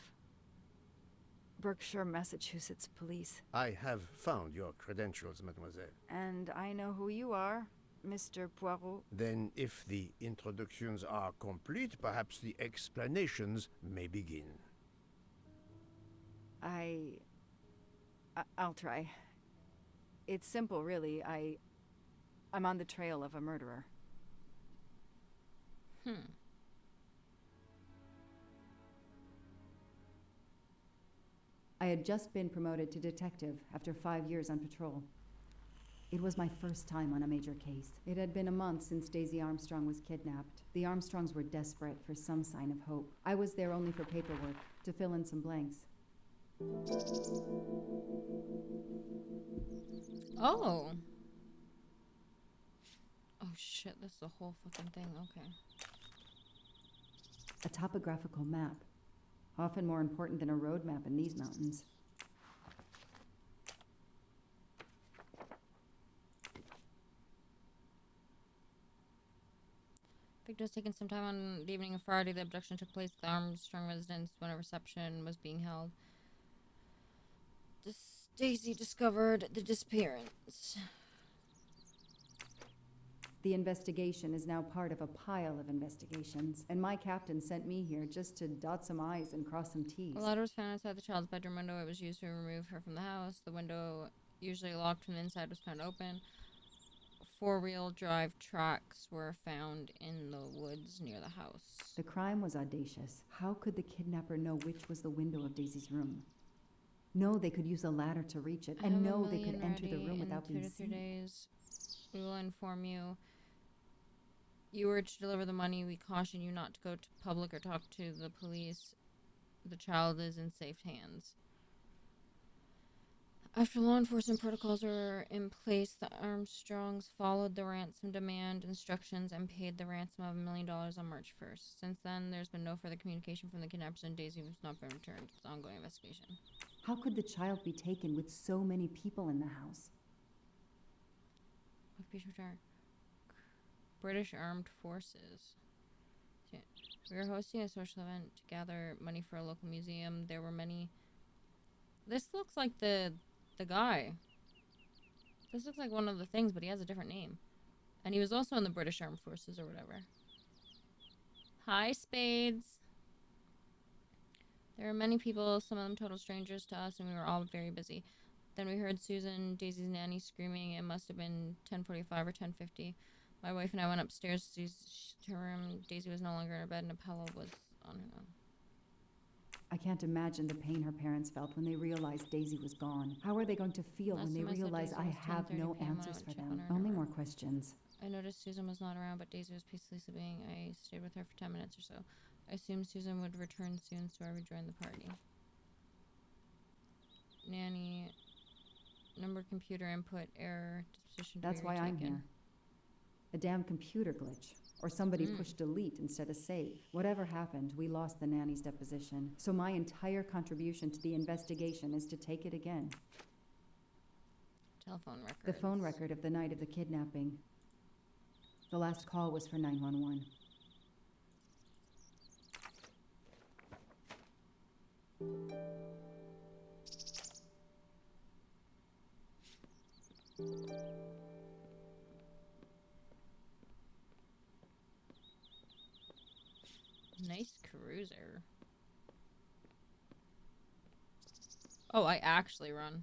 Berkshire, Massachusetts Police. I have found your credentials, mademoiselle. And I know who you are, Mr. Poirot. Then, if the introductions are complete, perhaps the explanations may begin. I'll try. It's simple, really. I'm on the trail of a murderer. I had just been promoted to detective after 5 years on patrol. It was my first time on a major case. It had been a month since Daisy Armstrong was kidnapped. The Armstrongs were desperate for some sign of hope. I was there only for paperwork, to fill in some blanks. Oh. Oh shit, that's the whole fucking thing, okay. A topographical map. Often more important than a road map in these mountains. Victim was taken sometime on the evening of Friday. The abduction took place at the Armstrong residence when a reception was being held. Daisy discovered the disappearance. The investigation is now part of a pile of investigations, and my captain sent me here just to dot some I's and cross some T's. A ladder was found outside the child's bedroom window. It was used to remove her from the house. The window, usually locked from the inside, was found open. Four-wheel drive tracks were found in the woods near the house. The crime was audacious. How could the kidnapper know which was the window of Daisy's room? No, they could use a ladder to reach it, and no, they could enter the room without being seen. 2 to 3 days, we will inform you. You were to deliver the money. We caution you not to go to public or talk to the police. The child is in safe hands. After law enforcement protocols were in place, the Armstrongs followed the ransom demand instructions and paid the ransom of $1 million on March 1st. Since then, there's been no further communication from the kidnappers, and Daisy has not been returned. It's an ongoing investigation. How could the child be taken with so many people in the house? Occupation return. British Armed Forces. We were hosting a social event to gather money for a local museum. There were many. This looks like the guy. This looks like one of the things, but he has a different name. And he was also in the British Armed Forces or whatever. Hi, Spades. There were many people, some of them total strangers to us, and we were all very busy. Then we heard Susan, Daisy's nanny, screaming. It must have been 10:45 or 10:50. My wife and I went upstairs to her room. Daisy was no longer in her bed, and a pillow was on her. I can't imagine the pain her parents felt when they realized Daisy was gone. How are they going to feel when they realize I have no answers for them? Only more questions. I noticed Susan was not around, but Daisy was peacefully sleeping. I stayed with her for 10 minutes or so. I assumed Susan would return soon, so I rejoined the party. Nanny, number computer input, error, disposition to be That's why I'm here. A damn computer glitch. Or somebody pushed delete instead of save. Whatever happened, we lost the nanny's deposition. So my entire contribution to the investigation is to take it again. Telephone record. The phone record of the night of the kidnapping. The last call was for 911. Nice cruiser. Oh, I actually run.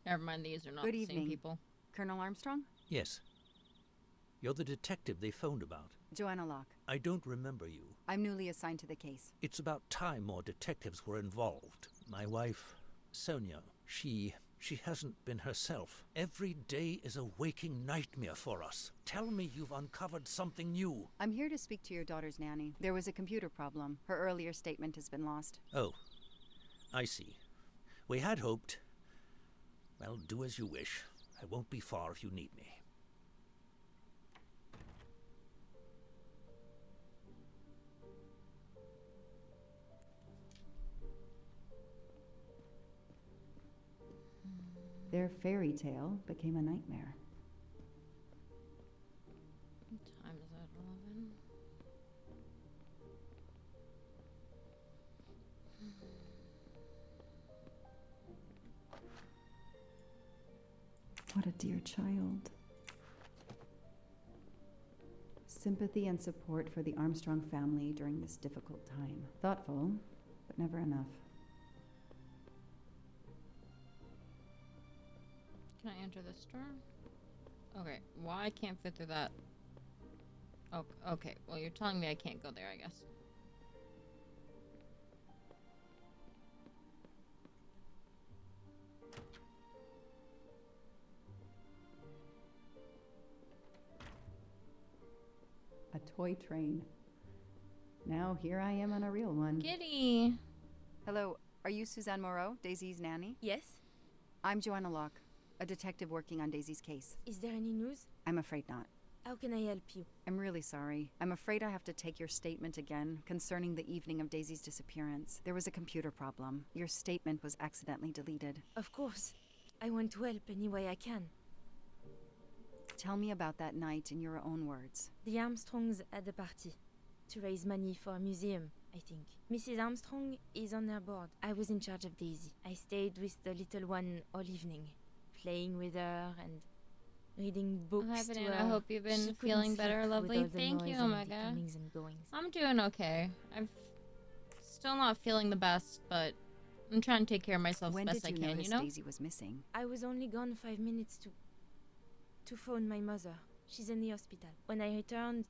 Never mind, these are not Good the evening. same people. Colonel Armstrong? Yes. You're the detective they phoned about. Joanna Locke. I don't remember you. I'm newly assigned to the case. It's about time more detectives were involved. My wife, Sonia, she hasn't been herself. Every day is a waking nightmare for us. Tell me you've uncovered something new. I'm here to speak to your daughter's nanny. There was a computer problem. Her earlier statement has been lost. Oh, I see. We had hoped. Well, do as you wish. I won't be far if you need me. Their fairy tale became a nightmare. What time is it? 11? What a dear child. Sympathy and support for the Armstrong family during this difficult time. Thoughtful, but never enough. Can I enter this door? Okay, well, I can't fit through that. Oh, okay, well, you're telling me I can't go there, I guess. A toy train. Now here I am on a real one. Giddy! Hello, are you Suzanne Moreau, Daisy's nanny? Yes? I'm Joanna Locke, a detective working on Daisy's case. Is there any news? I'm afraid not. How can I help you? I'm really sorry. I'm afraid I have to take your statement again concerning the evening of Daisy's disappearance. There was a computer problem. Your statement was accidentally deleted. Of course. I want to help any way I can. Tell me about that night in your own words. The Armstrongs had a party to raise money for a museum, I think. Mrs. Armstrong is on their board. I was in charge of Daisy. I stayed with the little one all evening, playing with her and reading books Hi, to Banana. her. I hope you've been She couldn't feeling sleep better, with lovely. all the Thank noise you, and the Omega. comings and goings. I'm doing okay. I'm still not feeling the best, but I'm trying to take care of myself When as best did you I can, notice you know? Daisy was missing? I was only gone 5 minutes to phone my mother. She's in the hospital. When I returned,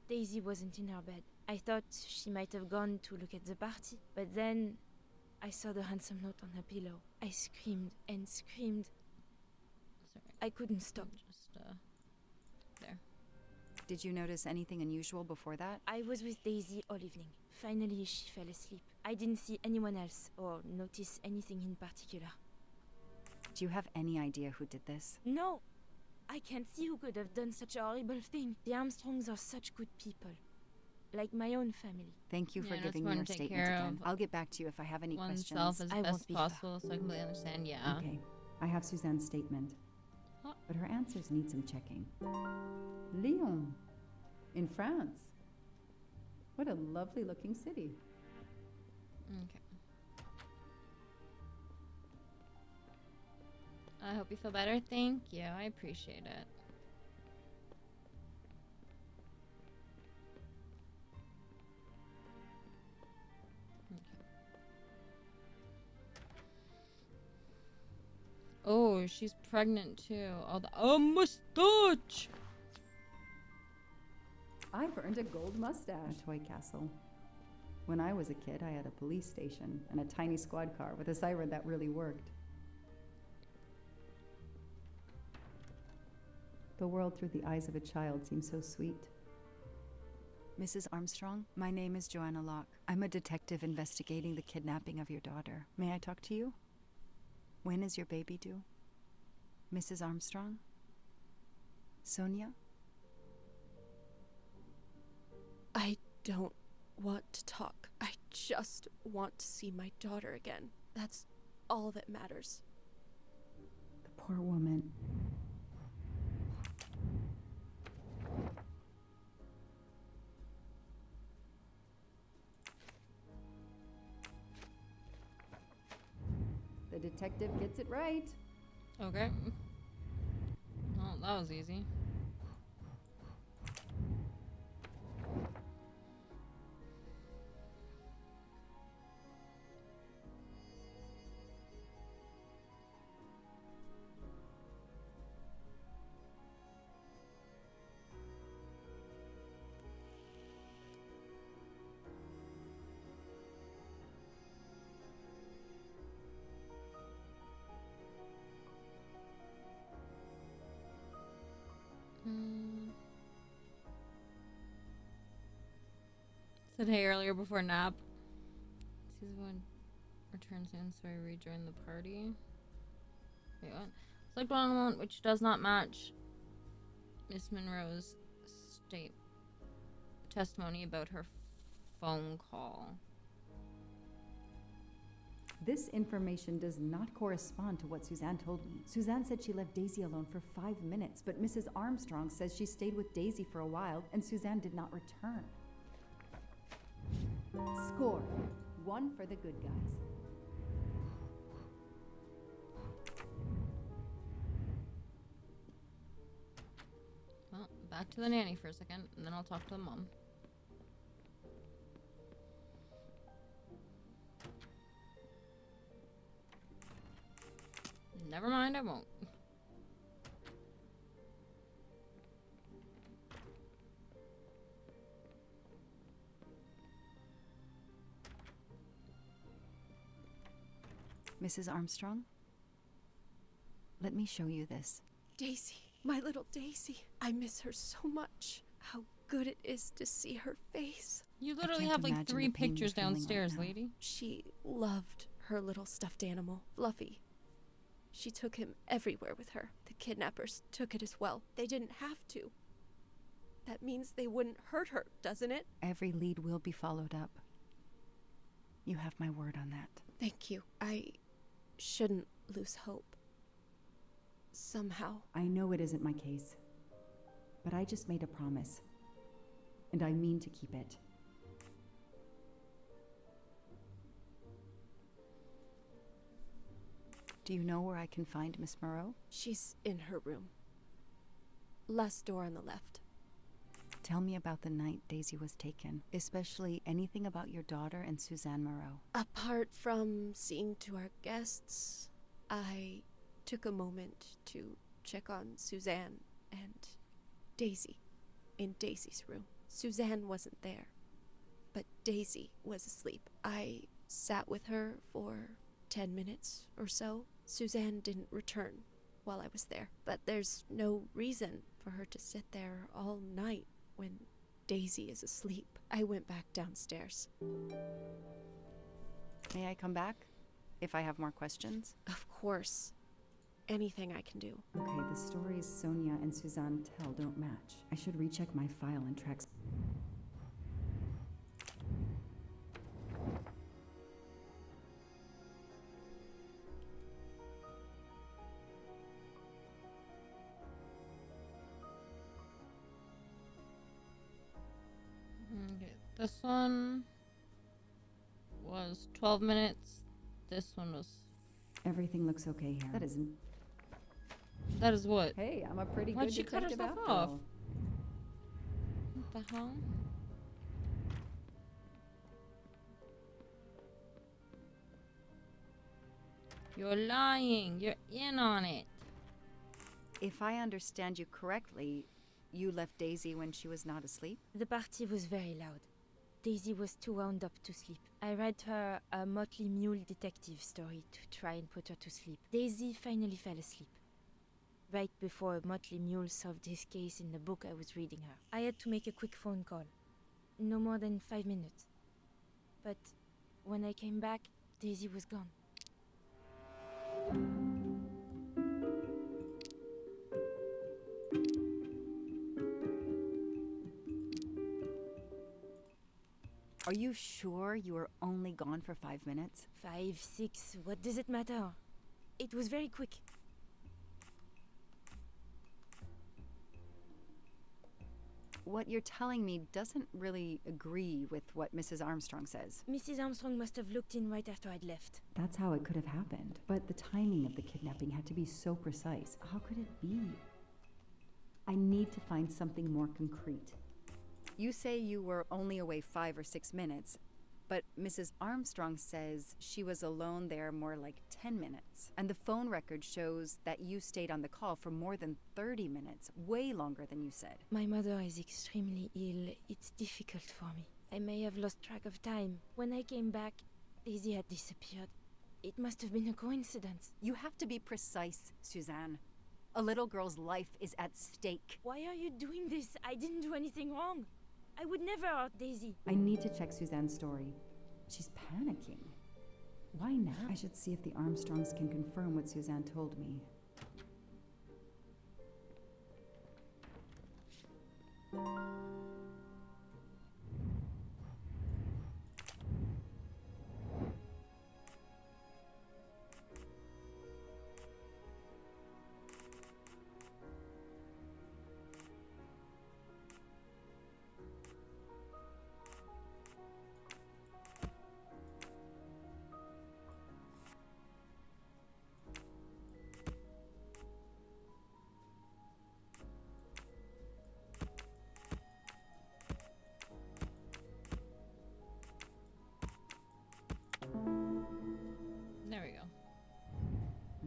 Daisy wasn't in her bed. I thought she might have gone to look at the party, but then I saw the ransom note on her pillow. I screamed and screamed. Sorry. I couldn't stop. Just, there. Did you notice anything unusual before that? I was with Daisy all evening. Finally, she fell asleep. I didn't see anyone else or notice anything in particular. Do you have any idea who did this? No! I can't see who could have done such a horrible thing. The Armstrongs are such good people. Like my own family. Thank you for Yeah, I just giving me wanna your take statement care again. of I'll get back to you if I have any oneself questions. as best as possible, so I completely understand, yeah. Okay, I have Suzanne's statement. Oh. But her answers need some checking. Lyon, in France. What a lovely looking city. Okay. I hope you feel better. Thank you. I appreciate it. Okay. Oh, she's pregnant too. All the mustache. I've earned a gold mustache. A toy castle. When I was a kid, I had a police station and a tiny squad car with a siren that really worked. The world through the eyes of a child seems so sweet. Mrs. Armstrong, my name is Joanna Locke. I'm a detective investigating the kidnapping of your daughter. May I talk to you? When is your baby due? Mrs. Armstrong? Sonia? I don't want to talk. I just want to see my daughter again. That's all that matters. The poor woman. The detective gets it right. Okay. Oh, that was easy. Said hey earlier before nap. Season 1 returns in, so I rejoin the party. Wait, what? Select one element which does not match Miss Monroe's testimony about her phone call. This information does not correspond to what Suzanne told me. Suzanne said she left Daisy alone for 5 minutes, but Mrs. Armstrong says she stayed with Daisy for a while and Suzanne did not return. Score. 1 for the good guys. Well, back to the nanny for a second, and then I'll talk to the mom. Never mind, I won't. Mrs. Armstrong? Let me show you this. Daisy, my little Daisy. I miss her so much. How good it is to see her face. You literally have like 3 pictures downstairs, lady. She loved her little stuffed animal, Fluffy. She took him everywhere with her. The kidnappers took it as well. They didn't have to. That means they wouldn't hurt her, doesn't it? Every lead will be followed up. You have my word on that. Thank you. I shouldn't lose hope. Somehow. I know it isn't my case, but I just made a promise, and I mean to keep it. Do you know where I can find Miss Moreau? She's in her room. Last door on the left. Tell me about the night Daisy was taken, especially anything about your daughter and Suzanne Moreau. Apart from seeing to our guests, I took a moment to check on Suzanne and Daisy in Daisy's room. Suzanne wasn't there, but Daisy was asleep. I sat with her for 10 minutes or so. Suzanne didn't return while I was there, but there's no reason for her to sit there all night when Daisy is asleep. I went back downstairs. May I come back if I have more questions? Of course. Anything I can do. Okay, the stories Sonia and Suzanne tell don't match. I should recheck my file and track. Okay, this one was 12 minutes. This one was... Everything looks okay here. That is what? Hey, I'm a pretty Why'd good she cut detective herself after off? all. What the hell? You're lying. You're in on it. If I understand you correctly, you left Daisy when she was not asleep? The party was very loud. Daisy was too wound up to sleep. I read her a Motley Mule detective story to try and put her to sleep. Daisy finally fell asleep. Right before Motley Mule solved his case in the book I was reading her. I had to make a quick phone call. No more than 5 minutes. But when I came back, Daisy was gone. Are you sure you were only gone for 5 minutes? 5, 6, what does it matter? It was very quick. What you're telling me doesn't really agree with what Mrs. Armstrong says. Mrs. Armstrong must have looked in right after I'd left. That's how it could have happened. But the timing of the kidnapping had to be so precise. How could it be? I need to find something more concrete. You say you were only away 5 or 6 minutes, but Mrs. Armstrong says she was alone there more like 10 minutes. And the phone record shows that you stayed on the call for more than 30 minutes, way longer than you said. My mother is extremely ill. It's difficult for me. I may have lost track of time. When I came back, Daisy had disappeared. It must have been a coincidence. You have to be precise, Suzanne. A little girl's life is at stake. Why are you doing this? I didn't do anything wrong. I would never hurt Daisy. I need to check Suzanne's story. She's panicking. Why now? I should see if the Armstrongs can confirm what Suzanne told me.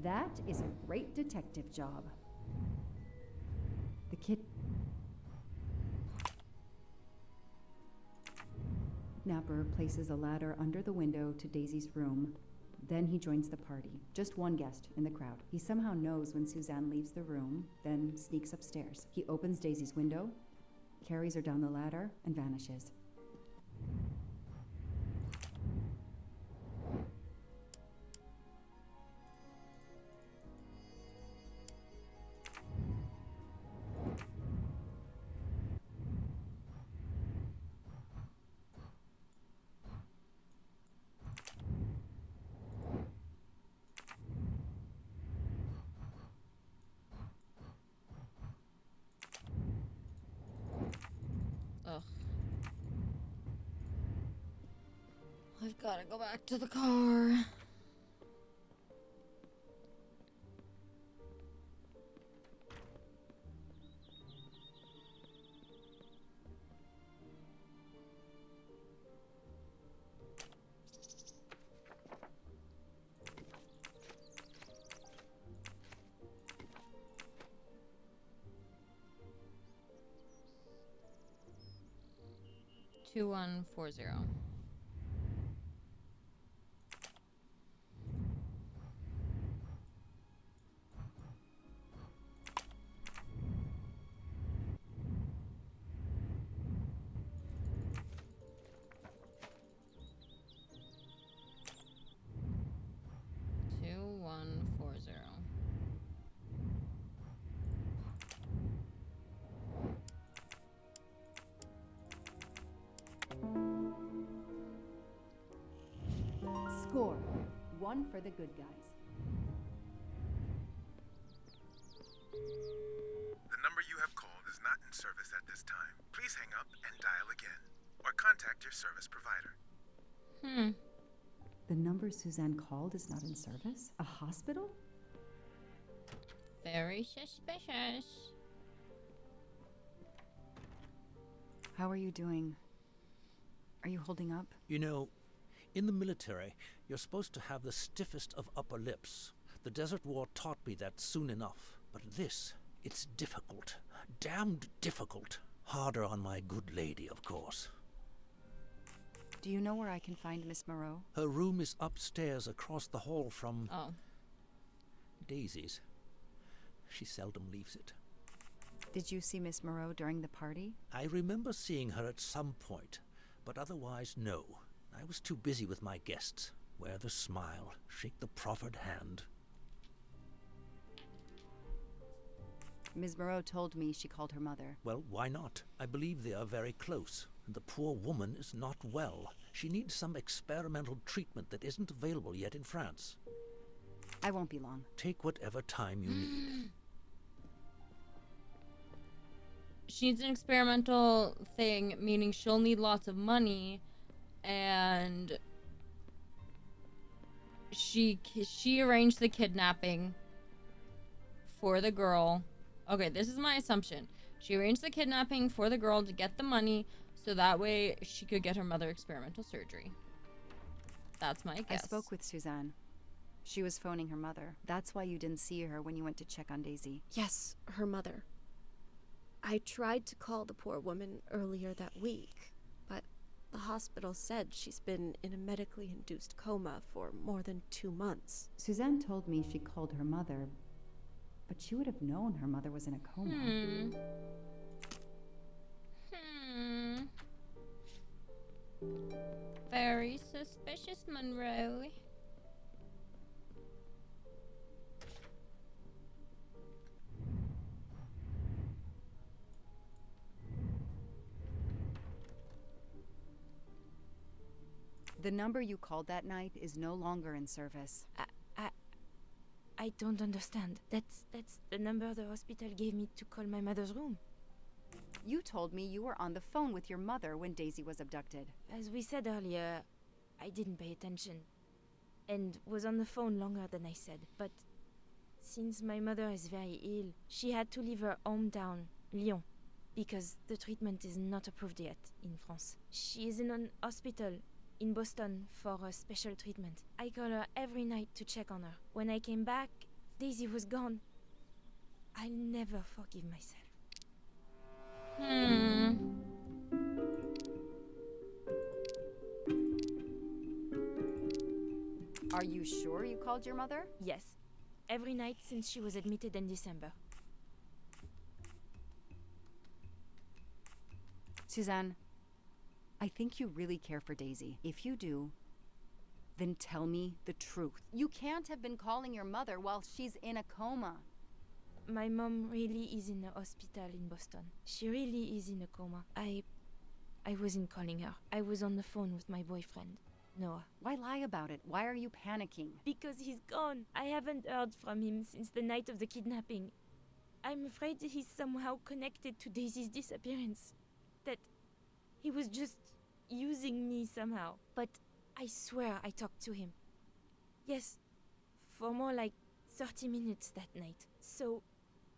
That is a great detective job. The kidnapper places a ladder under the window to Daisy's room. Then he joins the party. Just one guest in the crowd. He somehow knows when Suzanne leaves the room, then sneaks upstairs. He opens Daisy's window, carries her down the ladder, and vanishes. Ugh. I've got to go back to the car. Two 140. Score. 1 for the good guys. The number you have called is not in service at this time. Please hang up and dial again, or contact your service provider. The number Suzanne called is not in service? A hospital? Very suspicious. How are you doing? Are you holding up? You know, in the military, you're supposed to have the stiffest of upper lips. The Desert War taught me that soon enough. But this, it's difficult. Damned difficult. Harder on my good lady, of course. Do you know where I can find Miss Moreau? Her room is upstairs across the hall from... Oh. Daisy's. She seldom leaves it. Did you see Miss Moreau during the party? I remember seeing her at some point, but otherwise no. I was too busy with my guests. Wear the smile, shake the proffered hand. Ms. Moreau told me she called her mother. Well, why not? I believe they are very close, and the poor woman is not well. She needs some experimental treatment that isn't available yet in France. I won't be long. Take whatever time you need. She needs an experimental thing, meaning she'll need lots of money, and she arranged the kidnapping for the girl. Okay, this is my assumption. She arranged the kidnapping for the girl to get the money, so that way she could get her mother experimental surgery. That's my guess. I spoke with Suzanne. She was phoning her mother. That's why you didn't see her when you went to check on Daisy. Yes, her mother. I tried to call the poor woman earlier that week, but the hospital said she's been in a medically induced coma for more than 2 months. Suzanne told me she called her mother, but she would have known her mother was in a coma. Very suspicious, Monroe. The number you called that night is no longer in service. I don't understand. That's the number the hospital gave me to call my mother's room. You told me you were on the phone with your mother when Daisy was abducted. As we said earlier, I didn't pay attention and was on the phone longer than I said. But since my mother is very ill, she had to leave her hometown, Lyon, because the treatment is not approved yet in France. She is in an hospital in Boston for a special treatment. I call her every night to check on her. When I came back, Daisy was gone. I'll never forgive myself. Are you sure you called your mother? Yes. Every night since she was admitted in December. Suzanne, I think you really care for Daisy. If you do, then tell me the truth. You can't have been calling your mother while she's in a coma. My mom really is in a hospital in Boston. She really is in a coma. I wasn't calling her. I was on the phone with my boyfriend, Noah. Why lie about it? Why are you panicking? Because he's gone. I haven't heard from him since the night of the kidnapping. I'm afraid he's somehow connected to Daisy's disappearance. That he was just using me somehow. But I swear I talked to him. Yes, for more like 30 minutes that night. So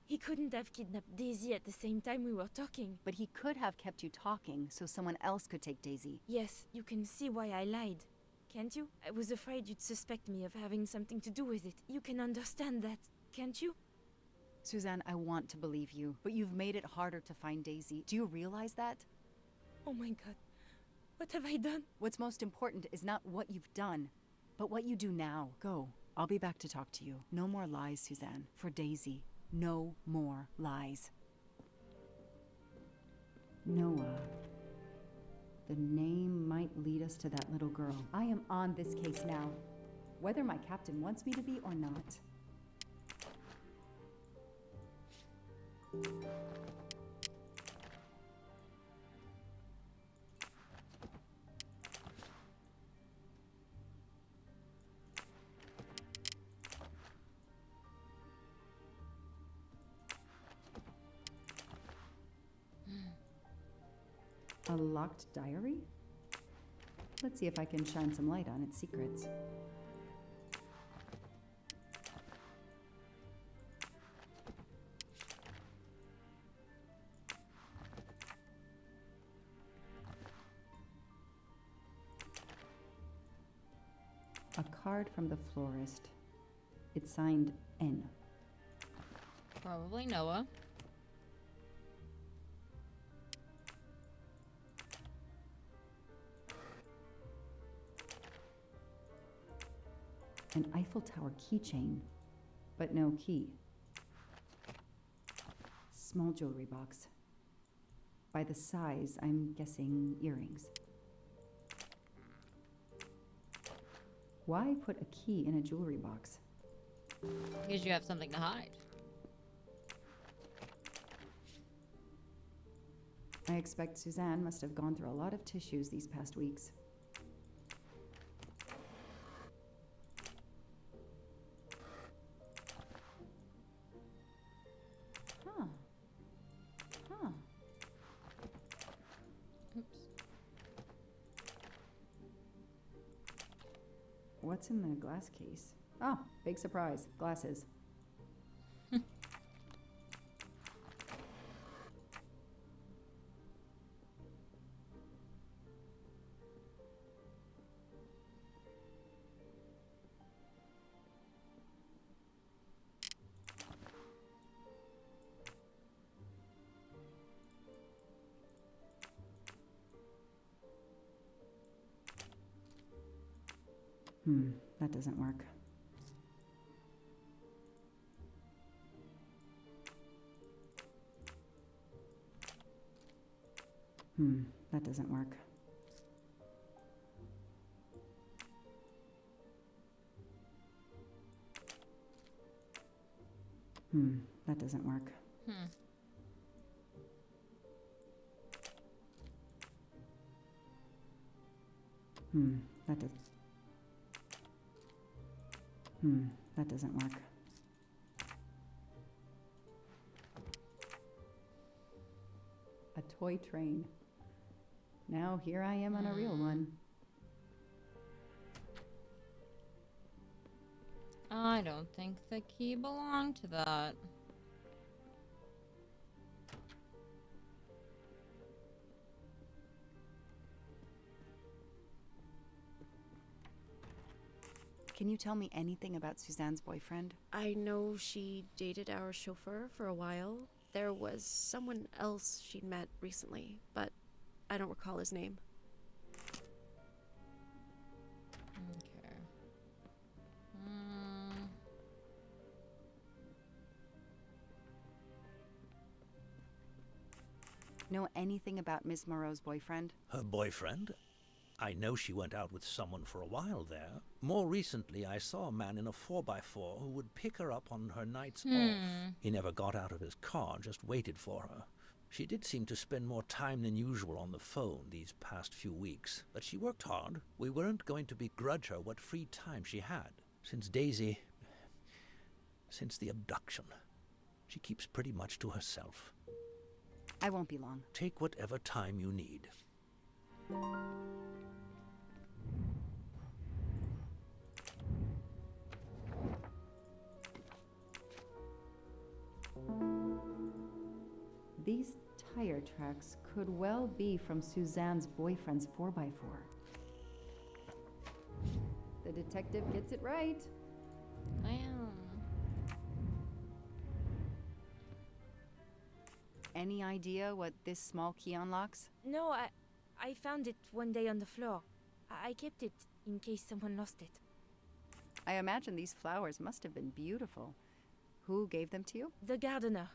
he couldn't have kidnapped Daisy at the same time we were talking. But he could have kept you talking so someone else could take Daisy. Yes, you can see why I lied. Can't you? I was afraid you'd suspect me of having something to do with it. You can understand that, can't you? Suzanne, I want to believe you, but you've made it harder to find Daisy. Do you realize that? Oh my god. What have I done? What's most important is not what you've done, but what you do now. Go. I'll be back to talk to you. No more lies, Suzanne. For Daisy. No more lies. Noah. The name might lead us to that little girl. I am on this case now, whether my captain wants me to be or not. A locked diary? Let's see if I can shine some light on its secrets. A card from the florist. It's signed N. Probably Noah. An Eiffel Tower keychain, but no key. Small jewelry box. By the size, I'm guessing earrings. Why put a key in a jewelry box? Because you have something to hide. I expect Suzanne must have gone through a lot of tissues these past weeks. What's in the glass case? Oh, big surprise. Glasses. That doesn't work. That doesn't work. That doesn't work. That does. That doesn't work. A toy train. Now here I am on a real one. I don't think the key belonged to that. Can you tell me anything about Suzanne's boyfriend? I know she dated our chauffeur for a while. There was someone else she'd met recently, but I don't recall his name. Okay. Know anything about Miss Moreau's boyfriend? Her boyfriend? I know she went out with someone for a while there. More recently, I saw a man in a 4x4 who would pick her up on her nights off. He never got out of his car, just waited for her. She did seem to spend more time than usual on the phone these past few weeks, but she worked hard. We weren't going to begrudge her what free time she had. Since the abduction, she keeps pretty much to herself. I won't be long. Take whatever time you need. These tire tracks could well be from Suzanne's boyfriend's 4x4. The detective gets it right. Any idea what this small key unlocks? No, I found it one day on the floor. I kept it in case someone lost it. I imagine these flowers must have been beautiful. Who gave them to you? The gardener.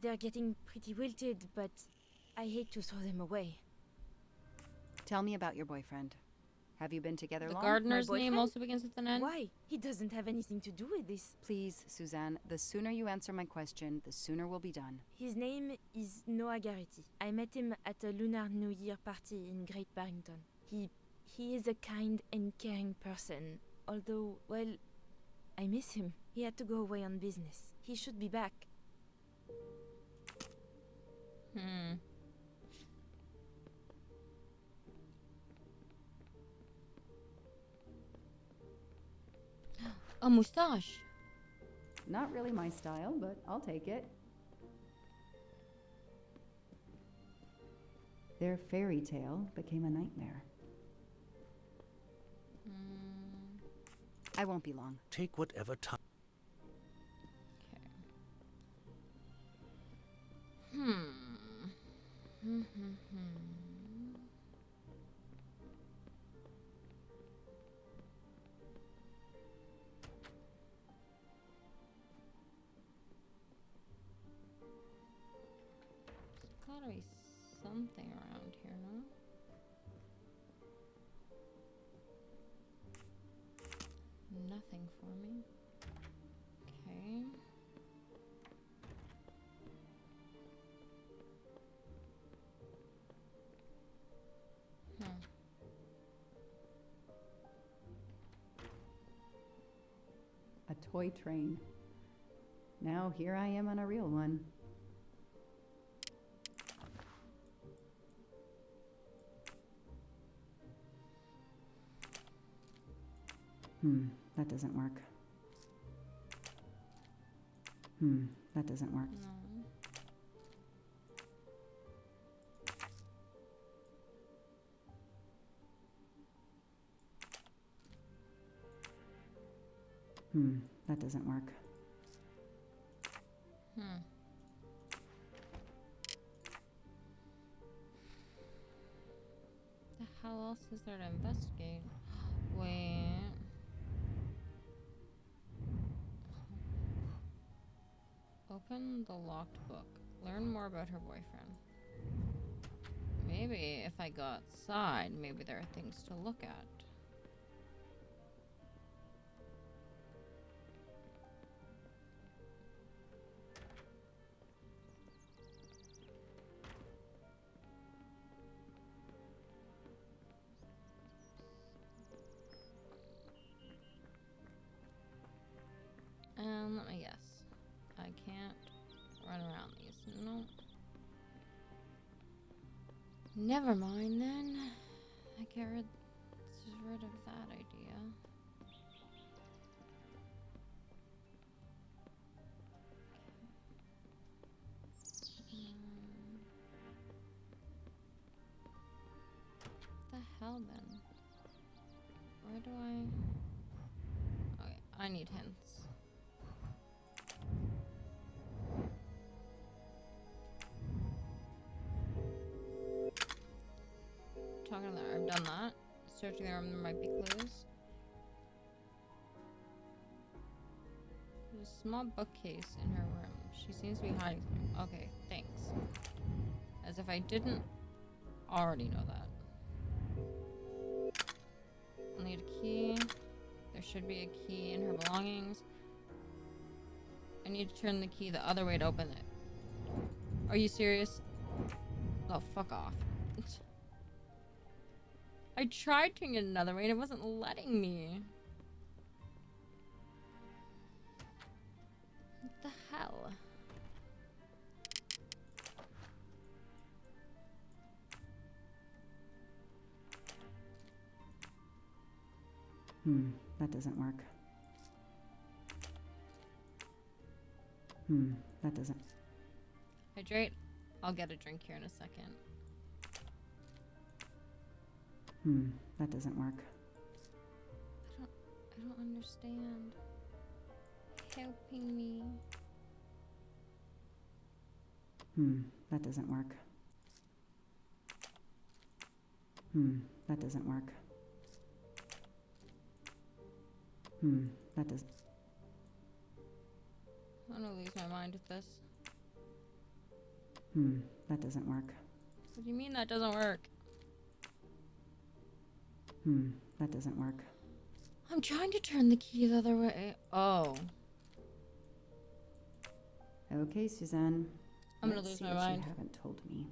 They're getting pretty wilted, but I hate to throw them away. Tell me about your boyfriend. Have you been together The long? gardener's name also begins with an N? Why? He doesn't have anything to do with this. Please, Suzanne, the sooner you answer my question, the sooner we'll be done. His name is Noah Garrity. I met him at a Lunar New Year party in Great Barrington. He is a kind and caring person, although, well, I miss him. He had to go away on business. He should be back. A moustache. Not really my style, but I'll take it. Their fairy tale became a nightmare. I won't be long. Take whatever time. There's gotta be something around here, no? Nothing for me. Okay. A toy train. Now here I am on a real one. That doesn't work. That doesn't work. That doesn't work. The hell else is there to investigate? Wait. Open the locked book. Learn more about her boyfriend. Maybe if I go outside, maybe there are things to look at. Let me guess. I can't run around these. No. Never mind then. I get rid of that idea. What the hell then? Where do I... I need hints. Talking to her, I've done that. Searching the room, there might be clues. There's a small bookcase in her room. She seems to be hiding something. Okay, thanks. As if I didn't already know that. I'll need a key. There should be a key in her belongings. I need to turn the key the other way to open it. Are you serious? Oh, fuck off. I tried turning it another way and it wasn't letting me. What the hell? That doesn't work. That doesn't. Hydrate. I'll get a drink here in a second. That doesn't work. I don't understand. Helping me. That doesn't work. That doesn't work. That doesn't. I'm gonna lose my mind with this. That doesn't work. What do you mean that doesn't work? That doesn't work. I'm trying to turn the key the other way. Oh. Okay, Suzanne. I'm gonna Let's lose see my what mind. You haven't told me.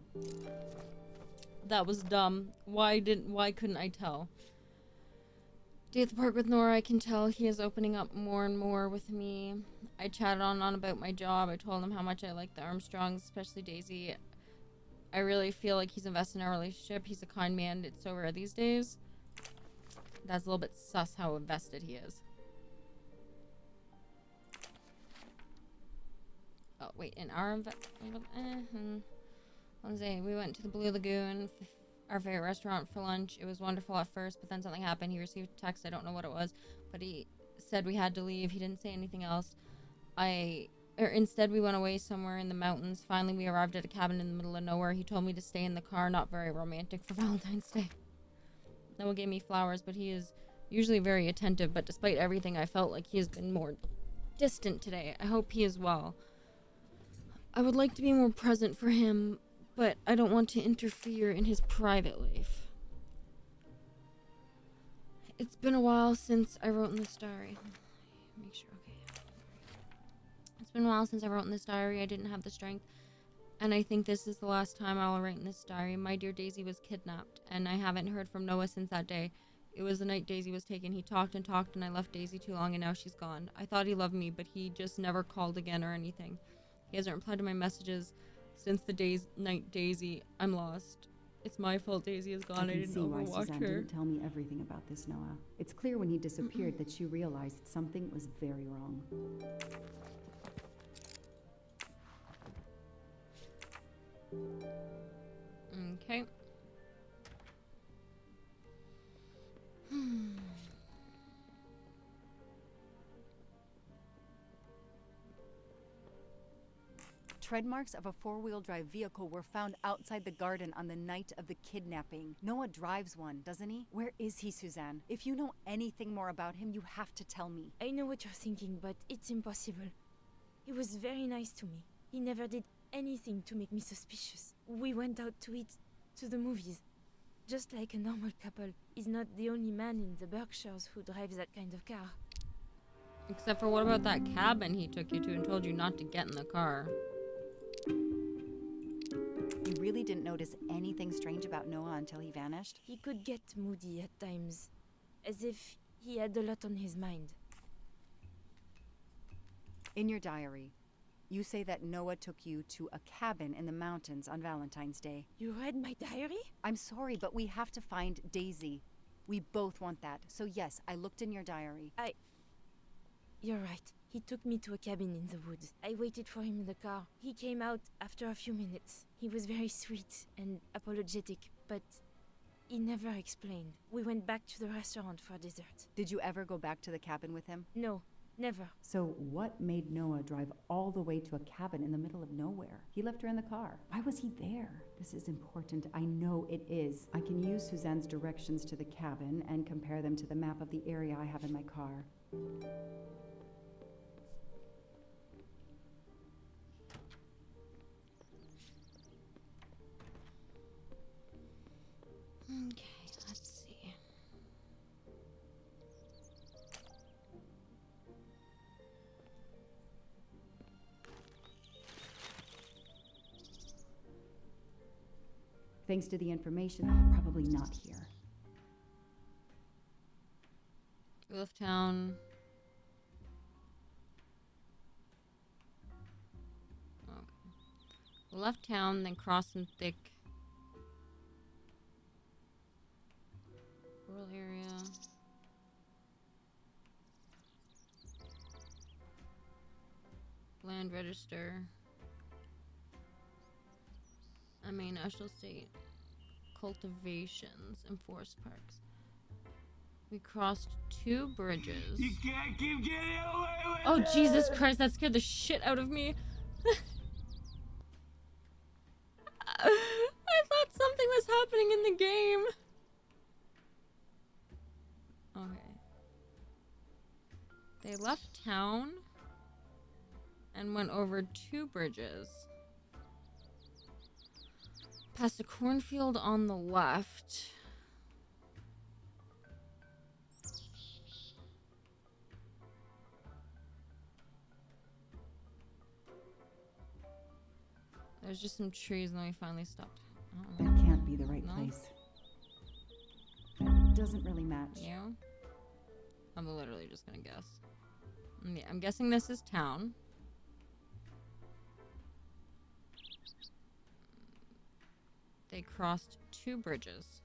That was dumb. Why couldn't I tell? Day at the park with Nora, I can tell he is opening up more and more with me. I chatted on and on about my job. I told him how much I like the Armstrongs, especially Daisy. I really feel like he's invested in our relationship. He's a kind man. It's so rare these days. That's a little bit sus how invested he is. Oh, wait, in our Wednesday, we went to the Blue Lagoon, our favorite restaurant, for lunch. It was wonderful at first, but then something happened. He received a text. I don't know what it was, but he said we had to leave. He didn't say anything else. Instead, we went away somewhere in the mountains. Finally, we arrived at a cabin in the middle of nowhere. He told me to stay in the car. Not very romantic for Valentine's Day. Noah gave me flowers, but he is usually very attentive. But despite everything, I felt like he has been more distant today. I hope he is well. I would like to be more present for him, but I don't want to interfere in his private life. It's been a while since I wrote in this diary. Make sure, okay. It's been a while since I wrote in this diary. I didn't have the strength, and I think this is the last time I will write in this diary. My dear Daisy was kidnapped, and I haven't heard from Noah since that day. It was the night Daisy was taken. He talked and talked, and I left Daisy too long, and now she's gone. I thought he loved me, but he just never called again or anything. He hasn't replied to my messages since the night Daisy. I'm lost. It's my fault Daisy is gone. I didn't see why overwatch Suzanne her. didn't tell me everything about this, Noah. It's clear when he disappeared that she realized something was very wrong. Okay. Tread marks of a four-wheel drive vehicle were found outside the garden on the night of the kidnapping. Noah drives one, doesn't he? Where is he, Suzanne? If you know anything more about him, you have to tell me. I know what you're thinking, but it's impossible. He was very nice to me. He never did anything to make me suspicious. We went out to eat, to the movies. Just like a normal couple. He's not the only man in the Berkshires who drives that kind of car. Except for what about that cabin he took you to and told you not to get in the car? You really didn't notice anything strange about Noah until he vanished? He could get moody at times, as if he had a lot on his mind. In your diary, you say that Noah took you to a cabin in the mountains on Valentine's Day. You read my diary? I'm sorry, but we have to find Daisy. We both want that. So yes, I looked in your diary. You're right. He took me to a cabin in the woods. I waited for him in the car. He came out after a few minutes. He was very sweet and apologetic, but he never explained. We went back to the restaurant for dessert. Did you ever go back to the cabin with him? No. Never. So what made Noah drive all the way to a cabin in the middle of nowhere? He left her in the car. Why was he there? This is important. I know it is. I can use Suzanne's directions to the cabin and compare them to the map of the area I have in my car. Okay, let's see. Thanks to the information, probably not here. We left town. Okay. We left town, then crossed some thick rural area. Land register. I mean, National State cultivations and forest parks. We crossed 2 bridges. You can't keep getting away with Oh, it! Jesus Christ, that scared the shit out of me. I thought something was happening in the game. Okay. They left town and went over 2 bridges. Past a cornfield on the left. There's just some trees and then we finally stopped. That can't be the right No? place. That doesn't really match. Yeah? I'm literally just gonna guess. Yeah, I'm guessing this is town. They crossed 2 bridges.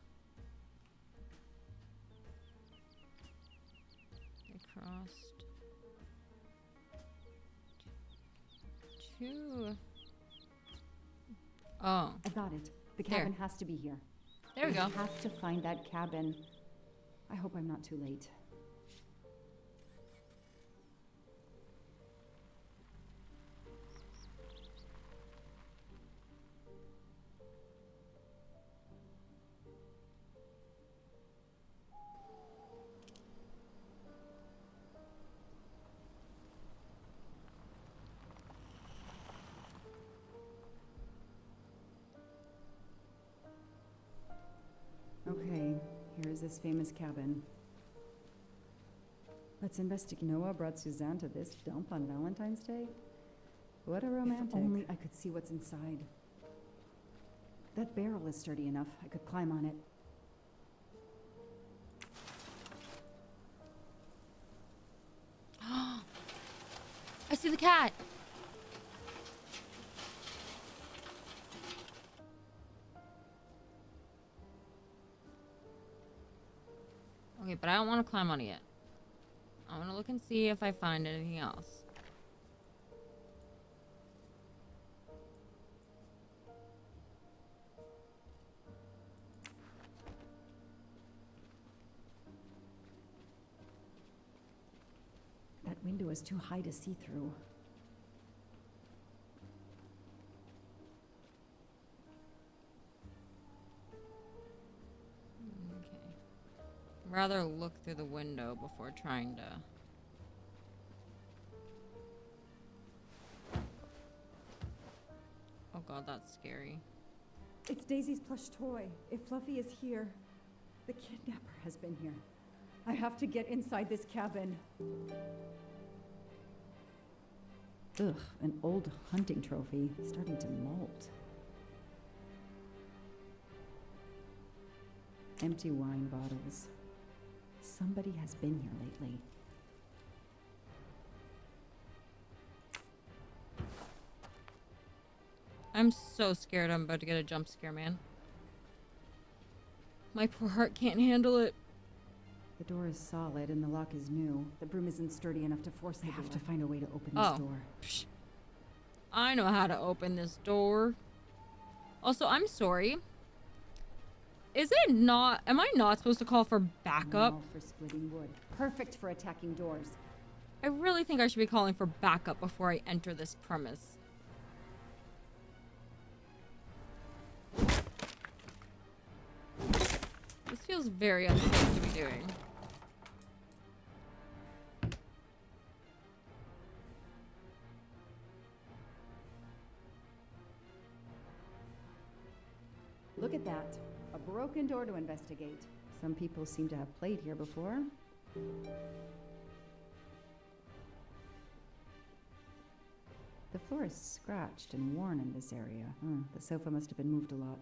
They crossed 2. Oh. I got it. The There. cabin has to be here. There we go. have to find that cabin. I hope I'm not too late. Okay, here's this famous cabin. Let's investigate. Noah brought Suzanne to this dump on Valentine's Day? What a romantic. If only I could see what's inside. That barrel is sturdy enough. I could climb on it. I see the cat. Okay, but I don't want to climb on it yet. I want to look and see if I find anything else. That window is too high to see through. Okay. Rather look through the window before trying to... Oh god, that's scary. It's Daisy's plush toy. If Fluffy is here, the kidnapper has been here. I have to get inside this cabin. Ugh, an old hunting trophy starting to molt. Empty wine bottles. Somebody has been here lately. I'm so scared I'm about to get a jump scare, man. My poor heart can't handle it. The door is solid and the lock is new. The broom isn't sturdy enough to force the door. I have to find a way to open Oh. this door. Psh. I know how to open this door. Also, I'm sorry. Is it not... Am I not supposed to call for backup? Manual for splitting wood. Perfect for attacking doors. I really think I should be calling for backup before I enter this premise. This feels very unsafe to be doing. Look at that. A broken door to investigate. Some people seem to have played here before. The floor is scratched and worn in this area. The sofa must have been moved a lot.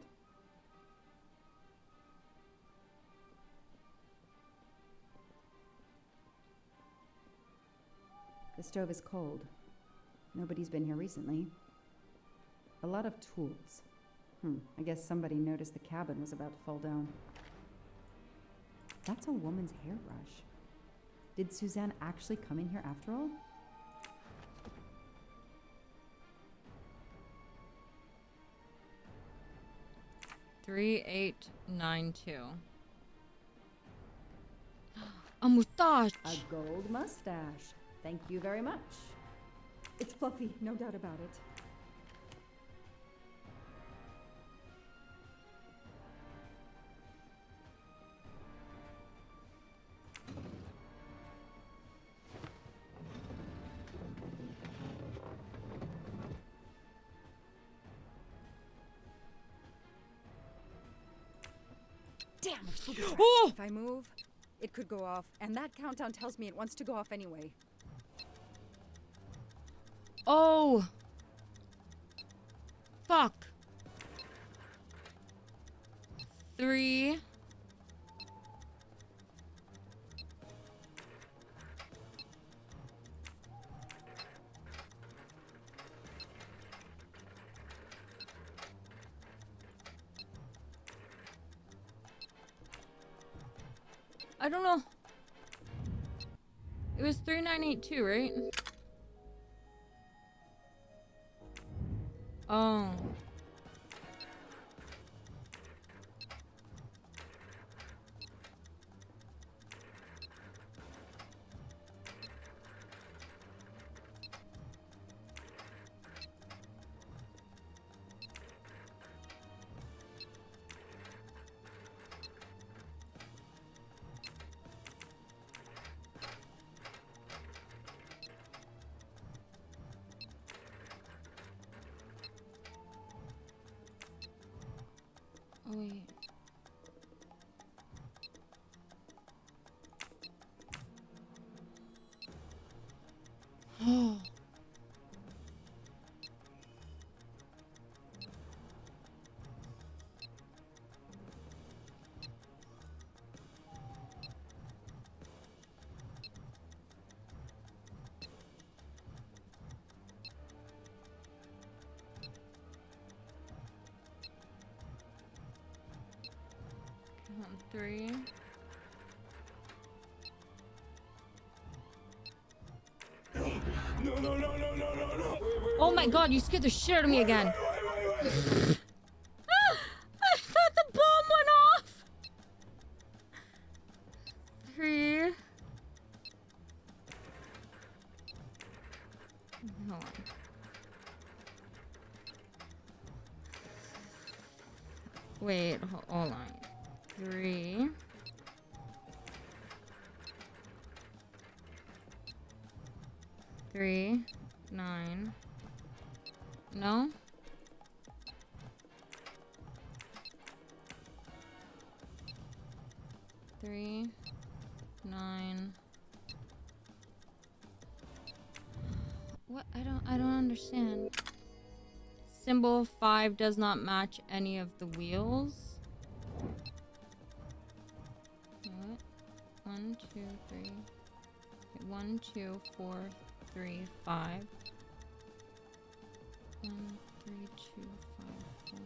The stove is cold. Nobody's been here recently. A lot of tools. I guess somebody noticed the cabin was about to fall down. That's a woman's hairbrush. Did Suzanne actually come in here after all? $3892. A mustache. A gold mustache. Thank you very much. It's fluffy, no doubt about it. Damn! Oh! If I move, it could go off, and that countdown tells me it wants to go off anyway. Oh! Fuck. 3. I don't know. It was 3982, right? Oh. Oh, wait. Oh. Count 3. Oh my god, you scared the shit out of me again. I thought the bomb went off. 3. Hold on. Wait, hold on. 3. Three, 9. No? Three, 9. What? I don't understand. Symbol 5 does not match any of the wheels. What? 1, 2, 3. 1, 2, 4, 3, 5. 1, 3, 2, 5, 4.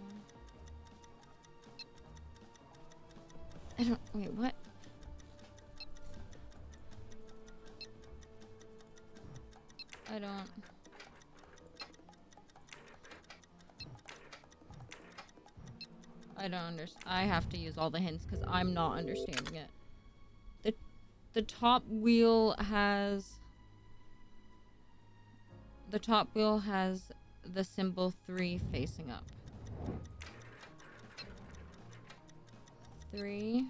I don't. Wait, what? I don't. I don't understand. I have to use all the hints because I'm not understanding it. The top wheel has The top wheel has the symbol 3 facing up. 3.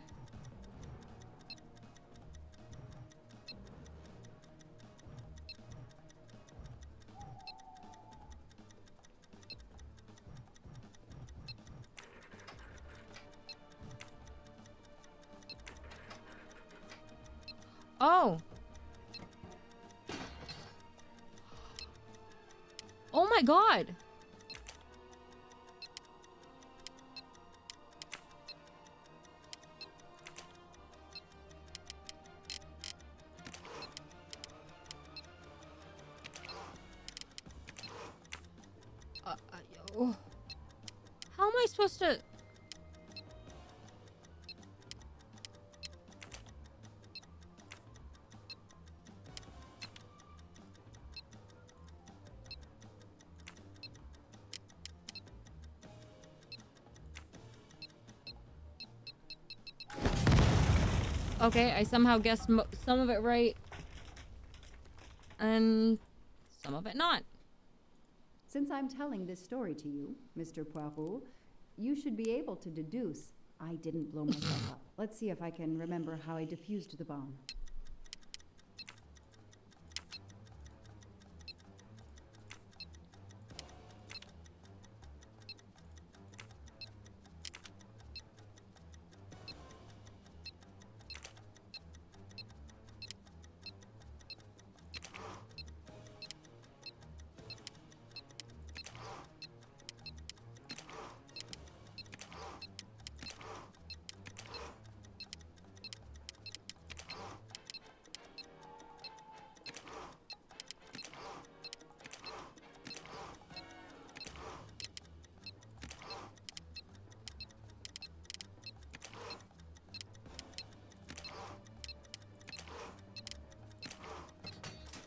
Oh! Oh my god! Oh. How am I supposed to... Okay, I somehow guessed some of it right. And some of it not. Since I'm telling this story to you, Mr. Poirot, you should be able to deduce I didn't blow myself up. Let's see if I can remember how I defused the bomb.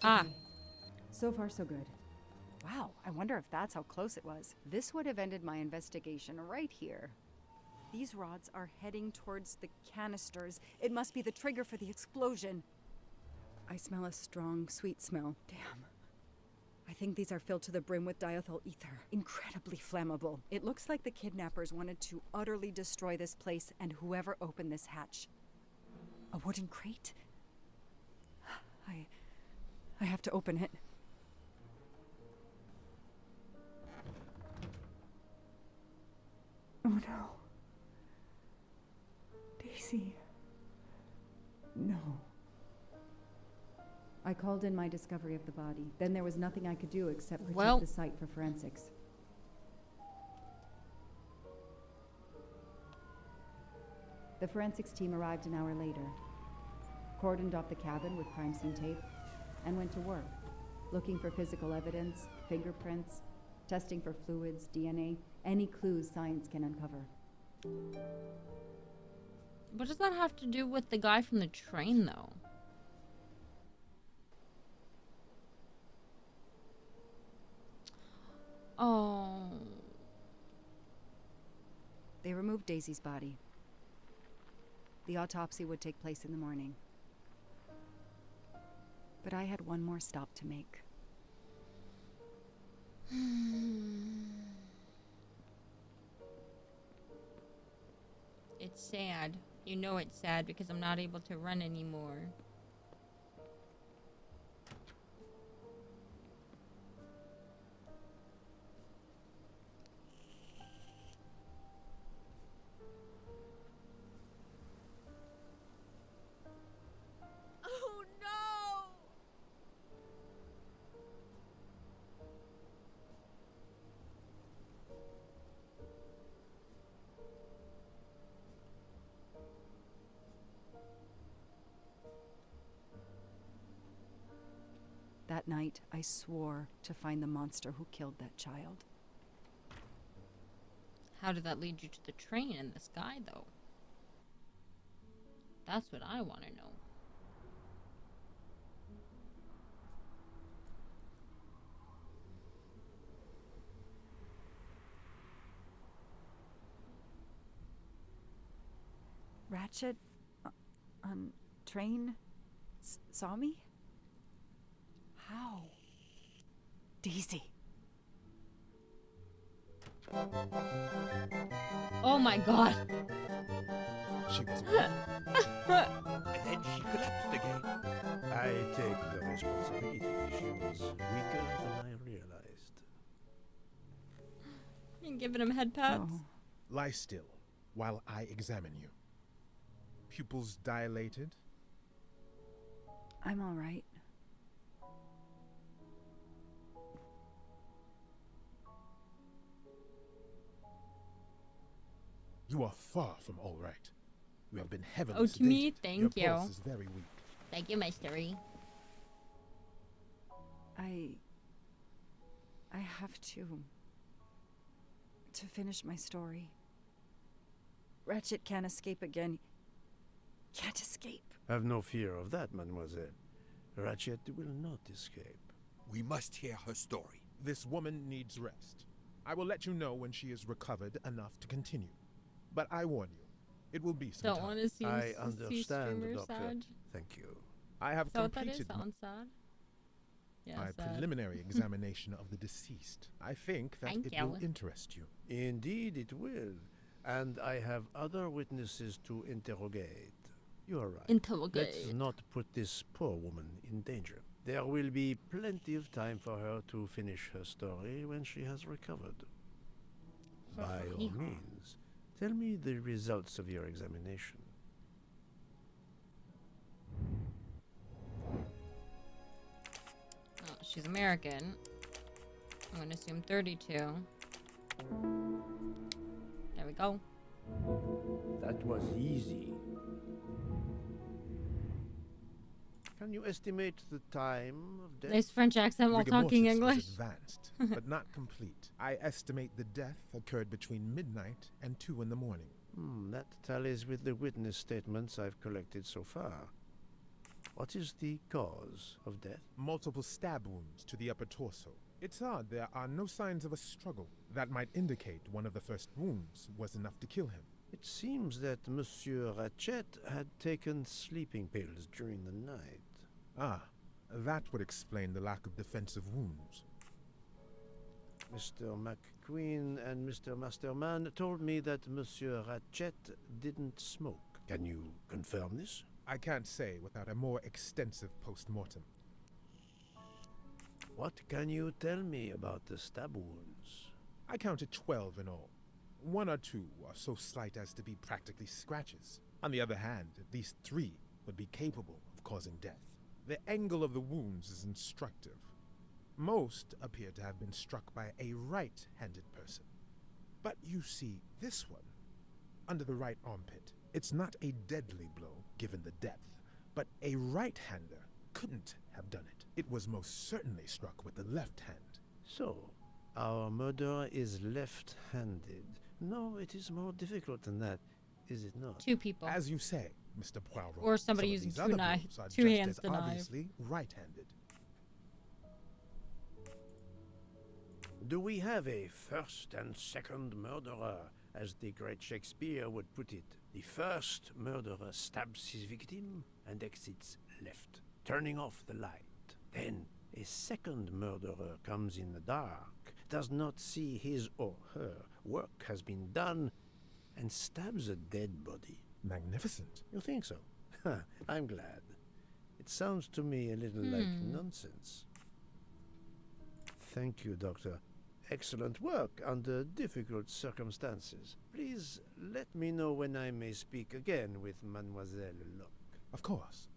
Ah. So far, so good. Wow, I wonder if that's how close it was. This would have ended my investigation right here. These rods are heading towards the canisters. It must be the trigger for the explosion. I smell a strong, sweet smell. Damn. I think these are filled to the brim with diethyl ether. Incredibly flammable. It looks like the kidnappers wanted to utterly destroy this place and whoever opened this hatch. A wooden crate? I have to open it. Oh no. Daisy. No. I called in my discovery of the body. Then there was nothing I could do except protect the site for forensics. The forensics team arrived an hour later, cordoned off the cabin with crime scene tape, and went to work, looking for physical evidence, fingerprints, testing for fluids, DNA, any clues science can uncover. What does that have to do with the guy from the train, though? Oh. They removed Daisy's body. The autopsy would take place in the morning. But I had one more stop to make. It's sad. You know it's sad because I'm not able to run anymore. Oh no! That night, I swore to find the monster who killed that child. How did that lead you to the train and the sky, though? That's what I want to know. Ratchet on train saw me? How? Daisy. Oh my god. She was And then she collapsed again. I take the responsibility. She was weaker than I realized. You're giving him head pats. Oh. Lie still while I examine you. Pupils dilated. I'm all right. You are far from all right. You have been heavily Oh, to me? sedated. Thank Your you. pulse is very weak. Thank you, mystery. I have to finish my story. Ratchet can't escape again. Can't escape. Have no fear of that, mademoiselle. Ratchet will not escape. We must hear her story. This woman needs rest. I will let you know when she is recovered enough to continue. But I warn you, it will be some Don't time. want to see I see understand, streamers Doctor. sad. Thank you. I have Is that what that is? completed Sounds sad? Yeah, my sad. preliminary examination of the deceased. I think that Thank it you. will interest you. Indeed it will. And I have other witnesses to interrogate. You are right. Interrogate. Let's not put this poor woman in danger. There will be plenty of time for her to finish her story when she has recovered. By all means, tell me the results of your examination. Oh, she's American. I'm gonna assume 32. There we go. That was easy. Can you estimate the time of death? Nice French accent while Rigor talking mortis was English. advanced, but not complete. I estimate the death occurred between midnight and 2 in the morning. That tallies with the witness statements I've collected so far. What is the cause of death? Multiple stab wounds to the upper torso. It's odd there are no signs of a struggle. That might indicate one of the first wounds was enough to kill him. It seems that Monsieur Ratchet had taken sleeping pills during the night. Ah, that would explain the lack of defensive wounds. Mr. McQueen and Mr. Masterman told me that Monsieur Ratchet didn't smoke. Can you confirm this? I can't say without a more extensive post-mortem. What can you tell me about the stab wounds? I counted 12 in all. 1 or 2 are so slight as to be practically scratches. On the other hand, at least 3 would be capable of causing death. The angle of the wounds is instructive. Most appear to have been struck by a right-handed person. But you see, this one, under the right armpit, it's not a deadly blow, given the depth, but a right-hander couldn't have done it. It was most certainly struck with the left hand. So, our murderer is left-handed. No, it is more difficult than that, is it not? 2 people. As you say, Mr. Poirot. Or somebody some of using these 2 other knives, blows are 2 just hands as to knife. obviously right-handed. Do we have a first and second murderer, as the great Shakespeare would put it? The first murderer stabs his victim and exits left, turning off the light. Then a second murderer comes in the dark, does not see his or her work has been done, and stabs a dead body. Magnificent. You think so? I'm glad. It sounds to me a little like nonsense. Thank you, Doctor. Excellent work under difficult circumstances. Please let me know when I may speak again with Mademoiselle Locke. Of course.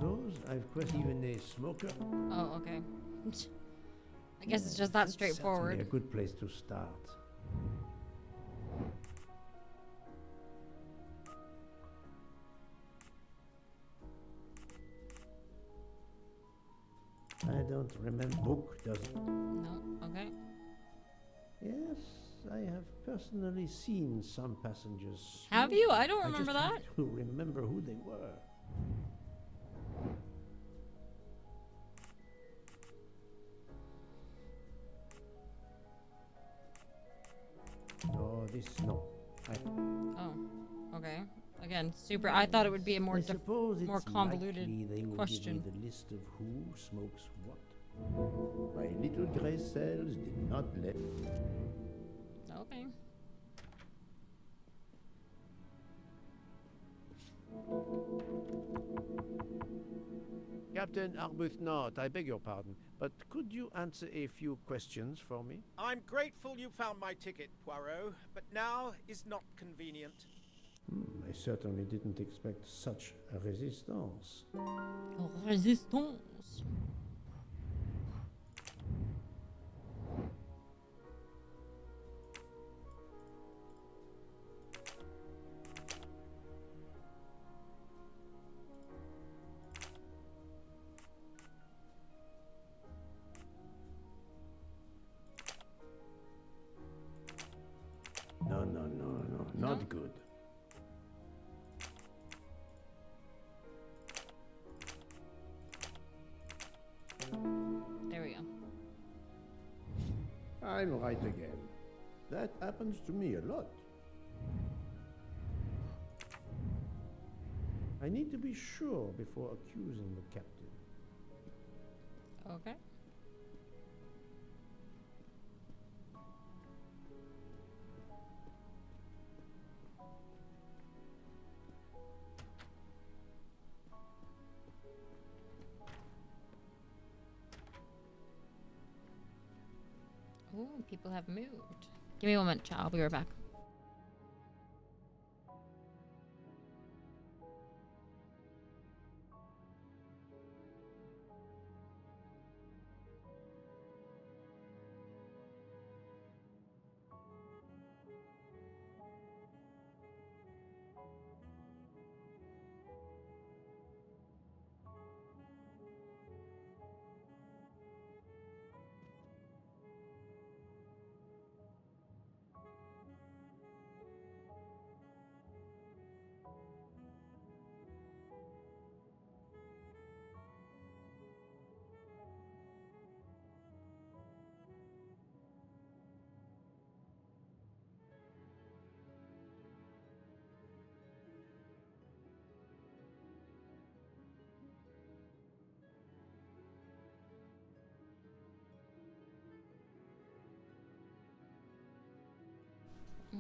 Those I've questioned. Even a smoker? Oh, okay. I guess it's just that straightforward. Certainly a good place to start. I don't remember. Book doesn't. No, okay. Yes, I have personally seen some passengers. Have smoke. you? I don't remember just that. have to remember who they were. Oh, this no. Oh, okay. Again, super. I thought it would be a more I suppose more it's convoluted likely they will question. give me the list of who smokes what. My little gray cells did not let. Okay. Captain Arbuthnot, I beg your pardon, but could you answer a few questions for me? I'm grateful you found my ticket, Poirot, but now is not convenient. I certainly didn't expect such a resistance. Resistance. No, not good. There we go. I'm right again. That happens to me a lot. I need to be sure before accusing the captain. Okay. Ooh, people have moved. Give me 1 minute, chat. I'll be right back.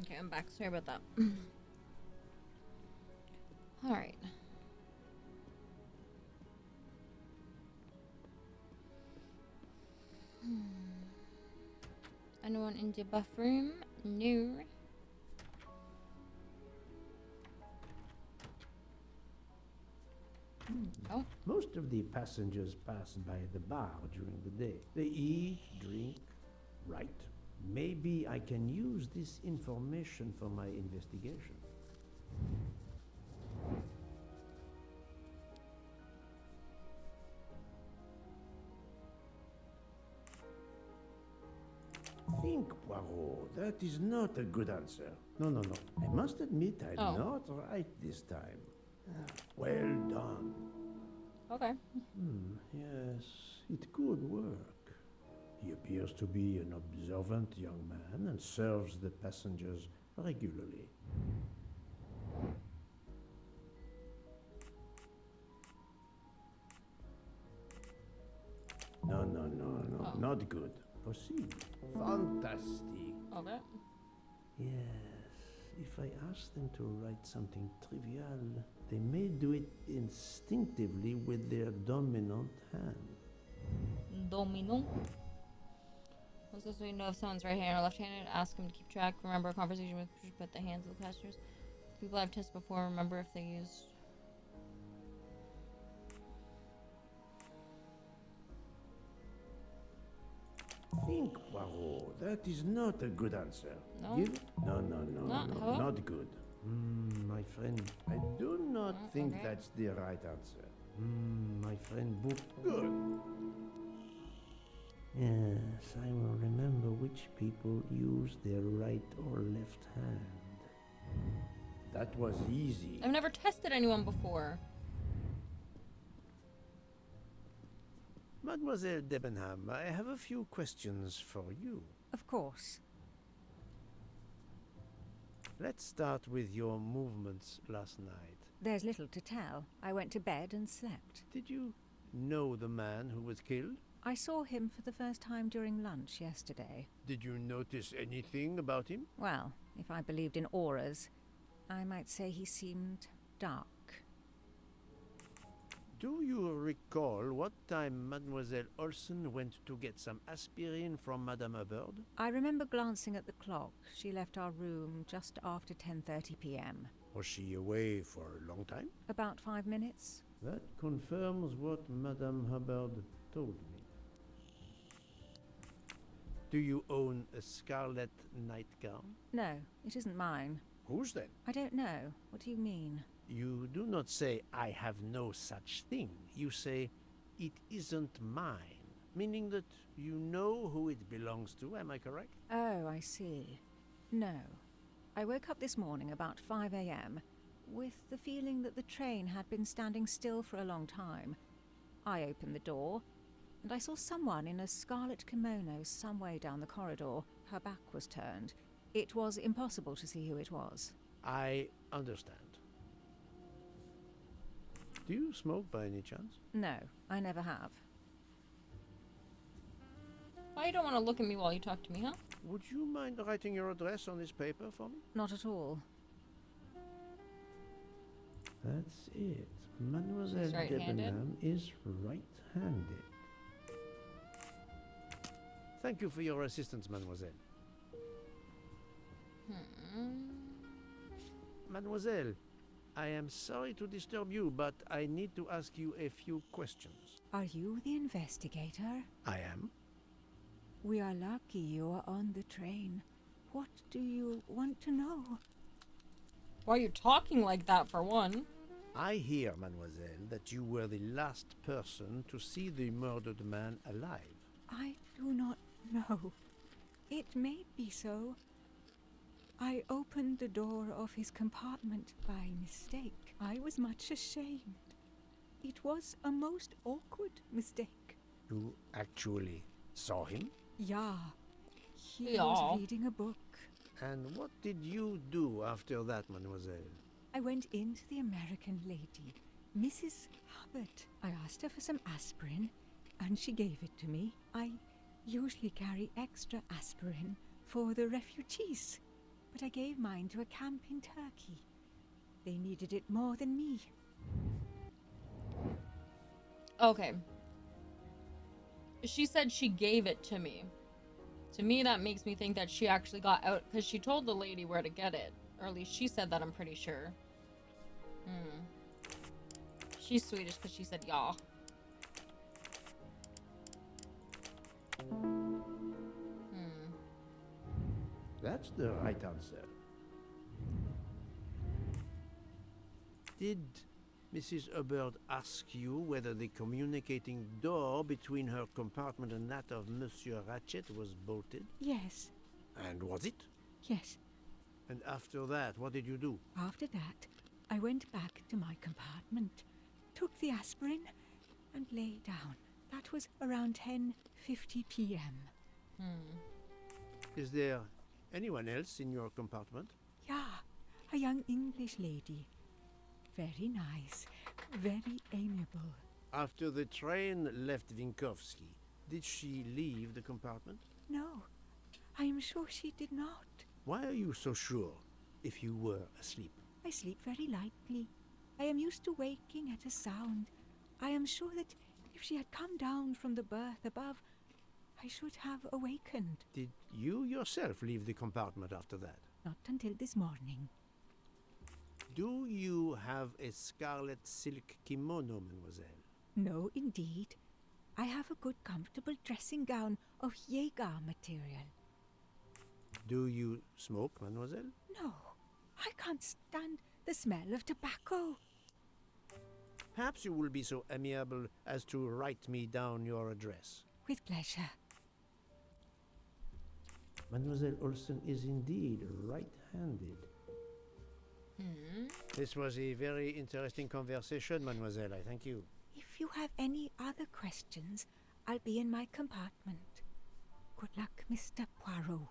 Okay, I'm back. Sorry about that. Alright. Anyone in the buff room? No. Oh. Most of the passengers pass by the bar during the day. They eat, drink, write. Maybe I can use this information for my investigation. Think, Poirot. That is not a good answer. No. I must admit I'm not right this time. Well done. Okay. Yes, it could work. He appears to be an observant young man and serves the passengers regularly. No, not good. Proceed. Fantastic. Okay. Yes, if I ask them to write something trivial, they may do it instinctively with their dominant hand. Dominant. What's this? So you know if someone's right-handed or left-handed, ask them to keep track. Remember a conversation with put the hands of the passengers. People I've tested before, remember if they used. Think, Poirot. That is not a good answer. No? No, Hello? not good. My friend, I do not think that's the right answer. My friend Book. Good. Yes, I will remember which people use their right or left hand. That was easy. I've never tested anyone before. Mademoiselle Debenham, I have a few questions for you. Of course. Let's start with your movements last night. There's little to tell. I went to bed and slept. Did you know the man who was killed? I saw him for the first time during lunch yesterday. Did you notice anything about him? Well, if I believed in auras, I might say he seemed dark. Do you recall what time Mademoiselle Olsen went to get some aspirin from Madame Hubbard? I remember glancing at the clock. She left our room just after 10:30 p.m. Was she away for a long time? About 5 minutes. That confirms what Madame Hubbard told me. Do you own a scarlet nightgown? No, it isn't mine. Whose then? I don't know. What do you mean? You do not say, I have no such thing. You say, it isn't mine, meaning that you know who it belongs to, am I correct? Oh, I see. No. I woke up this morning about 5 a.m. with the feeling that the train had been standing still for a long time. I opened the door, and I saw someone in a scarlet kimono some way down the corridor. Her back was turned. It was impossible to see who it was. I understand. Do you smoke by any chance? No, I never have. Why you don't want to look at me while you talk to me, huh? Would you mind writing your address on this paper for me? Not at all. That's it. Mademoiselle She's right-handed? Debenham is right-handed. Thank you for your assistance, mademoiselle. Mademoiselle, I am sorry to disturb you, but I need to ask you a few questions. Are you the investigator? I am. We are lucky you are on the train. What do you want to know? Why you're talking like that, for one? I hear, mademoiselle, that you were the last person to see the murdered man alive. I do not know. It may be so. I opened the door of his compartment by mistake. I was much ashamed. It was a most awkward mistake. You actually saw him? Yeah. He was reading a book. And what did you do after that, mademoiselle? I went in to the American lady, Mrs. Hubbard. I asked her for some aspirin, and she gave it to me. I usually carry extra aspirin for the refugees, but I gave mine to a camp in Turkey. They needed it more than me. Okay. She said she gave it to me. To me, that makes me think that she actually got out, because she told the lady where to get it. Or at least she said that, I'm pretty sure. She's Swedish because she said ja. That's the right answer. Did Mrs. Hubbard ask you whether the communicating door between her compartment and that of Monsieur Ratchet was bolted? Yes. And was it? Yes. And after that, what did you do? After that, I went back to my compartment, took the aspirin, and lay down. That was around 10:50 p.m. Is there anyone else in your compartment? Yeah, a young English lady. Very nice, very amiable. After the train left Vinkovsky, did she leave the compartment? No, I am sure she did not. Why are you so sure if you were asleep? I sleep very lightly. I am used to waking at a sound. I am sure that if she had come down from the berth above, I should have awakened. Did you yourself leave the compartment after that? Not until this morning. Do you have a scarlet silk kimono, mademoiselle? No, indeed. I have a good, comfortable dressing gown of Jaeger material. Do you smoke, mademoiselle? No, I can't stand the smell of tobacco. Perhaps you will be so amiable as to write me down your address. With pleasure. Mademoiselle Olsen is indeed right-handed. This was a very interesting conversation, mademoiselle. I thank you. If you have any other questions, I'll be in my compartment. Good luck, Mr. Poirot.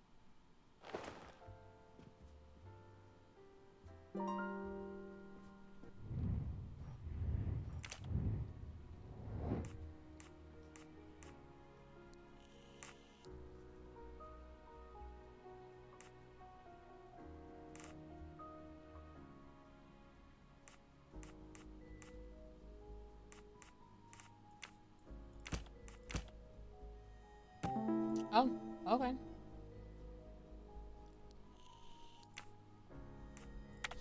Oh, okay.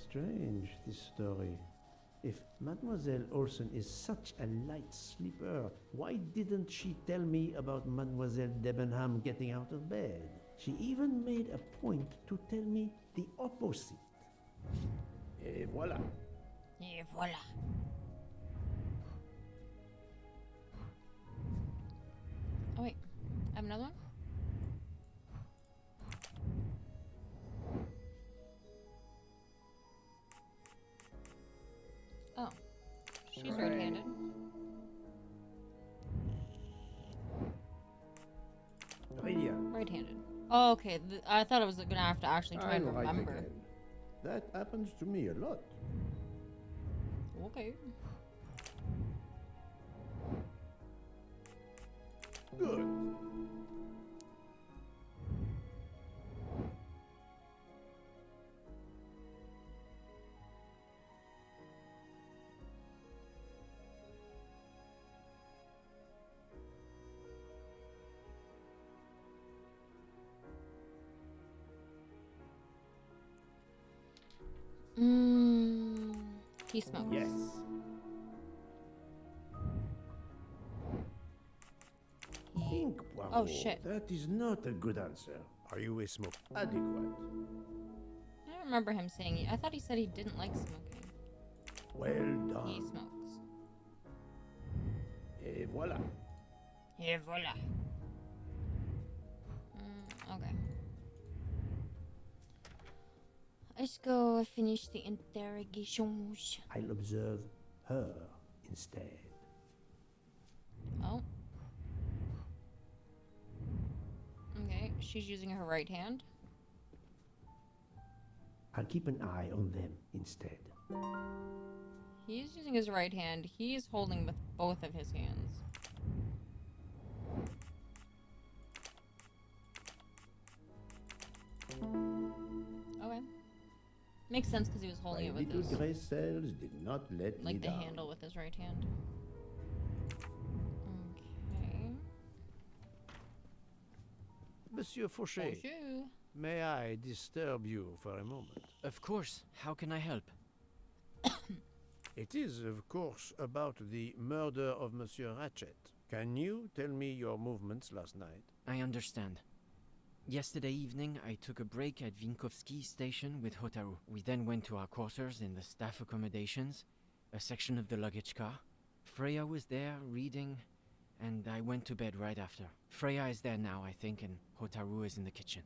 Strange, this story. If Mademoiselle Olsen is such a light sleeper, why didn't she tell me about Mademoiselle Debenham getting out of bed? She even made a point to tell me the opposite. Et voilà. Et voilà. Oh wait, I have another one? Oh, she's right-handed. Right-handed. Oh, okay. I thought I was gonna have to actually try and I'm right remember. again. That happens to me a lot. Okay. Good. He smokes. Yes. Think, Poirot. Oh shit. That is not a good answer. Are you a smoker? Adequate. I don't remember him saying. I thought he said he didn't like smoking. Well done. He smokes. Et voilà. Et voilà. Okay. Let's go finish the interrogations. I'll observe her instead. Oh. Okay, she's using her right hand. I'll keep an eye on them instead. He's using his right hand. He's holding with both of his hands. Okay. Makes sense because he was holding it My with little his... gray cells did not let me Like the down. handle with his right hand. Okay. Monsieur Fauché, Bonjour. may I disturb you for a moment? Of course. How can I help? It is, of course, about the murder of Monsieur Ratchet. Can you tell me your movements last night? I understand. Yesterday evening, I took a break at Vinkovsky station with Hotaru. We then went to our quarters in the staff accommodations, a section of the luggage car. Freya was there, reading, and I went to bed right after. Freya is there now, I think, and Hotaru is in the kitchen.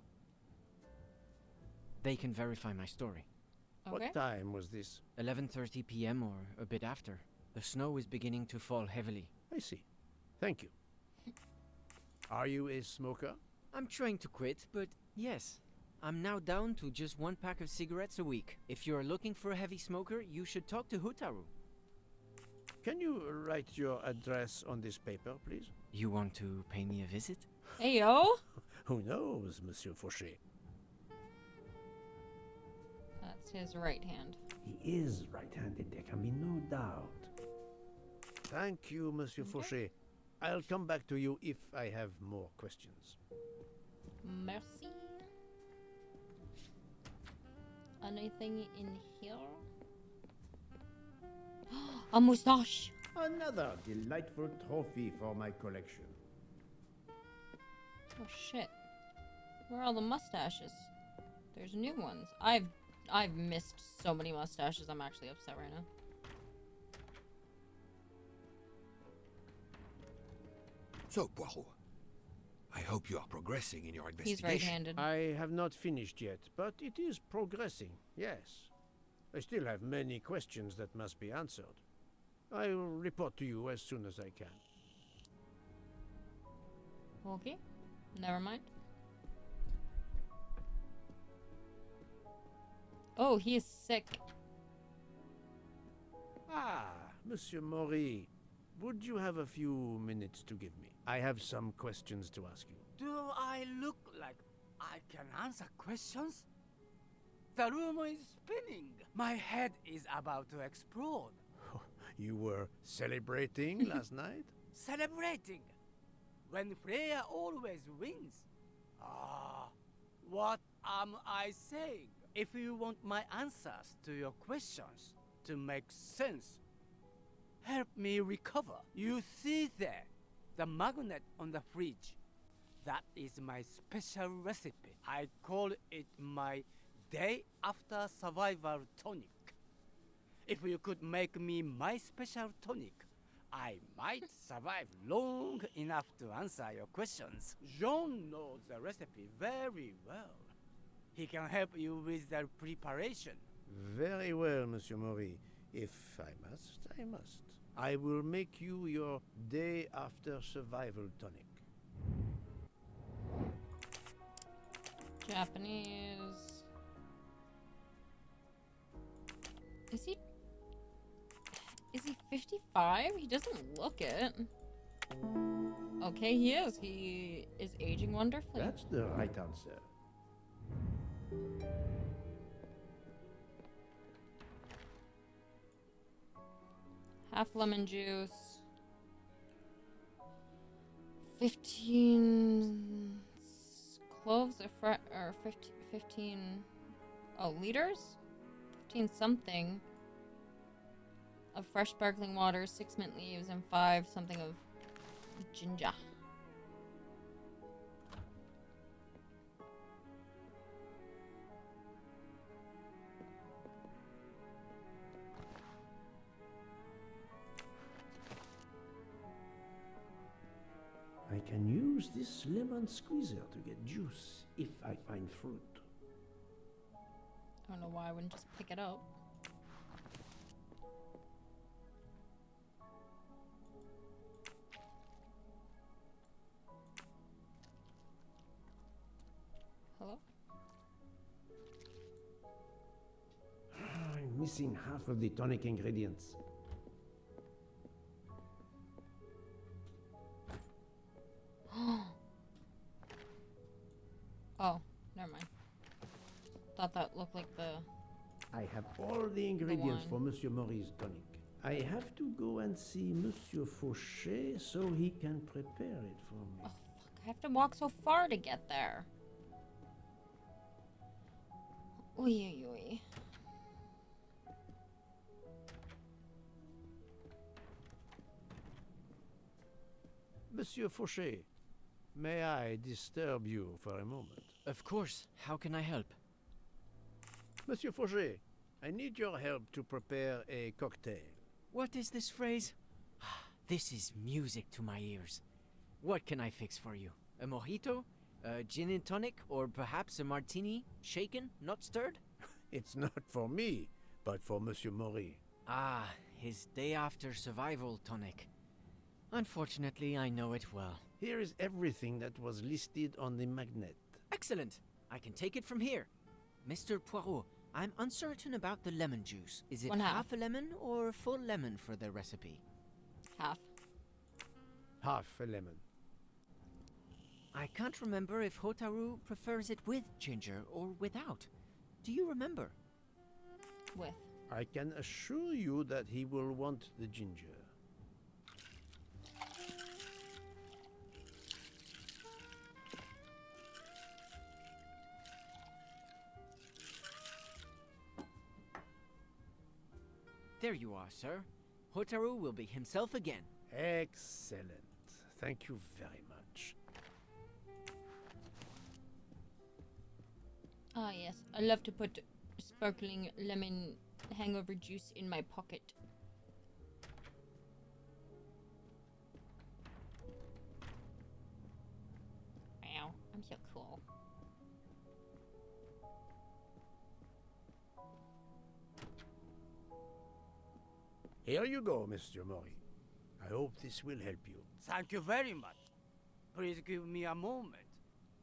They can verify my story. Okay. What time was this? 11:30 p.m. or a bit after. The snow is beginning to fall heavily. I see. Thank you. Are you a smoker? I'm trying to quit, but yes. I'm now down to just one pack of cigarettes a week. If you're looking for a heavy smoker, you should talk to Hotaru. Can you write your address on this paper, please? You want to pay me a visit? Hey, yo! Who knows, Monsieur Fauché? That's his right hand. He is right-handed, there can be no doubt. Thank you, Monsieur Fauché. I'll come back to you if I have more questions. Merci. Anything in here? A moustache! Another delightful trophy for my collection. Oh shit. Where are all the mustaches? There's new ones. I've missed so many mustaches. I'm actually upset right now. So, Poirot, I hope you are progressing in your He's investigation. right-handed. I have not finished yet, but it is progressing, yes. I still have many questions that must be answered. I will report to you as soon as I can. Okay. Never mind. Oh, he is sick. Ah, Monsieur Maury, would you have a few minutes to give me? I have some questions to ask you. Do I look like I can answer questions? The room is spinning. My head is about to explode. You were celebrating last night? Celebrating? When Freya always wins. Ah, what am I saying? If you want my answers to your questions to make sense, help me recover. You see there, the magnet on the fridge. That is my special recipe. I call it my day after survival tonic. If you could make me my special tonic, I might survive long enough to answer your questions. Jean knows the recipe very well. He can help you with the preparation. Very well, Monsieur Maury. If I must, I must. I will make you your day after survival tonic. Japanese. Is he 55? He doesn't look it. Okay, he is. He is aging wonderfully. That's the right answer. Half lemon juice. 15 cloves of or 15 liters? 15 something of fresh sparkling water, 6 mint leaves, and 5 something of ginger. I can use this lemon squeezer to get juice if I find fruit. I don't know why I wouldn't just pick it up. Hello? I'm missing half of the tonic ingredients. Oh, never mind. Thought that looked like the... I have all the ingredients for Monsieur Maury's tonic. I have to go and see Monsieur Fauché so he can prepare it for me. Oh, fuck. I have to walk so far to get there. Oy, oy, oy. Monsieur Fauché, may I disturb you for a moment? Of course. How can I help? Monsieur Fauché, I need your help to prepare a cocktail. What is this phrase? This is music to my ears. What can I fix for you? A mojito? A gin and tonic? Or perhaps a martini? Shaken, not stirred? It's not for me, but for Monsieur Maury. Ah, his day after survival tonic. Unfortunately, I know it well. Here is everything that was listed on the magnet. Excellent! I can take it from here. Mr. Poirot, I'm uncertain about the lemon juice. Is it half a lemon or a full lemon for the recipe? Half. Half a lemon. I can't remember if Hotaru prefers it with ginger or without. Do you remember? With. I can assure you that he will want the ginger. There you are, sir. Hotaru will be himself again. Excellent. Thank you very much. Ah, yes. I love to put sparkling lemon hangover juice in my pocket. Wow, I'm so cool. Here you go, Mr. Maury. I hope this will help you. Thank you very much. Please give me a moment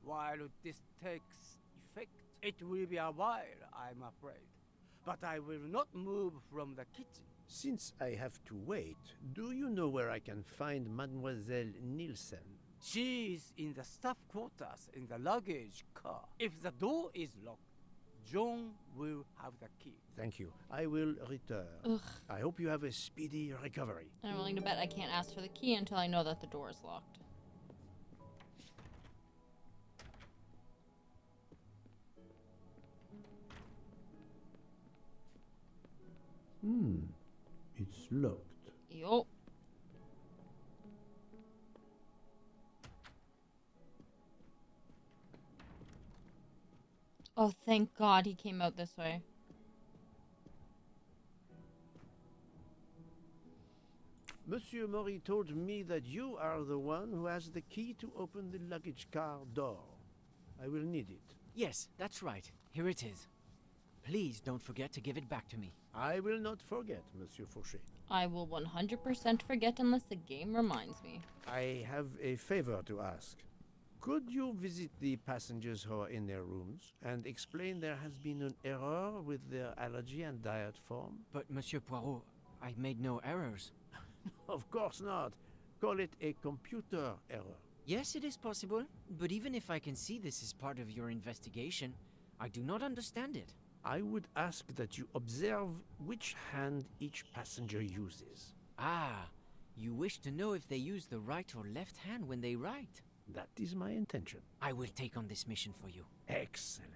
while this takes effect. It will be a while, I'm afraid. But I will not move from the kitchen. Since I have to wait, do you know where I can find Mademoiselle Nielsen? She is in the staff quarters in the luggage car. If the door is locked, John will have the key. Thank you. I will return. Ugh. I hope you have a speedy recovery. I'm willing to bet I can't ask for the key until I know that the door is locked. It's locked. Yo. Oh, thank God he came out this way. Monsieur Maury told me that you are the one who has the key to open the luggage car door. I will need it. Yes, that's right. Here it is. Please don't forget to give it back to me. I will not forget, Monsieur Fauché. I will 100% forget unless the game reminds me. I have a favor to ask. Could you visit the passengers who are in their rooms and explain there has been an error with their allergy and diet form? But, Monsieur Poirot, I made no errors. Of course not. Call it a computer error. Yes, it is possible, but even if I can see this is part of your investigation, I do not understand it. I would ask that you observe which hand each passenger uses. Ah, you wish to know if they use the right or left hand when they write? That is my intention. I will take on this mission for you. Excellent.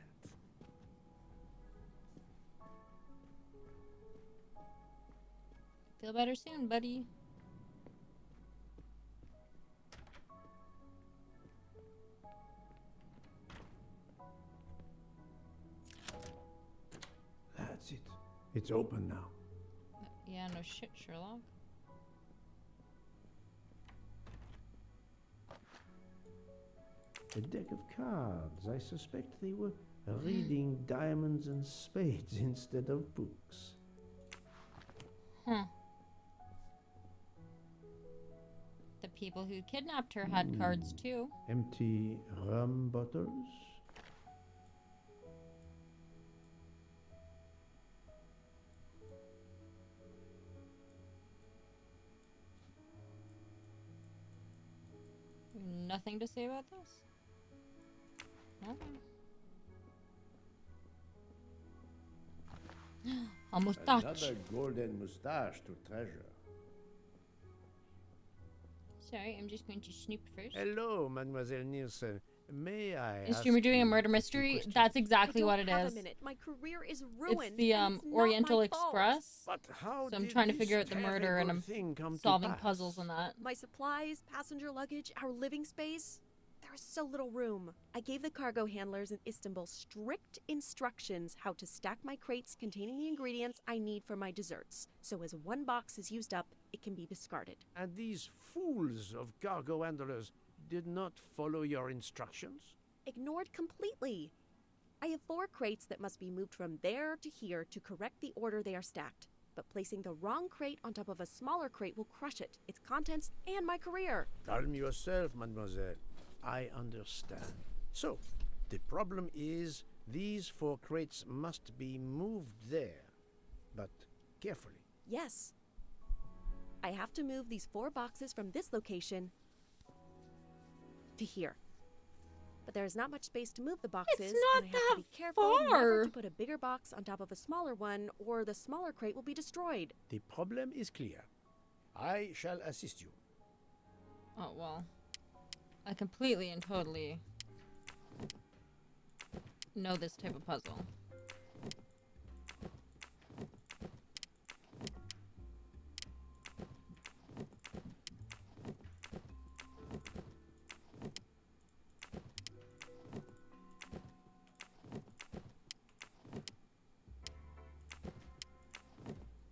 Feel better soon, buddy. That's it. It's open now. Yeah, no shit, Sherlock. A deck of cards. I suspect they were reading diamonds and spades instead of books. Huh. The people who kidnapped her had cards too. Empty rum bottles. Nothing to say about this? No. A mustache. Another golden mustache to treasure. Sorry, I'm just going to snoop first. Hello, Mademoiselle Nielsen. May I Is ask Streamer doing a you murder mystery? That's exactly what it I don't have is. a minute. My career is ruined. It's the and it's not Oriental my fault. Express. But how So I'm did trying to this figure out the murder and terrible I'm thing come to solving pass? puzzles and that. My supplies, passenger luggage, our living space. There is so little room. I gave the cargo handlers in Istanbul strict instructions how to stack my crates containing the ingredients I need for my desserts. So as one box is used up, it can be discarded. And these fools of cargo handlers did not follow your instructions? Ignored completely. I have 4 crates that must be moved from there to here to correct the order they are stacked. But placing the wrong crate on top of a smaller crate will crush it, its contents, and my career. Calm yourself, mademoiselle. I understand. So, the problem is these 4 crates must be moved there, but carefully. Yes. I have to move these 4 boxes from this location to here. But there is not much space to move the boxes, not and I have to be careful never far. to put a bigger box on top of a smaller one, or the smaller crate will be destroyed. The problem is clear. I shall assist you. Oh, well. I completely and totally know this type of puzzle.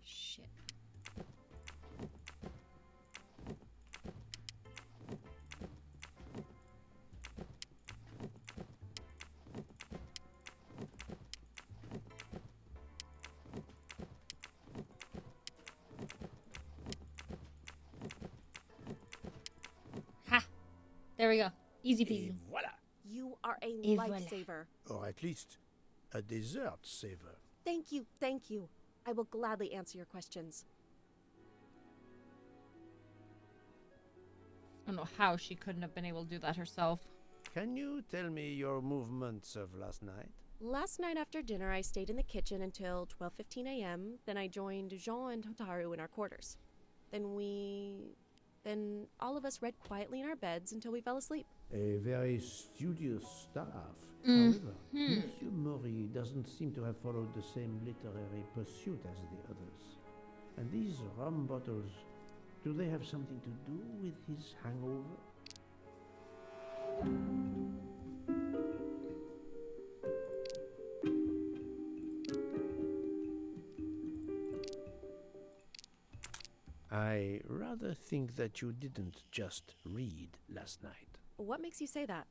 Shit. Ha! There we go. Easy peasy. Et voilà! You are a Et voilà. lifesaver. Or at least a dessert saver. Thank you, thank you. I will gladly answer your questions. I don't know how she couldn't have been able to do that herself. Can you tell me your movements of last night? Last night after dinner, I stayed in the kitchen until 12:15 a.m. Then I joined Jean and Hotaru in our quarters. Then all of us read quietly in our beds until we fell asleep. A very studious staff. Mm. However, Monsieur Mori doesn't seem to have followed the same literary pursuit as the others. And these rum bottles, do they have something to do with his hangover? I rather think that you didn't just read last night. What makes you say that?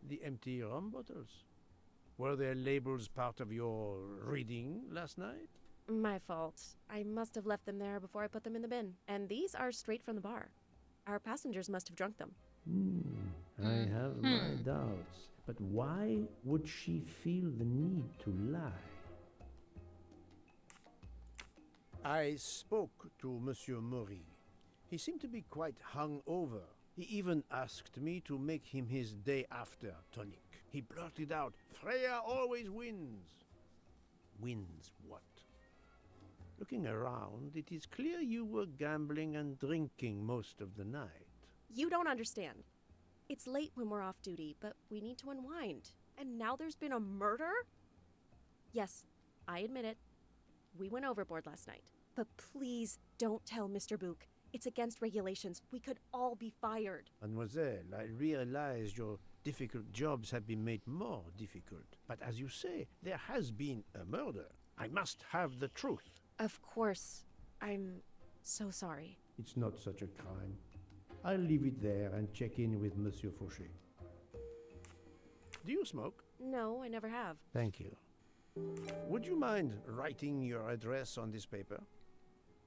The empty rum bottles. Were their labels part of your reading last night? My fault. I must have left them there before I put them in the bin. And these are straight from the bar. Our passengers must have drunk them. I have my doubts. But why would she feel the need to lie? I spoke to Monsieur Mori. He seemed to be quite hungover. He even asked me to make him his day after tonic. He blurted out, "Freya always wins." Wins what? Looking around, it is clear you were gambling and drinking most of the night. You don't understand. It's late when we're off duty, but we need to unwind. And now there's been a murder? Yes, I admit it. We went overboard last night. But please don't tell Mr. Book. It's against regulations. We could all be fired. Mademoiselle, I realize your difficult jobs have been made more difficult. But as you say, there has been a murder. I must have the truth. Of course. I'm so sorry. It's not such a crime. I'll leave it there and check in with Monsieur Fauché. Do you smoke? No, I never have. Thank you. Would you mind writing your address on this paper?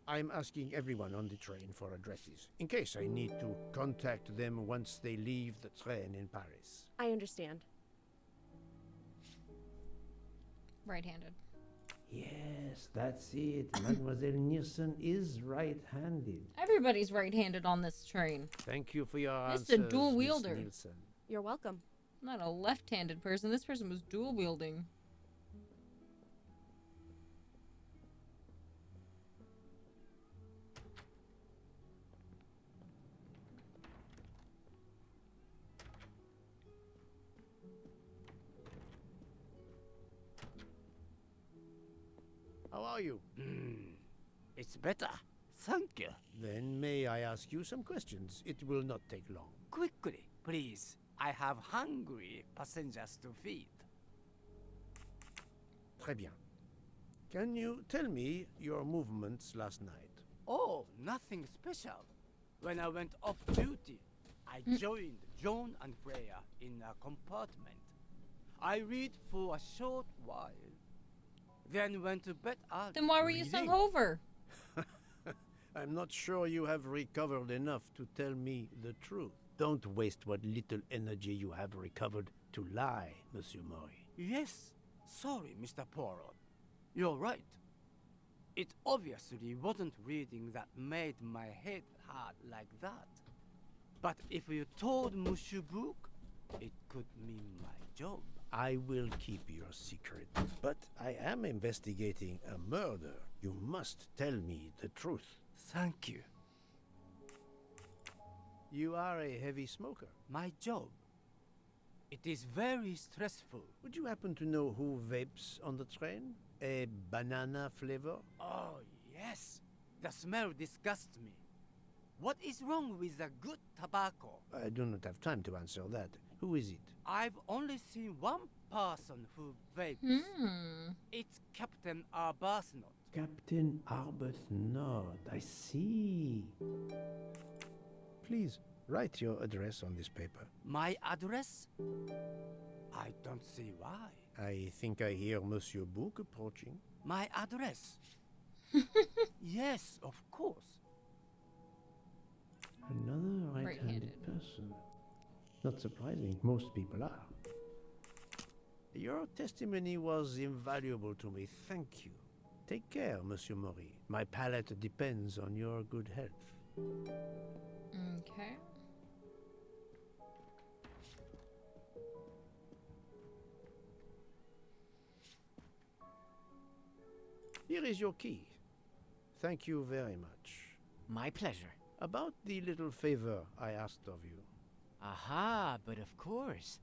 I'm asking everyone on the train for addresses, in case I need to contact them once they leave the train in Paris. I understand. Right-handed. Yes, that's it. Mademoiselle Niersen is right-handed. Everybody's right-handed on this train. Thank you for your It's answers, a dual Miss wielder. Nielsen. You're welcome. Not a left-handed person. This person was dual wielding. How are you? It's better. Thank you. Then may I ask you some questions? It will not take long. Quickly, please. I have hungry passengers to feed. Très bien. Can you tell me your movements last night? Oh, nothing special. When I went off duty, I joined John and Freya in a compartment. I read for a short while, then went to bed early. Then why were you so hungover? I'm not sure you have recovered enough to tell me the truth. Don't waste what little energy you have recovered to lie, Monsieur Mori. Yes, sorry, Mr. Poirot. You're right. It obviously wasn't reading that made my head hard like that. But if you told Monsieur Book, it could mean my job. I will keep your secret, but I am investigating a murder. You must tell me the truth. Thank you. You are a heavy smoker. My job. It is very stressful. Would you happen to know who vapes on the train? A banana flavor? Oh, yes. The smell disgusts me. What is wrong with the good tobacco? I do not have time to answer that. Who is it? I've only seen one person who vapes. It's Captain Arbuthnot. Captain Arbuthnot, I see. Please, write your address on this paper. My address? I don't see why. I think I hear Monsieur Book approaching. My address? Yes, of course. Another right-handed person. Not surprising, most people are. Your testimony was invaluable to me, thank you. Take care, Monsieur Maury. My palate depends on your good health. Okay. Here is your key. Thank you very much. My pleasure. About the little favor I asked of you. Aha, but of course.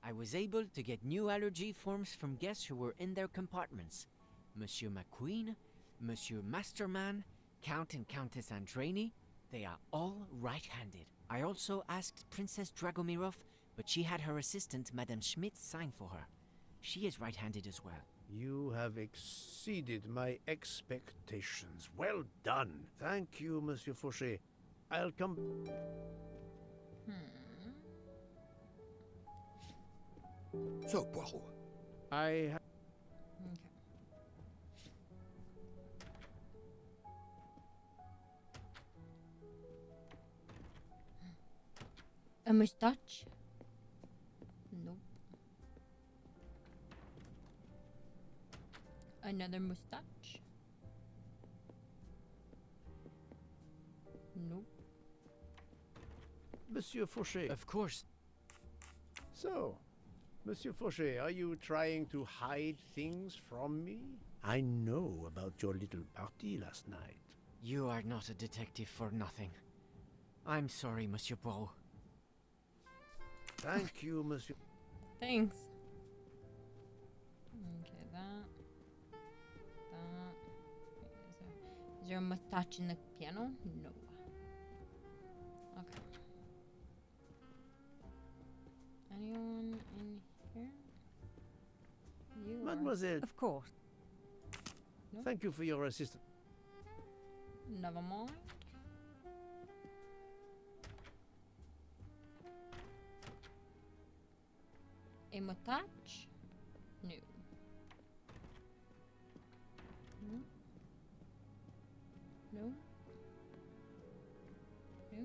I was able to get new allergy forms from guests who were in their compartments. Monsieur McQueen, Monsieur Masterman, Count and Countess Andreni, they are all right-handed. I also asked Princess Dragomirov, but she had her assistant, Madame Schmidt, sign for her. She is right-handed as well. You have exceeded my expectations. Well done. Thank you, Monsieur Fauché. I'll come... So, Poirot. I... Okay. A moustache? Nope. Another moustache? Nope. Monsieur Fauché. Of course. So, Monsieur Fauché, are you trying to hide things from me? I know about your little party last night. You are not a detective for nothing. I'm sorry, Monsieur Poirot. Thank you, Monsieur... Thanks. Okay, that. Is there a mustache in the piano? No. Okay. Anyone in here? You Mademoiselle. Of course. No? Thank you for your assistance. Never mind. A mustache? No. No. No. No.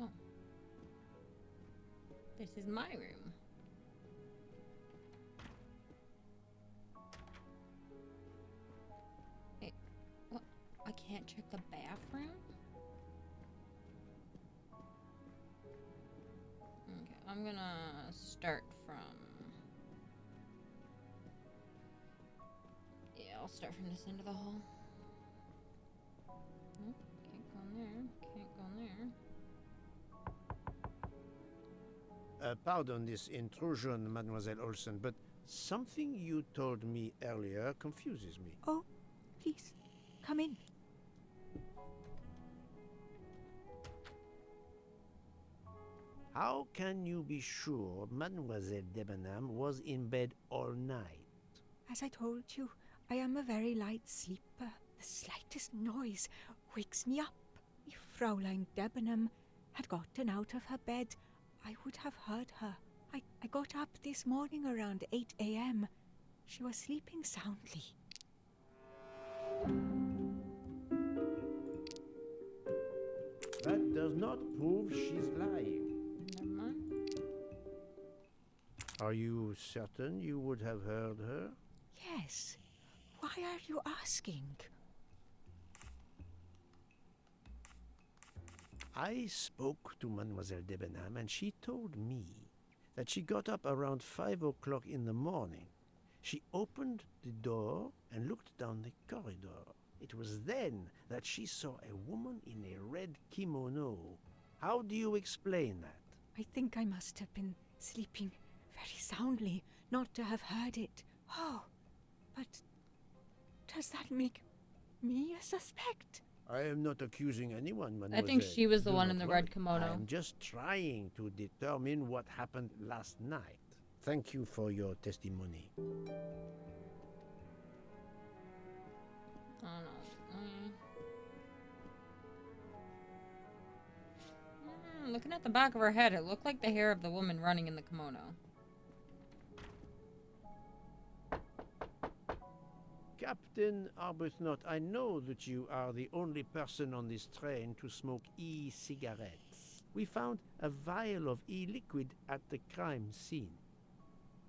Oh. This is my room. Wait, what? I can't check the bathroom? Okay, I'm gonna start from... Yeah, I'll start from this end of the hall. Nope, can't go in there. Can't go in there. Pardon this intrusion, Mademoiselle Olsen, but something you told me earlier confuses me. Oh, please, come in. How can you be sure Mademoiselle Debenham was in bed all night? As I told you, I am a very light sleeper. The slightest noise wakes me up. If Fraulein Debenham had gotten out of her bed, I would have heard her. I got up this morning around 8 a.m. She was sleeping soundly. That does not prove she's lying. Never mind. Are you certain you would have heard her? Yes. Why are you asking? I spoke to Mademoiselle Debenham and she told me that she got up around 5 o'clock in the morning. She opened the door and looked down the corridor. It was then that she saw a woman in a red kimono. How do you explain that? I think I must have been sleeping very soundly not to have heard it. Oh, but does that make me a suspect? I am not accusing anyone, Mademoiselle. I think she was the Do one not in the worry. red kimono. I am just trying to determine what happened last night. Thank you for your testimony. I don't know. Looking at the back of her head, it looked like the hair of the woman running in the kimono. Captain Arbuthnot, I know that you are the only person on this train to smoke e-cigarettes. We found a vial of e-liquid at the crime scene.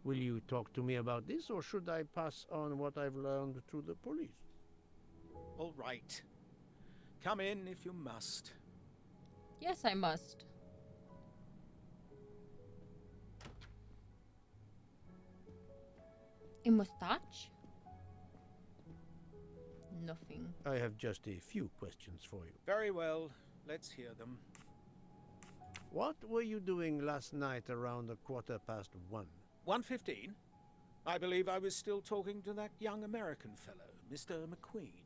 Will you talk to me about this, or should I pass on what I've learned to the police? All right. Come in if you must. Yes, I must. A mustache? Nothing. I have just a few questions for you. Very well. Let's hear them. What were you doing last night around 1:15? 1:15? I believe I was still talking to that young American fellow, Mr. McQueen,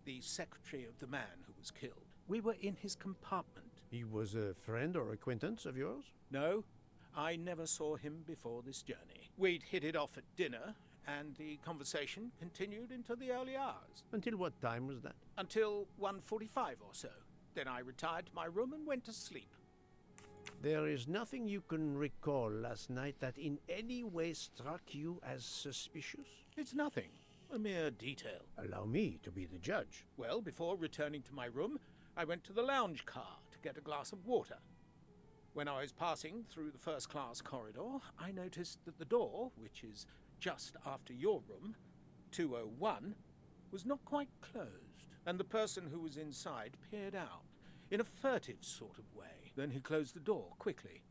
the secretary of the man who was killed. We were in his compartment. He was a friend or acquaintance of yours? No, I never saw him before this journey. We'd hit it off at dinner, and the conversation continued into the early hours. Until what time was that? Until 1:45 or so. Then I retired to my room and went to sleep. There is nothing you can recall last night that in any way struck you as suspicious? It's nothing. A mere detail. Allow me to be the judge. Well, before returning to my room, I went to the lounge car to get a glass of water. When I was passing through the first-class corridor, I noticed that the door, which is just after your room, 201, was not quite closed, and the person who was inside peered out in a furtive sort of way. Then he closed the door quickly.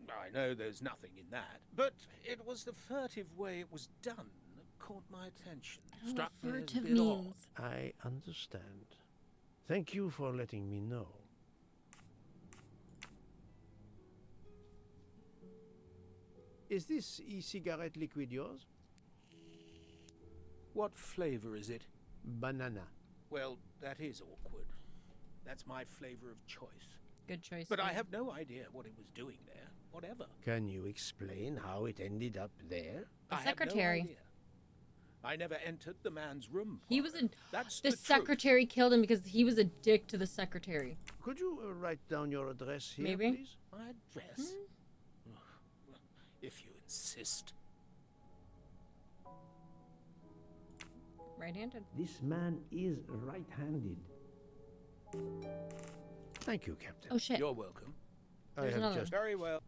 I know there's nothing in that, but it was the furtive way it was done that caught my attention. Struck me as a furtive bit odd. means. I understand. Thank you for letting me know. Is this e-cigarette liquid yours? What flavor is it? Banana. Well, that is awkward. That's my flavor of choice. Good choice. But I have no idea what it was doing there. Whatever. Can you explain how it ended up there? The I have secretary. no idea. I never entered the man's room. He was a. That's The the truth. secretary killed him because he was a dick to the secretary. Could you write down your address here, Maybe. please? My address? If you insist. Right-handed. This man is right-handed. Thank you, Captain. Oh shit. You're welcome. There's I have another just... Very well.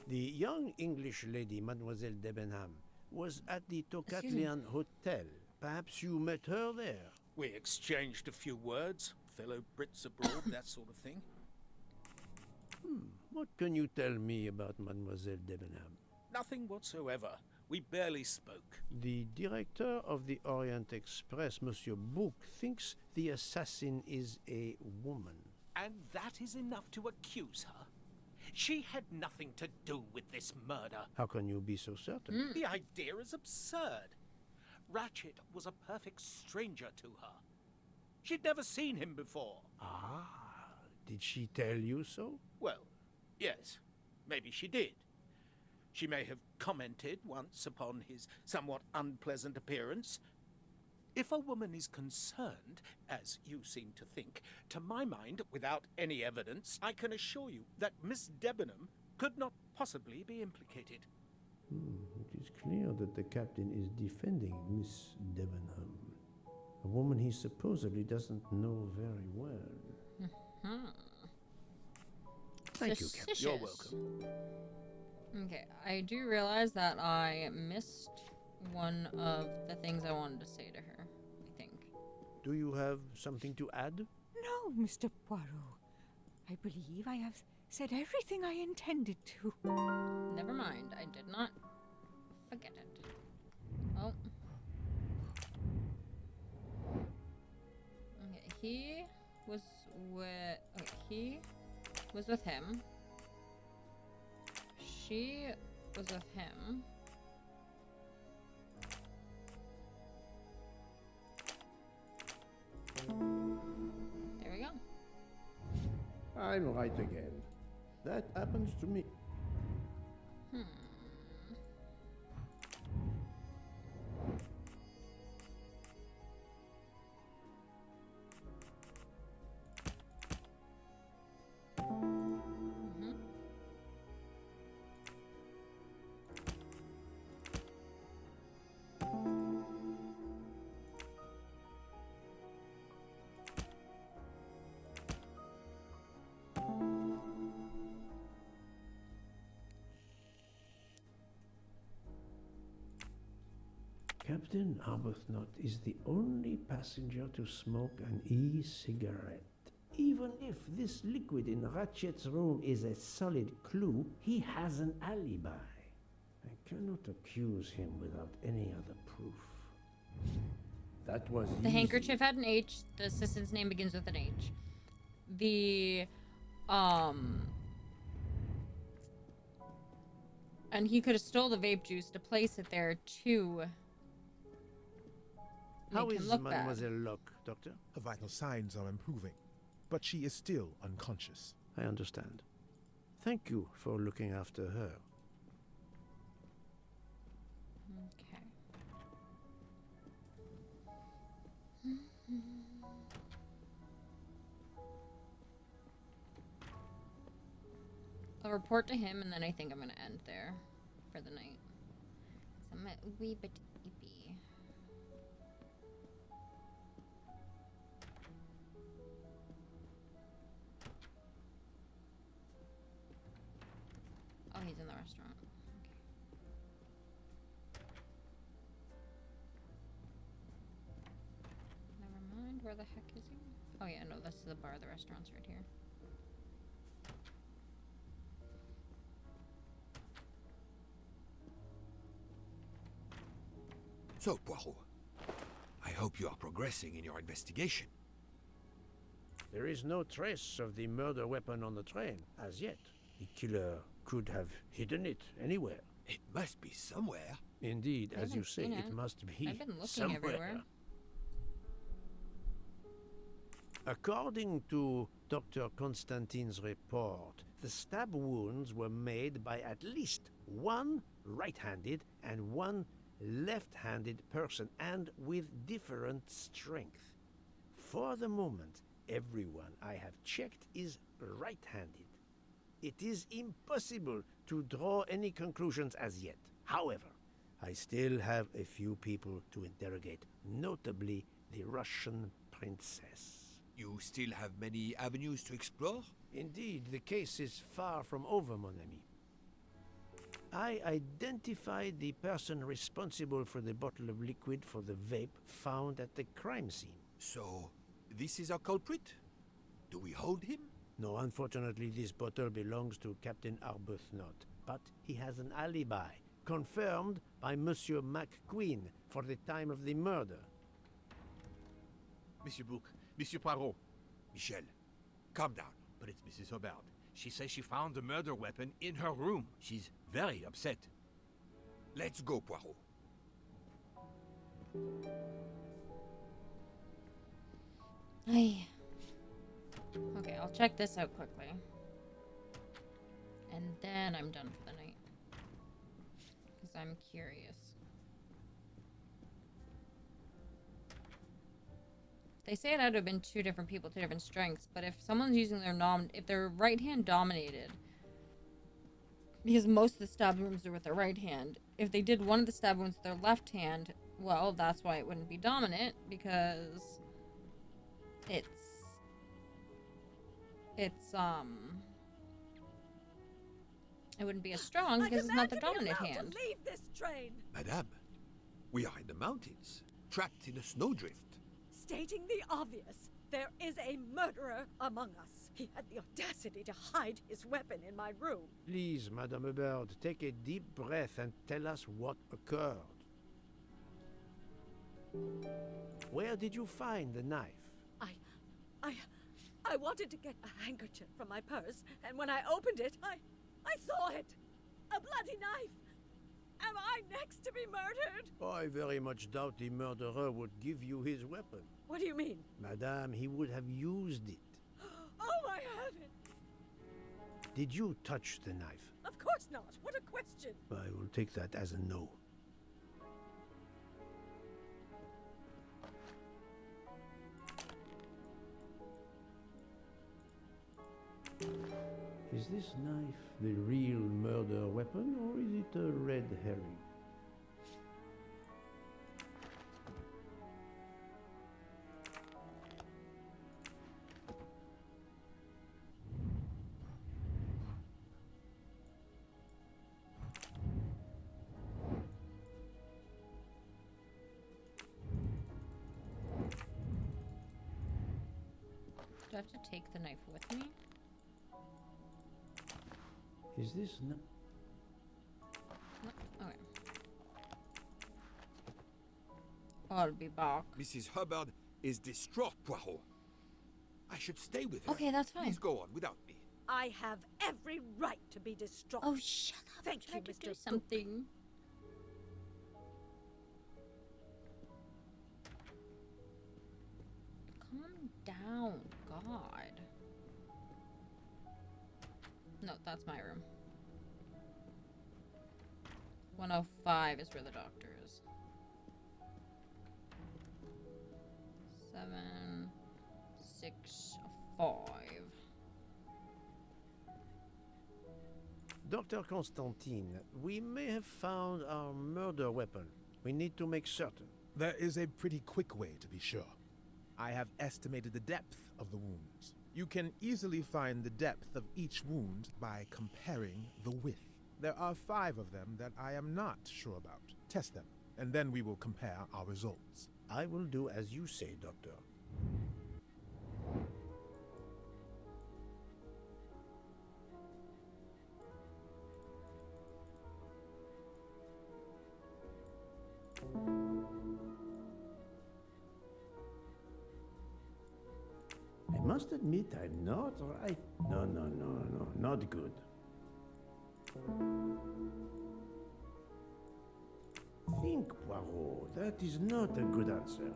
The young English lady, Mademoiselle Debenham, was at the Excuse me. Tocatlian Hotel. Perhaps you met her there? We exchanged a few words. Fellow Brits abroad, that sort of thing. What can you tell me about Mademoiselle Debenham? Nothing whatsoever. We barely spoke. The director of the Orient Express, Monsieur Bouc, thinks the assassin is a woman. And that is enough to accuse her. She had nothing to do with this murder. How can you be so certain? The idea is absurd. Ratchet was a perfect stranger to her. She'd never seen him before. Ah, did she tell you so? Well, yes, maybe she did. She may have commented once upon his somewhat unpleasant appearance. If a woman is concerned, as you seem to think, to my mind, without any evidence, I can assure you that Miss Debenham could not possibly be implicated. It is clear that the captain is defending Miss Debenham, a woman he supposedly doesn't know very well. Thank you, Captain. You're welcome. Okay, I do realize that I missed one of the things I wanted to say to her, I think. Do you have something to add? No, Mr. Poirot. I believe I have said everything I intended to. Never mind, I did not forget it. Oh. Okay, he was with him. She was with him. There we go. I'm right again. That happens to me. Captain Arbuthnot is the only passenger to smoke an e-cigarette. Even if this liquid in Ratchet's room is a solid clue, he has an alibi. I cannot accuse him without any other proof. That was The easy. handkerchief had an H. The assistant's name begins with an H. And he could have stole the vape juice to place it there to How make him is look bad. Mademoiselle Locke, Doctor? Her vital signs are improving, but she is still unconscious. I understand. Thank you for looking after her. Okay. I'll report to him, and then I think I'm gonna end there for the night. 'Cause I'm a wee bit sleepy. Oh, he's in the restaurant. Okay. Never mind. Where the heck is he? Oh yeah, no, that's the bar. The restaurant's right here. So, Poirot, I hope you are progressing in your investigation. There is no trace of the murder weapon on the train, as yet. The killer could have hidden it anywhere. It must be somewhere. Indeed, I as you haven't say, seen it it. must be I've been looking somewhere. everywhere. According to Dr. Constantine's report, the stab wounds were made by at least one right-handed and one left-handed person, and with different strength. For the moment, everyone I have checked is right-handed. It is impossible to draw any conclusions as yet. However, I still have a few people to interrogate, notably the Russian princess. You still have many avenues to explore? Indeed, the case is far from over, mon ami. I identified the person responsible for the bottle of liquid for the vape found at the crime scene. So, this is our culprit? Do we hold him? No, unfortunately, this bottle belongs to Captain Arbuthnot, but he has an alibi, confirmed by Monsieur McQueen for the time of the murder. Monsieur Bouc, Monsieur Poirot. Michel, calm down. But it's Mrs. Hobart. She says she found the murder weapon in her room. She's very upset. Let's go, Poirot. Ay. Okay, I'll check this out quickly. And then I'm done for the night. Because I'm curious. They say it had to have been two different people, two different strengths, but if someone's using their if they're right hand dominated, because most of the stab wounds are with their right hand, if they did one of the stab wounds with their left hand, well, that's why it wouldn't be dominant, because it wouldn't be as strong because it's not the dominant hand. To leave this train. Madame, we are in the mountains, trapped in a snowdrift. Stating the obvious, there is a murderer among us. He had the audacity to hide his weapon in my room. Please, Madame Hubert, take a deep breath and tell us what occurred. Where did you find the knife? I wanted to get a handkerchief from my purse, and when I opened it, I saw it. A bloody knife. Am I next to be murdered? I very much doubt the murderer would give you his weapon. What do you mean? Madame, he would have used it. Oh, I haven't. Did you touch the knife? Of course not. What a question. I will take that as a no. Is this knife the real murder weapon, or is it a red herring? I have to take the knife with me? Is this no? No. Okay. I'll be back. Mrs. Hubbard is distraught, Poirot. I should stay with her. Okay, that's fine. Please go on without me. I have every right to be distraught. Oh, shut up. Thank I'm you, trying to Mr. do something. Calm down, God. No, that's my room. 105 is where the doctor is. 7, 6, 5. Dr. Constantine, we may have found our murder weapon. We need to make certain. There is a pretty quick way to be sure. I have estimated the depth of the wounds. You can easily find the depth of each wound by comparing the width. There are 5 of them that I am not sure about. Test them, and then we will compare our results. I will do as you say, Doctor. I must admit I'm not right. No, not good. Think, Poirot. That is not a good answer.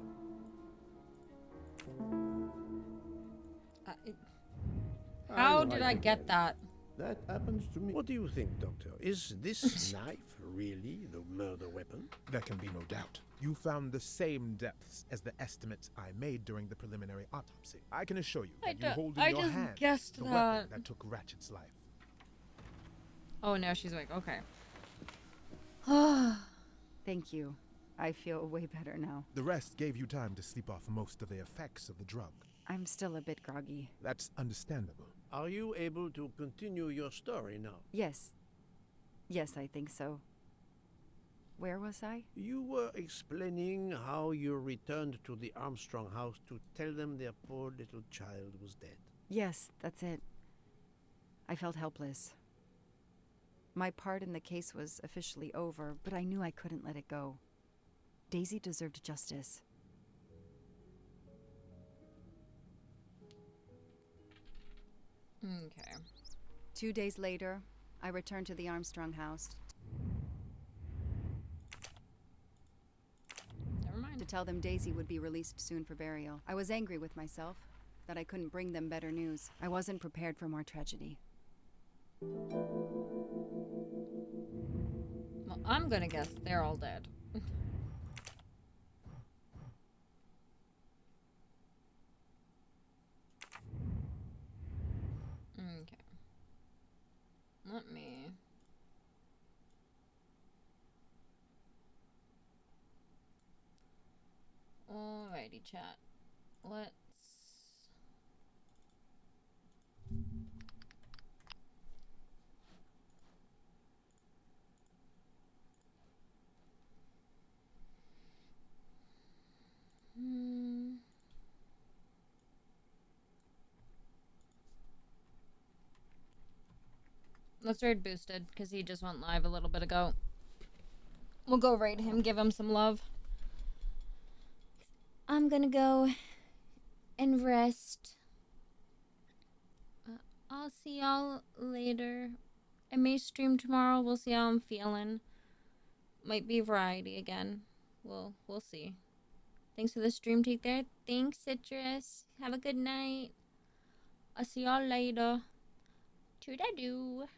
How did I get that? That happens to me. What do you think, Doctor? Is this knife really the murder weapon? There can be no doubt. You found the same depths as the estimates I made during the preliminary autopsy. I can assure you that you hold in I your just hand guessed the that. weapon that took Ratchet's life. Oh, now she's awake. Okay. Thank you. I feel way better now. The rest gave you time to sleep off most of the effects of the drug. I'm still a bit groggy. That's understandable. Are you able to continue your story now? Yes. Yes, I think so. Where was I? You were explaining how you returned to the Armstrong house to tell them their poor little child was dead. Yes, that's it. I felt helpless. My part in the case was officially over, but I knew I couldn't let it go. Daisy deserved justice. Okay. 2 days later, I returned to the Armstrong house. Never mind. To tell them Daisy would be released soon for burial. I was angry with myself that I couldn't bring them better news. I wasn't prepared for more tragedy. Well, I'm gonna guess they're all dead. Okay. Let me... Alrighty, chat. Let's... Let's raid Boosted, because he just went live a little bit ago. We'll go raid him, give him some love. I'm gonna go and rest. I'll see y'all later. I may stream tomorrow. We'll see how I'm feeling. Might be variety again. We'll see. Thanks for the stream, take there. Thanks, Citrus. Have a good night. I'll see y'all later. Toodadoo.